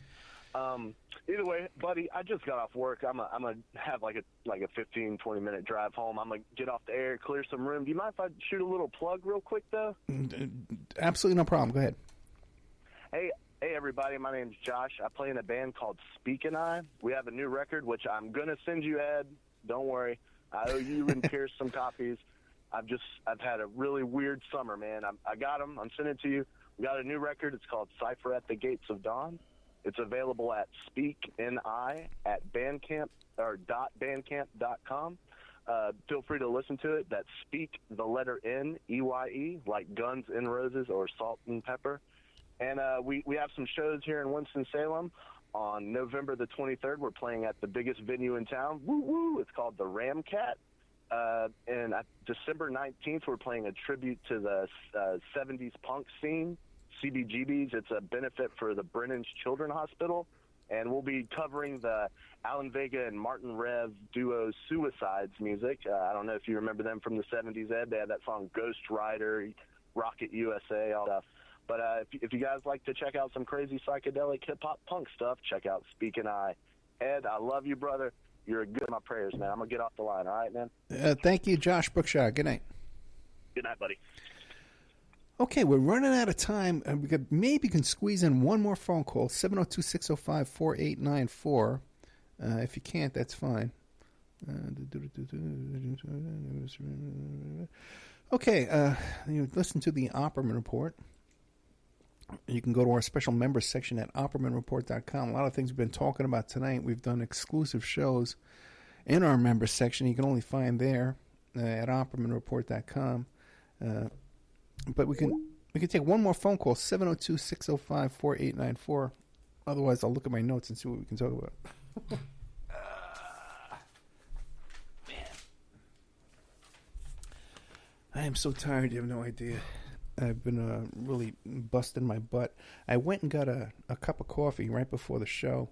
[SPEAKER 13] Either way, buddy, I just got off work. I'm gonna have like a 15-20 minute drive home. I'm gonna get off the air, clear some room. Do you mind if I shoot a little plug real quick though?
[SPEAKER 5] Absolutely no problem. Go ahead.
[SPEAKER 13] Hey everybody, my name's Josh. I play in a band called Speak and I. We have a new record which I'm gonna send you, Ed. Don't worry. I owe you and Pierce some copies. I've had a really weird summer, man. I got them. I'm sending it to you. We got a new record. It's called Cipher at the Gates of Dawn. It's available at SpeakNI at Bandcamp or .bandcamp.com. Feel free to listen to it. That's Speak, the letter N, EYE, like Guns N' Roses or Salt and Pepper. And we have some shows here in Winston-Salem. On November the 23rd, we're playing at the biggest venue in town. Woo woo! It's called the Ramcat. And December 19th, we're playing a tribute to the 70s punk scene. CBGB's. It's a benefit for the Brennan's Children's Hospital, and we'll be covering the Alan Vega and Martin Rev duo Suicides music. I don't know if you remember them from the 70s, Ed. They had that song Ghost Rider, Rocket USA, all that stuff. But if you guys like to check out some crazy psychedelic hip-hop punk stuff, check out Speak and I. Ed, I love you, brother. You're good in my prayers, man. I'm going to get off the line, all right, man?
[SPEAKER 5] Thank you, Josh Brookshire. Good night.
[SPEAKER 13] Good night, buddy.
[SPEAKER 5] Okay, we're running out of time. Maybe can squeeze in one more phone call, 702-605-4894. If you can't, that's fine. Okay, you listen to the Opperman Report. You can go to our special members section at oppermanreport.com. A lot of things we've been talking about tonight. We've done exclusive shows in our members section. You can only find there at oppermanreport.com. But we can take one more phone call, 702-605-4894. Otherwise, I'll look at my notes and see what we can talk about. Man. I am so tired, you have no idea. I've been really busting my butt. I went and got a cup of coffee right before the show.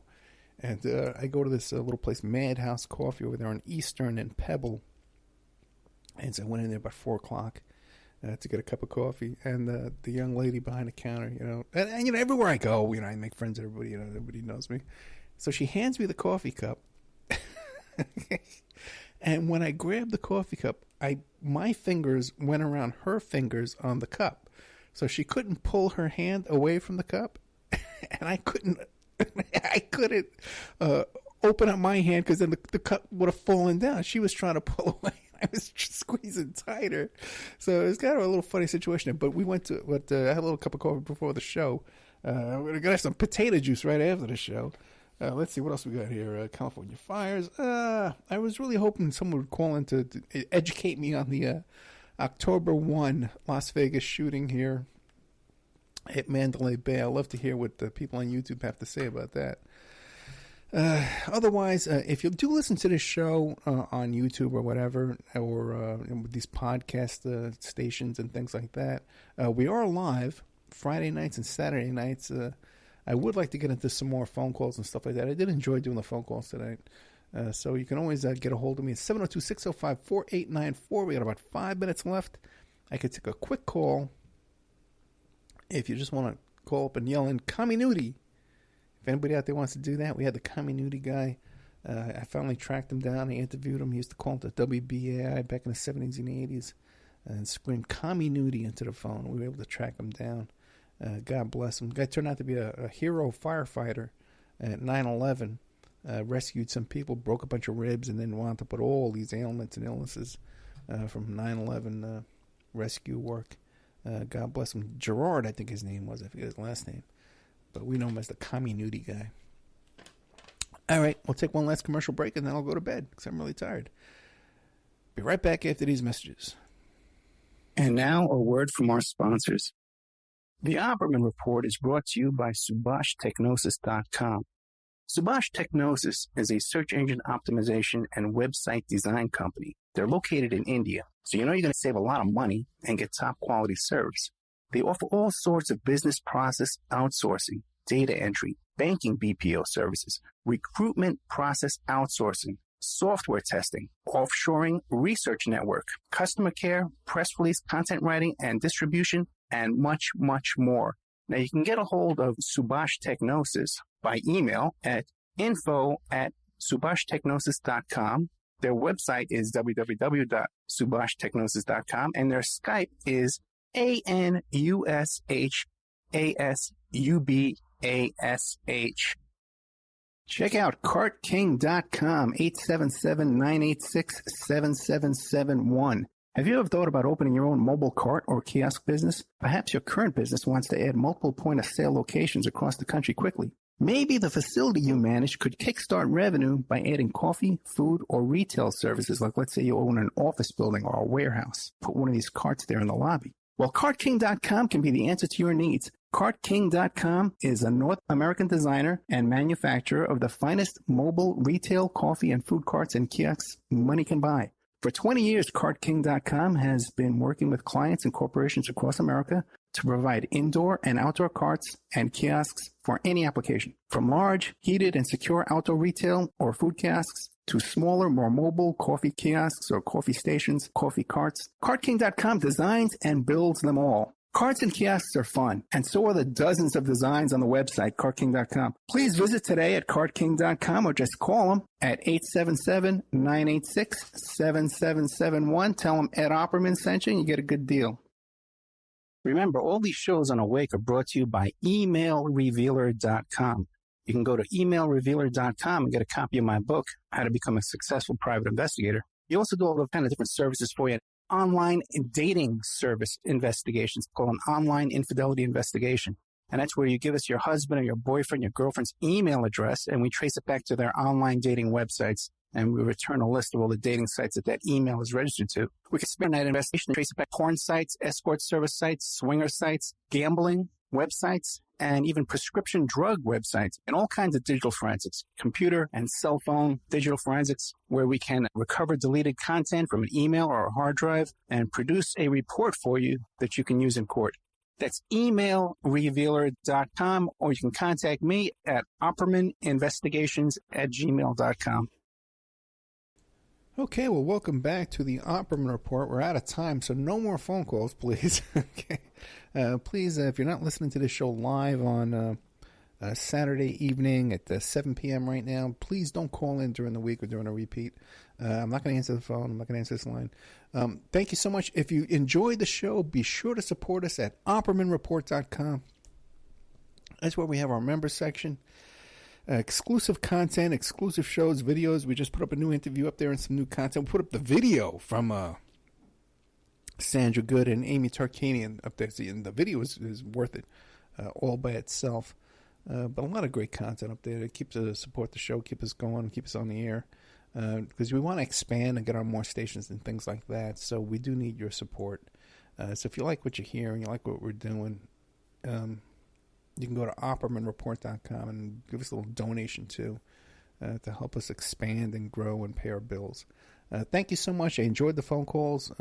[SPEAKER 5] And I go to this little place, Madhouse Coffee, over there on Eastern and Pebble. And so I went in there about 4 o'clock to get a cup of coffee. And the young lady behind the counter, and everywhere I go, I make friends with everybody, everybody knows me. So she hands me the coffee cup. And when I grabbed the coffee cup, my fingers went around her fingers on the cup. So she couldn't pull her hand away from the cup. And I couldn't open up my hand because then the cup would have fallen down. She was trying to pull away. I was just squeezing tighter. So it was kind of a little funny situation. But we went to, I had a little cup of coffee before the show. We're going to have some potato juice right after the show. Let's see, what else we got here? California fires. I was really hoping someone would call in to educate me on the October 1 Las Vegas shooting here at Mandalay Bay. I'd love to hear what the people on YouTube have to say about that. Otherwise, if you do listen to this show on YouTube or whatever, or these podcast stations and things like that, we are live Friday nights and Saturday nights. I would like to get into some more phone calls and stuff like that. I did enjoy doing the phone calls tonight. So you can always get a hold of me at 702-605-4894. We got about 5 minutes left. I could take a quick call if you just want to call up and yell in Community. If anybody out there wants to do that, we had the Community guy. I finally tracked him down. I interviewed him. He used to call it the WBAI back in the 70s and 80s and screamed Community into the phone. We were able to track him down. God bless him. The guy turned out to be a hero firefighter at 9/11. Rescued some people, broke a bunch of ribs, and then wound up with all these ailments and illnesses from 9/11 rescue work. God bless him. Gerard, I think his name was. I forget his last name. But we know him as the Community guy. All right, we'll take one last commercial break, and then I'll go to bed because I'm really tired. Be right back after these messages.
[SPEAKER 17] And now a word from our sponsors. The Opperman Report is brought to you by SubhashTechnosis.com. Subash Technosis is a search engine optimization and website design company. They're located in India, so you're going to save a lot of money and get top quality service. They offer all sorts of business process outsourcing, data entry, banking BPO services, recruitment process outsourcing, software testing, offshoring, research network, customer care, press release, content writing and distribution, and much, much more. Now, you can get a hold of Subhash Technosis by email at info@subhashtechnosis.com. Their website is www.subhashtechnosis.com, and their Skype is ANUSHASUBASH. Check out CartKing.com, 877-986-7771. Have you ever thought about opening your own mobile cart or kiosk business? Perhaps your current business wants to add multiple point-of-sale locations across the country quickly. Maybe the facility you manage could kickstart revenue by adding coffee, food, or retail services, like let's say you own an office building or a warehouse. Put one of these carts there in the lobby. Well, CartKing.com can be the answer to your needs. CartKing.com is a North American designer and manufacturer of the finest mobile retail coffee and food carts and kiosks money can buy. For 20 years, CartKing.com has been working with clients and corporations across America to provide indoor and outdoor carts and kiosks for any application. From large, heated, and secure outdoor retail or food kiosks to smaller, more mobile coffee kiosks or coffee stations, coffee carts, CartKing.com designs and builds them all. Carts and kiosks are fun, and so are the dozens of designs on the website, CartKing.com. Please visit today at CartKing.com or just call them at 877-986-7771. Tell them Ed Opperman sent you and you get a good deal. Remember, all these shows on Awake are brought to you by emailrevealer.com. You can go to emailrevealer.com and get a copy of my book, How to Become a Successful Private Investigator. You also do all the kind of different services for you. Online dating service investigations called an online infidelity investigation. And that's where you give us your husband or your boyfriend, your girlfriend's email address, and we trace it back to their online dating websites. And we return a list of all the dating sites that email is registered to. We can spend that investigation and trace it back to porn sites, escort service sites, swinger sites, gambling websites, and even prescription drug websites, and all kinds of digital forensics, computer and cell phone digital forensics, where we can recover deleted content from an email or a hard drive and produce a report for you that you can use in court. That's emailrevealer.com, or you can contact me at oppermaninvestigations@gmail.com.
[SPEAKER 5] Okay, well, welcome back to the Opperman Report. We're out of time, so no more phone calls, please. Okay, please, if you're not listening to this show live on Saturday evening at 7 p.m. right now, please don't call in during the week or during a repeat. I'm not going to answer the phone. I'm not going to answer this line. Thank you so much. If you enjoyed the show, be sure to support us at oppermanreport.com. That's where we have our member section. Exclusive content, exclusive shows, videos. We just put up a new interview up there and some new content. We put up the video from Sandra Goode and Amy Tarkanian up there. See, and the video is worth it all by itself. But a lot of great content up there to keep to support the show, keep us going, keep us on the air. Because we want to expand and get on more stations and things like that. So we do need your support. So if you like what you're hearing, you like what we're doing, you can go to oppermanreport.com and give us a little donation too to help us expand and grow and pay our bills. Thank you so much. I enjoyed the phone calls.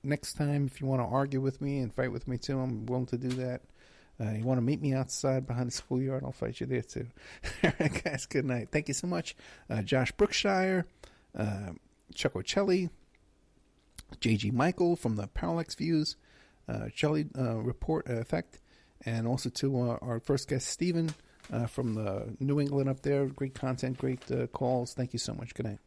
[SPEAKER 5] Next time, if you want to argue with me and fight with me too, I'm willing to do that. You want to meet me outside behind the schoolyard, I'll fight you there too. All right, guys, good night. Thank you so much. Josh Brookshire, Chuck Ocelli, J.G. Michael from the Parallax Views, Shelley Report Effect, and also to our first guest, Stephen, from the New England up there. Great content, great calls. Thank you so much. Good night.